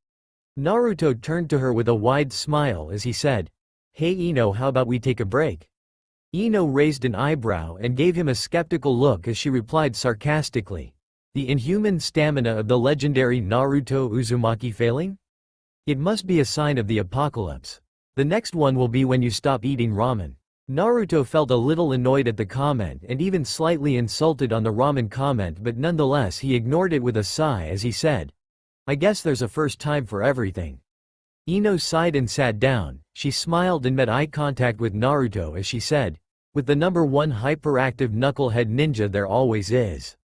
Naruto turned to her with a wide smile as he said, "Hey Ino, how about we take a break?" Ino raised an eyebrow and gave him a skeptical look as she replied sarcastically, "The inhuman stamina of the legendary Naruto Uzumaki failing? It must be a sign of the apocalypse. The next one will be when you stop eating ramen." Naruto felt a little annoyed at the comment and even slightly insulted on the ramen comment, but nonetheless he ignored it with a sigh as he said, "I guess there's a first time for everything." Ino sighed and sat down. She smiled and met eye contact with Naruto as she said, "With the number one hyperactive knucklehead ninja there always is."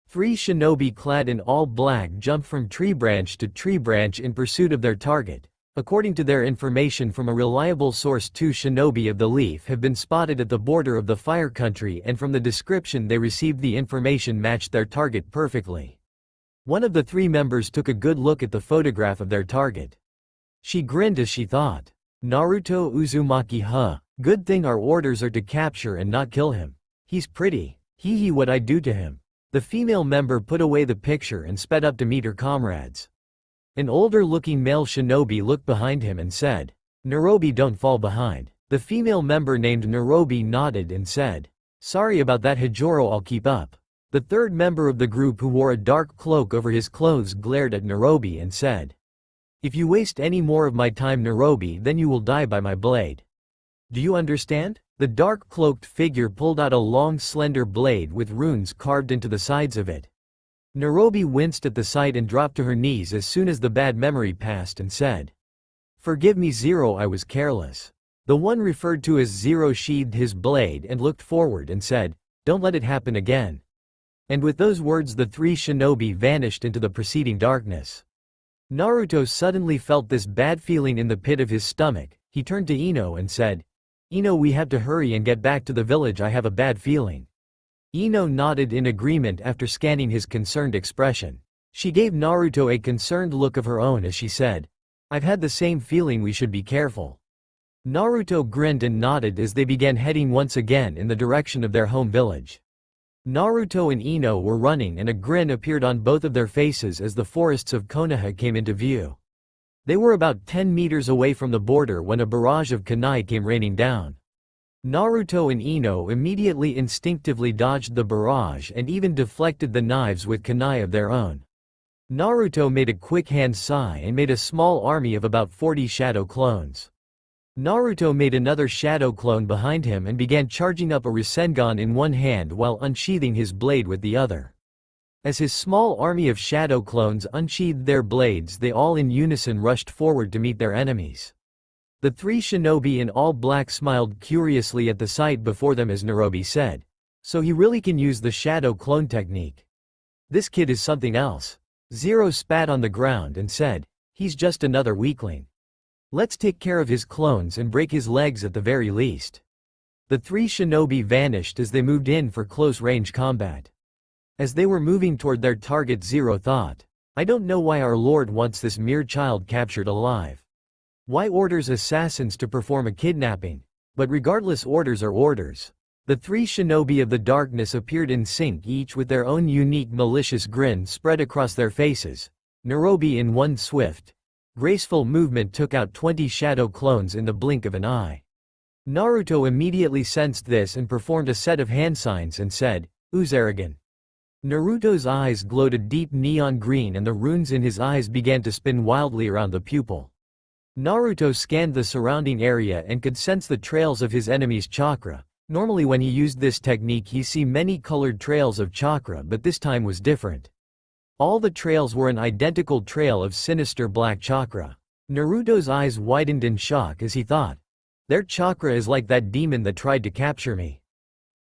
Three shinobi clad in all black jumped from tree branch to tree branch in pursuit of their target. According to their information from a reliable source, 2 shinobi of the leaf have been spotted at the border of the Fire Country, and from the description they received the information matched their target perfectly. One of the 3 members took a good look at the photograph of their target. She grinned as she thought, "Naruto Uzumaki, huh? Good thing our orders are to capture and not kill him. He's pretty. Hee hee, what I'd do to him." The female member put away the picture and sped up to meet her comrades. An older-looking male shinobi looked behind him and said, "Nairobi, don't fall behind." The female member named Nairobi nodded and said, "Sorry about that Hijoro, I'll keep up." The third member of the group, who wore a dark cloak over his clothes, glared at Nairobi and said, "If you waste any more of my time, Nairobi, then you will die by my blade. Do you understand?" The dark-cloaked figure pulled out a long slender blade with runes carved into the sides of it. Nairobi winced at the sight and dropped to her knees as soon as the bad memory passed and said, "Forgive me Zero, I was careless." The one referred to as Zero sheathed his blade and looked forward and said, "Don't let it happen again." And with those words the 3 shinobi vanished into the preceding darkness. Naruto suddenly felt this bad feeling in the pit of his stomach. He turned to Ino and said, "Ino, we have to hurry and get back to the village, I have a bad feeling." Ino nodded in agreement after scanning his concerned expression. She gave Naruto a concerned look of her own as she said, "I've had the same feeling, we should be careful." Naruto grinned and nodded as they began heading once again in the direction of their home village. Naruto and Ino were running and a grin appeared on both of their faces as the forests of Konoha came into view. They were about 10 meters away from the border when a barrage of kunai came raining down. Naruto and Ino immediately instinctively dodged the barrage and even deflected the knives with kunai of their own. Naruto made a quick hand sigh and made a small army of about 40 shadow clones. Naruto made another shadow clone behind him and began charging up a Rasengan in one hand while unsheathing his blade with the other. As his small army of shadow clones unsheathed their blades, they all in unison rushed forward to meet their enemies. The 3 shinobi in all black smiled curiously at the sight before them as Nairobi said, "So he really can use the shadow clone technique. This kid is something else." Zero spat on the ground and said, "He's just another weakling. Let's take care of his clones and break his legs at the very least." The 3 shinobi vanished as they moved in for close-range combat. As they were moving toward their target, Zero thought, "I don't know why our lord wants this mere child captured alive. Why orders assassins to perform a kidnapping? But regardless, orders are orders." The 3 shinobi of the darkness appeared in sync, each with their own unique malicious grin spread across their faces. Nairobi in one swift, graceful movement took out 20 shadow clones in the blink of an eye. Naruto immediately sensed this and performed a set of hand signs and said, "Uzaragan." Naruto's eyes glowed a deep neon green and the runes in his eyes began to spin wildly around the pupil. Naruto scanned the surrounding area and could sense the trails of his enemy's chakra. Normally when he used this technique he see many colored trails of chakra, but this time was different. All the trails were an identical trail of sinister black chakra. Naruto's eyes widened in shock as he thought, their chakra is like that demon that tried to capture me.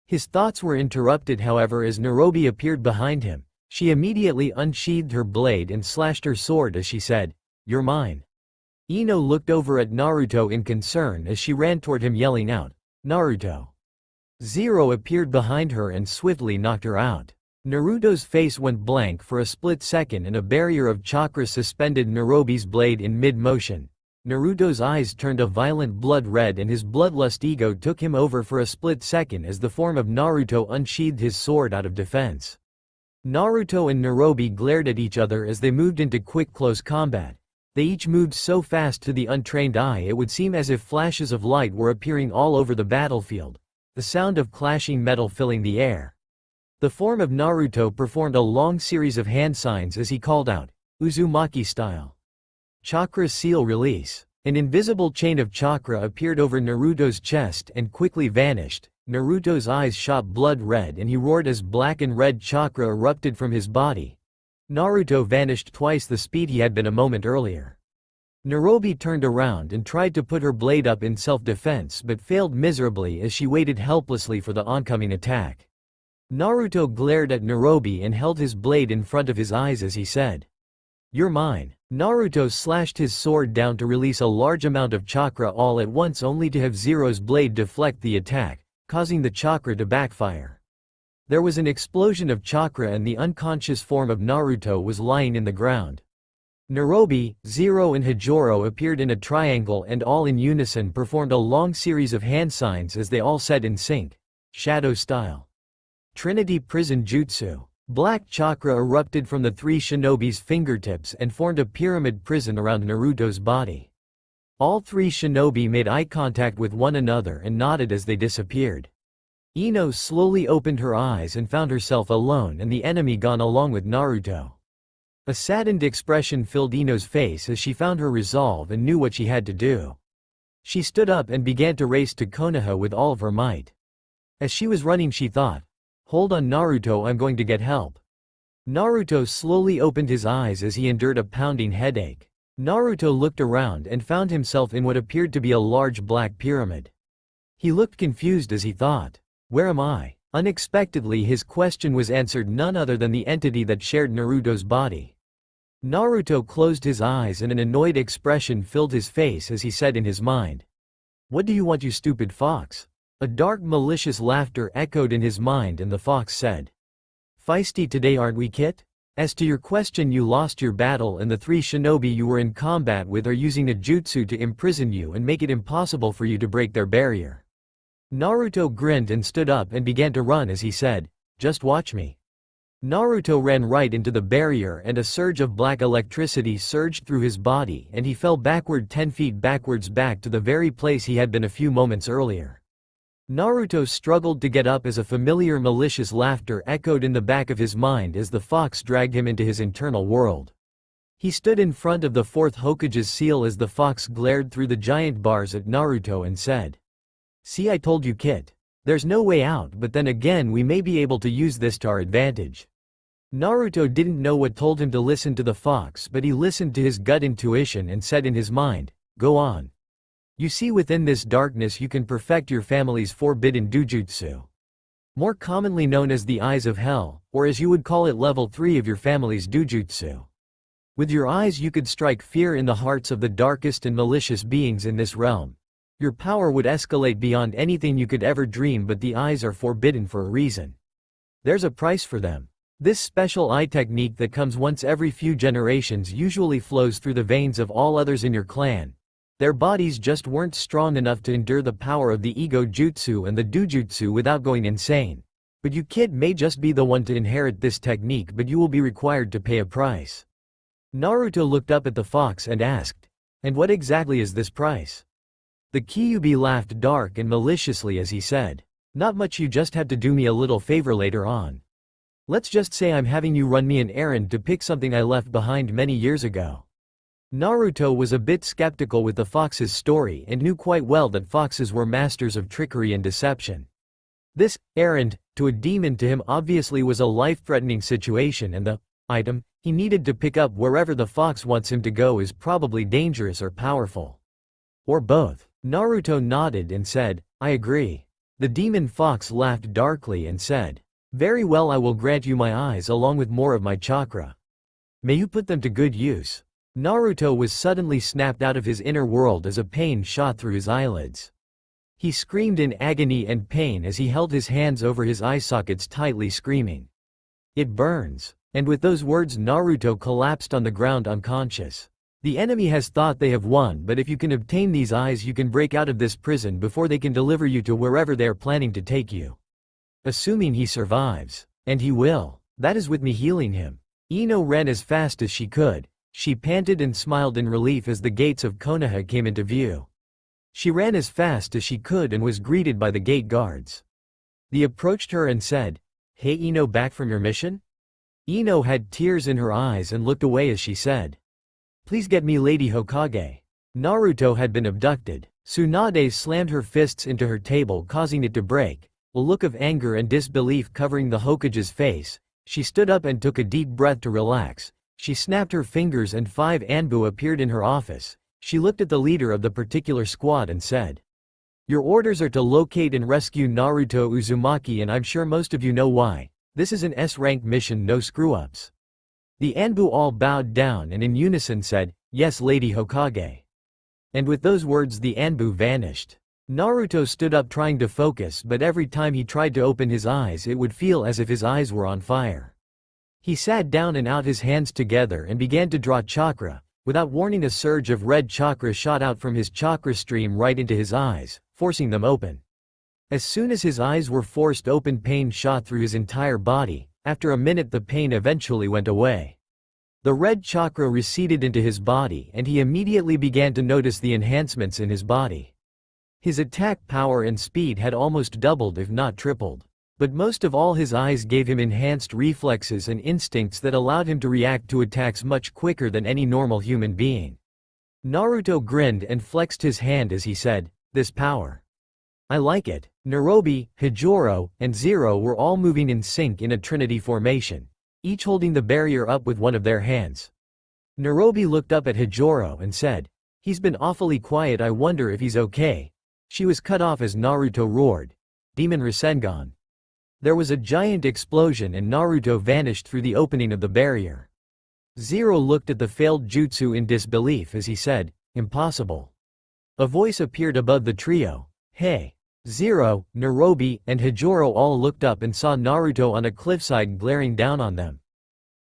His thoughts were interrupted however as Nairobi appeared behind him. She immediately unsheathed her blade and slashed her sword as she said, "You're mine." Ino looked over at Naruto in concern as she ran toward him yelling out, "Naruto!" Zero appeared behind her and swiftly knocked her out. Naruto's face went blank for a split second and a barrier of chakra suspended Nairobi's blade in mid-motion. Naruto's eyes turned a violent blood red and his bloodlust ego took him over for a split second as the form of Naruto unsheathed his sword out of defense. Naruto and Nairobi glared at each other as they moved into quick close combat. They each moved so fast to the untrained eye it would seem as if flashes of light were appearing all over the battlefield, the sound of clashing metal filling the air. The form of Naruto performed a long series of hand signs as he called out, Uzumaki style. Chakra seal release. An invisible chain of chakra appeared over Naruto's chest and quickly vanished. Naruto's eyes shot blood red and he roared as black and red chakra erupted from his body. Naruto vanished twice the speed he had been a moment earlier. Nairobi turned around and tried to put her blade up in self-defense but failed miserably as she waited helplessly for the oncoming attack. Naruto glared at Nairobi and held his blade in front of his eyes as he said, "You're mine." Naruto slashed his sword down to release a large amount of chakra all at once only to have Zero's blade deflect the attack, causing the chakra to backfire. There was an explosion of chakra and the unconscious form of Naruto was lying in the ground. Nairobi, Zero and Hijoro appeared in a triangle and all in unison performed a long series of hand signs as they all said in sync, "Shadow style." Trinity Prison Jutsu. Black chakra erupted from the three shinobi's fingertips and formed a pyramid prison around Naruto's body. All three shinobi made eye contact with one another and nodded as they disappeared. Ino slowly opened her eyes and found herself alone and the enemy gone along with Naruto. A saddened expression filled Ino's face as she found her resolve and knew what she had to do. She stood up and began to race to Konoha with all of her might. As she was running she thought, "Hold on Naruto, I'm going to get help." Naruto slowly opened his eyes as he endured a pounding headache. Naruto looked around and found himself in what appeared to be a large black pyramid. He looked confused as he thought, "Where am I?" Unexpectedly his question was answered none other than the entity that shared Naruto's body. Naruto closed his eyes and an annoyed expression filled his face as he said in his mind, "What do you want, you stupid fox?" A dark malicious laughter echoed in his mind and the fox said, "Feisty today aren't we, Kit? As to your question, you lost your battle and the three shinobi you were in combat with are using a jutsu to imprison you and make it impossible for you to break their barrier." Naruto grinned and stood up and began to run as he said, "Just watch me." Naruto ran right into the barrier and a surge of black electricity surged through his body and he fell backward 10 feet backwards back to the very place he had been a few moments earlier. Naruto struggled to get up as a familiar malicious laughter echoed in the back of his mind as the fox dragged him into his internal world. He stood in front of the fourth Hokage's seal as the fox glared through the giant bars at Naruto and said, "See, I told you, Kit. There's no way out, but then again we may be able to use this to our advantage." Naruto didn't know what told him to listen to the fox, but he listened to his gut intuition and said in his mind, "Go on. You see, within this darkness you can perfect your family's forbidden dojutsu. More commonly known as the Eyes of Hell, or as you would call it level 3 of your family's dojutsu. With your eyes you could strike fear in the hearts of the darkest and malicious beings in this realm. Your power would escalate beyond anything you could ever dream, but the eyes are forbidden for a reason. There's a price for them. This special eye technique that comes once every few generations usually flows through the veins of all others in your clan. Their bodies just weren't strong enough to endure the power of the ego jutsu and the dojutsu without going insane. But you, kid, may just be the one to inherit this technique, but you will be required to pay a price." Naruto looked up at the fox and asked, "And what exactly is this price?" The Kyuubi laughed dark and maliciously as he said, "Not much, you just have to do me a little favor later on. Let's just say I'm having you run me an errand to pick something I left behind many years ago." Naruto was a bit skeptical with the fox's story and knew quite well that foxes were masters of trickery and deception. This errand, to a demon, to him obviously was a life-threatening situation, and the item he needed to pick up wherever the fox wants him to go is probably dangerous or powerful. Or both. Naruto nodded and said, I agree. The demon fox laughed darkly and said, very well, I will grant you my eyes along with more of my chakra. May you put them to good use. Naruto was suddenly snapped out of his inner world as a pain shot through his eyelids. He screamed in agony and pain as he held his hands over his eye sockets tightly, screaming, it burns. And with those words Naruto collapsed on the ground unconscious. The enemy has thought they have won, but if you can obtain these eyes you can break out of this prison before they can deliver you to wherever they are planning to take you. Assuming he survives. And he will. That is with me healing him. Ino ran as fast as she could. She panted and smiled in relief as the gates of Konoha came into view. She ran as fast as she could and was greeted by the gate guards. They approached her and said, hey Ino, back from your mission? Ino had tears in her eyes and looked away as she said, please get me Lady Hokage. Naruto had been abducted. Tsunade slammed her fists into her table, causing it to break. A look of anger and disbelief covering the Hokage's face. She stood up and took a deep breath to relax. She snapped her fingers and 5 Anbu appeared in her office. She looked at the leader of the particular squad and said, your orders are to locate and rescue Naruto Uzumaki, and I'm sure most of you know why. This is an S-rank mission, no screw-ups. The Anbu all bowed down and in unison said, yes Lady Hokage. And with those words the Anbu vanished. Naruto stood up trying to focus, but every time he tried to open his eyes it would feel as if his eyes were on fire. He sat down and out his hands together and began to draw chakra. Without warning, a surge of red chakra shot out from his chakra stream right into his eyes, forcing them open. As soon as his eyes were forced open, pain shot through his entire body. After a minute the pain eventually went away. The red chakra receded into his body and he immediately began to notice the enhancements in his body. His attack power and speed had almost doubled if not tripled. But most of all, his eyes gave him enhanced reflexes and instincts that allowed him to react to attacks much quicker than any normal human being. Naruto grinned and flexed his hand as he said, this power. I like it. Nairobi, Hijoro, and Zero were all moving in sync in a trinity formation, each holding the barrier up with one of their hands. Nairobi looked up at Hijoro and said, he's been awfully quiet, I wonder if he's okay. She was cut off as Naruto roared, Demon Rasengan. There was a giant explosion and Naruto vanished through the opening of the barrier. Zero looked at the failed jutsu in disbelief as he said, impossible. A voice appeared above the trio, hey. Zero, Nairobi, and Hijoro all looked up and saw Naruto on a cliffside glaring down on them.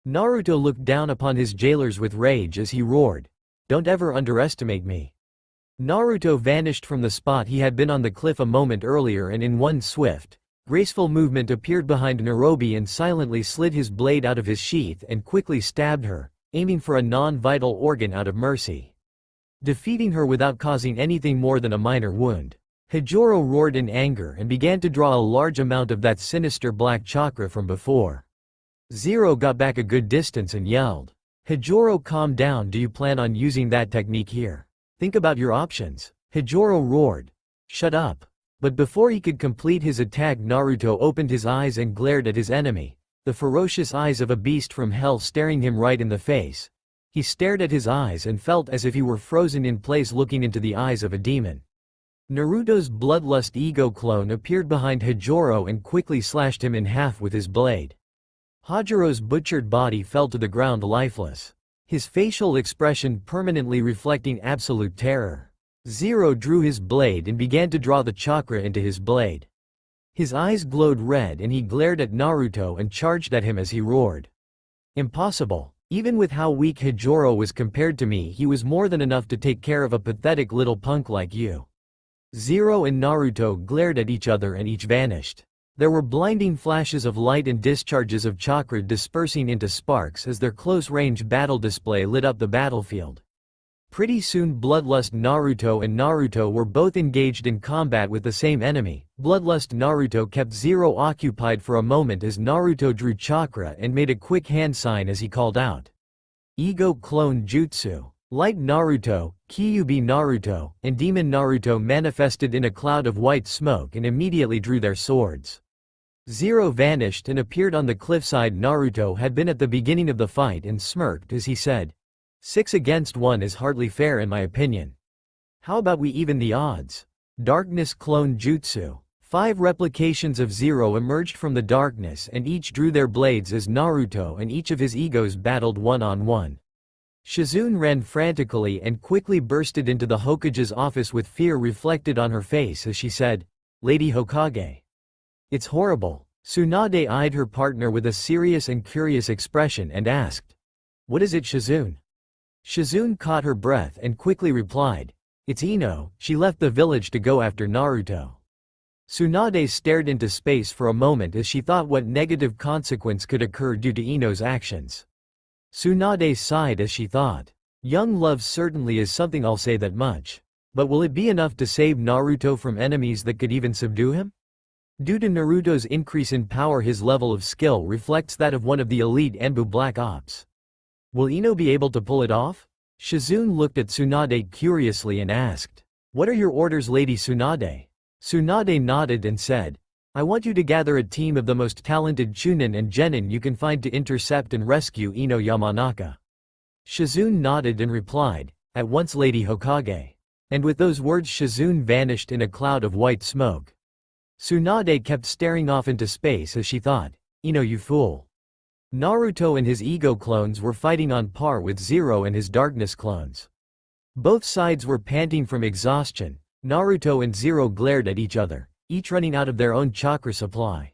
Naruto looked down upon his jailers with rage as he roared, don't ever underestimate me. Naruto vanished from the spot he had been on the cliff a moment earlier and in one swift, graceful movement appeared behind Nairobi and silently slid his blade out of his sheath and quickly stabbed her, aiming for a non-vital organ out of mercy. Defeating her without causing anything more than a minor wound. Hijoro roared in anger and began to draw a large amount of that sinister black chakra from before. Zero got back a good distance and yelled, Hijoro, calm down, do you plan on using that technique here? Think about your options. Hijoro roared, shut up. But before he could complete his attack, Naruto opened his eyes and glared at his enemy, the ferocious eyes of a beast from hell staring him right in the face. He stared at his eyes and felt as if he were frozen in place, looking into the eyes of a demon. Naruto's bloodlust ego clone appeared behind Hijoro and quickly slashed him in half with his blade. Hajiro's butchered body fell to the ground lifeless, his facial expression permanently reflecting absolute terror. Zero drew his blade and began to draw the chakra into his blade. His eyes glowed red and he glared at Naruto and charged at him as he roared, impossible. Even with how weak Hijoro was compared to me, he was more than enough to take care of a pathetic little punk like you. Zero and Naruto glared at each other and each vanished. There were blinding flashes of light and discharges of chakra dispersing into sparks as their close-range battle display lit up the battlefield. Pretty soon Bloodlust Naruto and Naruto were both engaged in combat with the same enemy. Bloodlust Naruto kept Zero occupied for a moment as Naruto drew chakra and made a quick hand sign as he called out, Ego Clone Jutsu. Light Naruto, Kyuubi Naruto, and Demon Naruto manifested in a cloud of white smoke and immediately drew their swords. Zero vanished and appeared on the cliffside. Naruto had been at the beginning of the fight and smirked as he said, "6 against 1 is hardly fair in my opinion. How about we even the odds?" Darkness Clone Jutsu. 5 replications of Zero emerged from the darkness and each drew their blades as Naruto and each of his egos battled one-on-one. Shizune ran frantically and quickly bursted into the Hokage's office with fear reflected on her face as she said, "Lady Hokage. It's horrible." Tsunade eyed her partner with a serious and curious expression and asked, "What is it, Shizune?" Shizune caught her breath and quickly replied, "It's Ino, she left the village to go after Naruto." Tsunade stared into space for a moment as she thought what negative consequence could occur due to Ino's actions. Tsunade sighed as she thought, "Young love certainly is something, I'll say that much. But will it be enough to save Naruto from enemies that could even subdue him?" Due to Naruto's increase in power, his level of skill reflects that of one of the elite Anbu Black Ops. Will Ino be able to pull it off? Shizune looked at Tsunade curiously and asked, "What are your orders, Lady Tsunade?" Tsunade nodded and said, "I want you to gather a team of the most talented Chunin and Genin you can find to intercept and rescue Ino Yamanaka." Shizune nodded and replied, "At once, Lady Hokage." And with those words Shizune vanished in a cloud of white smoke. Tsunade kept staring off into space as she thought, "Ino, you fool." Naruto and his ego clones were fighting on par with Zero and his darkness clones. Both sides were panting from exhaustion. Naruto and Zero glared at each other, each running out of their own chakra supply.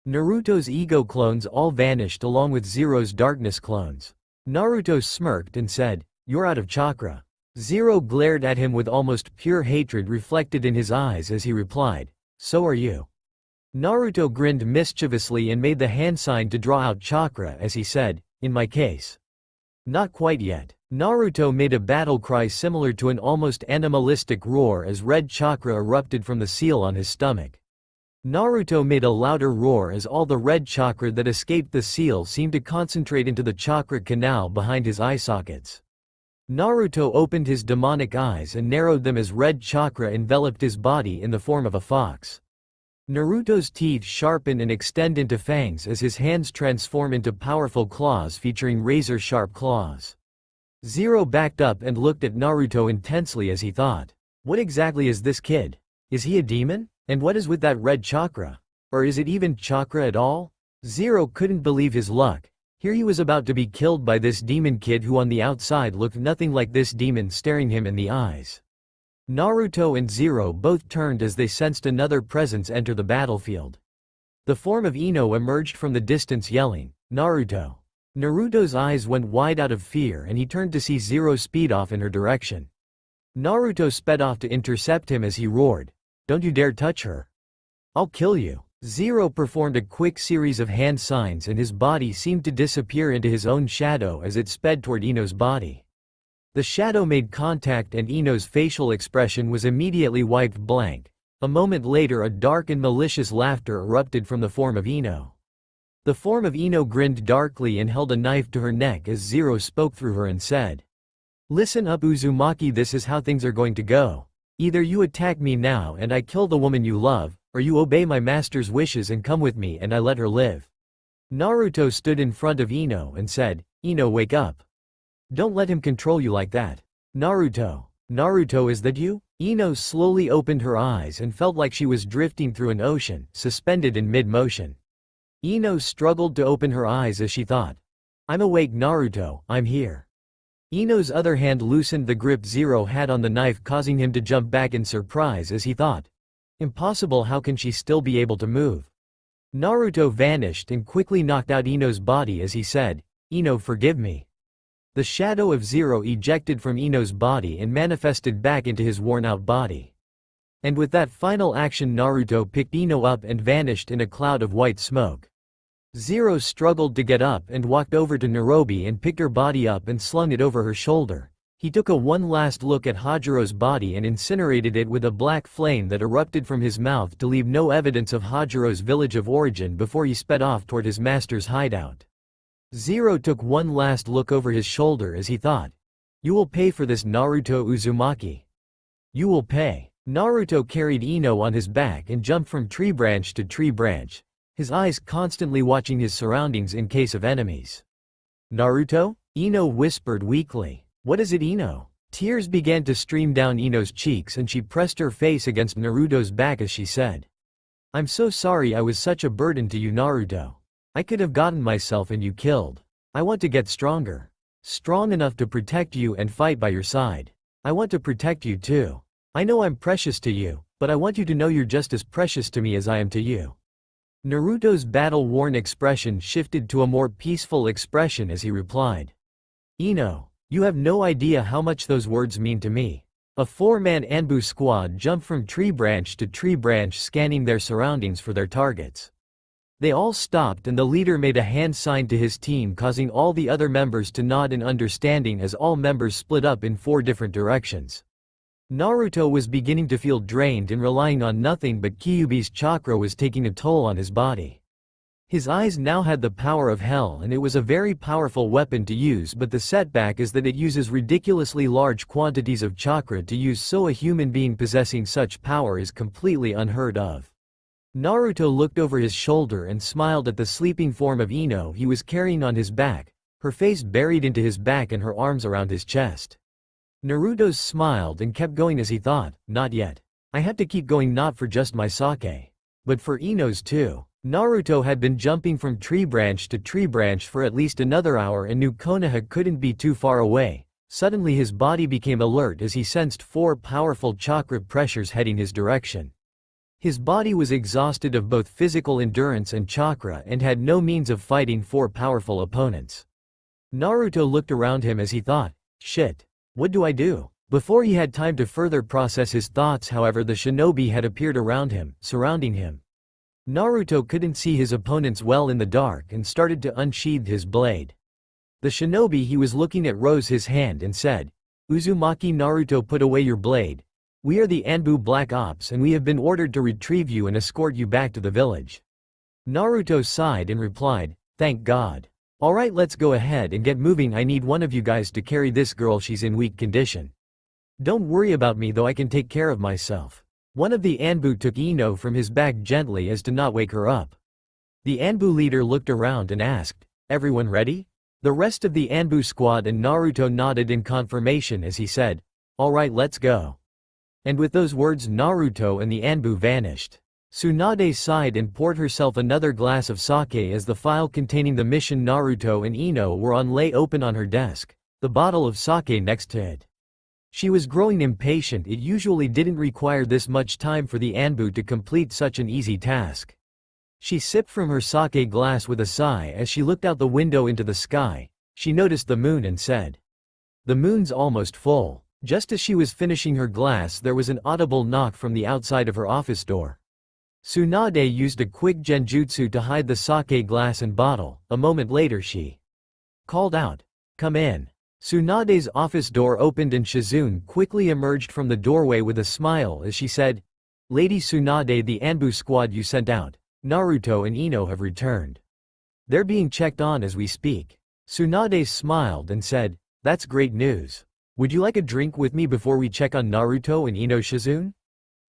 Naruto's ego clones all vanished along with Zero's darkness clones. Naruto smirked and said, "You're out of chakra." Zero glared at him with almost pure hatred reflected in his eyes as he replied, "So are you." Naruto grinned mischievously and made the hand sign to draw out chakra as he said, "In my case." "Not quite yet." Naruto made a battle cry similar to an almost animalistic roar as red chakra erupted from the seal on his stomach. Naruto made a louder roar as all the red chakra that escaped the seal seemed to concentrate into the chakra canal behind his eye sockets. Naruto opened his demonic eyes and narrowed them as red chakra enveloped his body in the form of a fox. Naruto's teeth sharpen and extend into fangs as his hands transform into powerful claws featuring razor-sharp claws. Zero backed up and looked at Naruto intensely as he thought, "What exactly is this kid? Is he a demon? And what is with that red chakra? Or is it even chakra at all?" Zero couldn't believe his luck. Here he was about to be killed by this demon kid who on the outside looked nothing like this demon staring him in the eyes. Naruto and Zero both turned as they sensed another presence enter the battlefield. The form of Ino emerged from the distance yelling, "Naruto!" Naruto's eyes went wide out of fear and he turned to see Zero speed off in her direction. Naruto sped off to intercept him as he roared, "Don't you dare touch her. I'll kill you." Zero performed a quick series of hand signs and his body seemed to disappear into his own shadow as it sped toward Ino's body. The shadow made contact and Ino's facial expression was immediately wiped blank. A moment later a dark and malicious laughter erupted from the form of Ino. The form of Ino grinned darkly and held a knife to her neck as Zero spoke through her and said, "Listen up, Uzumaki, this is how things are going to go. Either you attack me now and I kill the woman you love, or you obey my master's wishes and come with me and I let her live." Naruto stood in front of Ino and said, "Ino, wake up. Don't let him control you like that." "Naruto. Naruto, is that you?" Ino slowly opened her eyes and felt like she was drifting through an ocean, suspended in mid-motion. Ino struggled to open her eyes as she thought, "I'm awake, Naruto, I'm here." Ino's other hand loosened the grip Zero had on the knife, causing him to jump back in surprise as he thought, "Impossible, how can she still be able to move?" Naruto vanished and quickly knocked out Ino's body as he said, "Ino, forgive me." The shadow of Zero ejected from Ino's body and manifested back into his worn-out body. And with that final action Naruto picked Ino up and vanished in a cloud of white smoke. Zero struggled to get up and walked over to Nairobi and picked her body up and slung it over her shoulder. He took one last look at Hajiro's body and incinerated it with a black flame that erupted from his mouth to leave no evidence of Hajiro's village of origin before he sped off toward his master's hideout. Zero took one last look over his shoulder as he thought, "You will pay for this, Naruto Uzumaki. You will pay." Naruto carried Ino on his back and jumped from tree branch to tree branch. his eyes constantly watching his surroundings in case of enemies. Naruto? Ino whispered weakly. What is it, Ino? Tears began to stream down Ino's cheeks and she pressed her face against Naruto's back as she said, I'm so sorry I was such a burden to you, Naruto. I could have gotten myself and you killed. I want to get stronger. Strong enough to protect you and fight by your side. I want to protect you too. I know I'm precious to you, but I want you to know you're just as precious to me as I am to you. Naruto's battle-worn expression shifted to a more peaceful expression as he replied, Ino, you have no idea how much those words mean to me. A 4-man Anbu squad jumped from tree branch to tree branch scanning their surroundings for their targets. They all stopped and the leader made a hand sign to his team, causing all the other members to nod in understanding as all members split up in 4 different directions. Naruto was beginning to feel drained and relying on nothing but Kyuubi's chakra was taking a toll on his body. His eyes now had the power of hell and it was a very powerful weapon to use, but the setback is that it uses ridiculously large quantities of chakra to use, so a human being possessing such power is completely unheard of. Naruto looked over his shoulder and smiled at the sleeping form of Ino he was carrying on his back, her face buried into his back and her arms around his chest. Naruto smiled and kept going as he thought, not yet. I have to keep going, not for just my sake, but for Ino's too. Naruto had been jumping from tree branch to tree branch for at least another hour and knew Konoha couldn't be too far away. Suddenly his body became alert as he sensed 4 powerful chakra pressures heading his direction. His body was exhausted of both physical endurance and chakra and had no means of fighting 4 powerful opponents. Naruto looked around him as he thought, shit, what do I do? Before he had time to further process his thoughts, however, the shinobi had appeared around him, surrounding him. Naruto couldn't see his opponents well in the dark and started to unsheathe his blade. The shinobi he was looking at rose his hand and said, Uzumaki, Naruto, put away your blade. We are the Anbu Black Ops and we have been ordered to retrieve you and escort you back to the village. Naruto sighed and replied, thank God. Alright, let's go ahead and get moving. I need one of you guys to carry this girl, she's in weak condition. Don't worry about me though, I can take care of myself. One of the Anbu took Ino from his back gently as to not wake her up. The Anbu leader looked around and asked, everyone ready? The rest of the Anbu squad and Naruto nodded in confirmation as he said, alright, let's go. And with those words Naruto and the Anbu vanished. Tsunade sighed and poured herself another glass of sake as the file containing the mission Naruto and Ino were on lay open on her desk, the bottle of sake next to it. She was growing impatient. It usually didn't require this much time for the Anbu to complete such an easy task. She sipped from her sake glass with a sigh as she looked out the window into the sky. She noticed the moon and said, the moon's almost full. Just as she was finishing her glass, there was an audible knock from the outside of her office door. Tsunade used a quick genjutsu to hide the sake glass and bottle. A moment later she called out, come in. Tsunade's office door opened and Shizune quickly emerged from the doorway with a smile as she said, Lady Tsunade, the Anbu squad you sent out, Naruto and Ino have returned. They're being checked on as we speak. Tsunade smiled and said, that's great news. Would you like a drink with me before we check on Naruto and Ino, Shizune?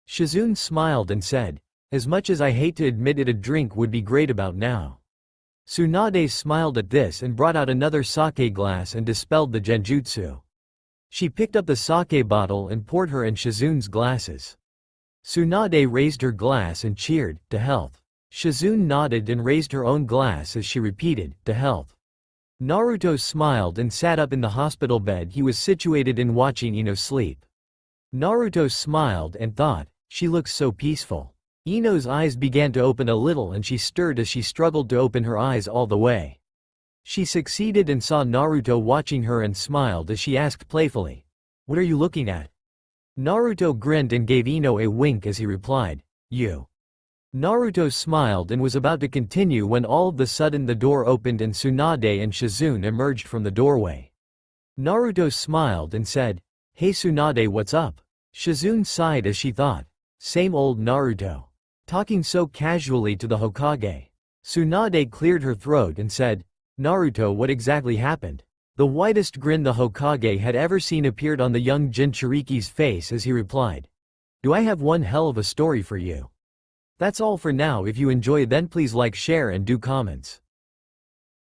Shizune smiled and said, as much as I hate to admit it, a drink would be great about now. Tsunade smiled at this and brought out another sake glass and dispelled the genjutsu. She picked up the sake bottle and poured her and Shizune's glasses. Tsunade raised her glass and cheered, to health. Shizune nodded and raised her own glass as she repeated, to health. Naruto smiled and sat up in the hospital bed he was situated in, watching Ino sleep. Naruto smiled and thought, she looks so peaceful. Ino's eyes began to open a little and she stirred as she struggled to open her eyes all the way. She succeeded and saw Naruto watching her and smiled as she asked playfully, what are you looking at? Naruto grinned and gave Ino a wink as he replied, you. Naruto smiled and was about to continue when all of a sudden the door opened and Tsunade and Shizune emerged from the doorway. Naruto smiled and said, hey Tsunade, what's up? Shizune sighed as she thought, same old Naruto. Talking so casually to the Hokage. Tsunade cleared her throat and said, Naruto, what exactly happened? The widest grin the Hokage had ever seen appeared on the young Jinchuriki's face as he replied, do I have one hell of a story for you. That's all for now. If you enjoy then please like, share and do comments.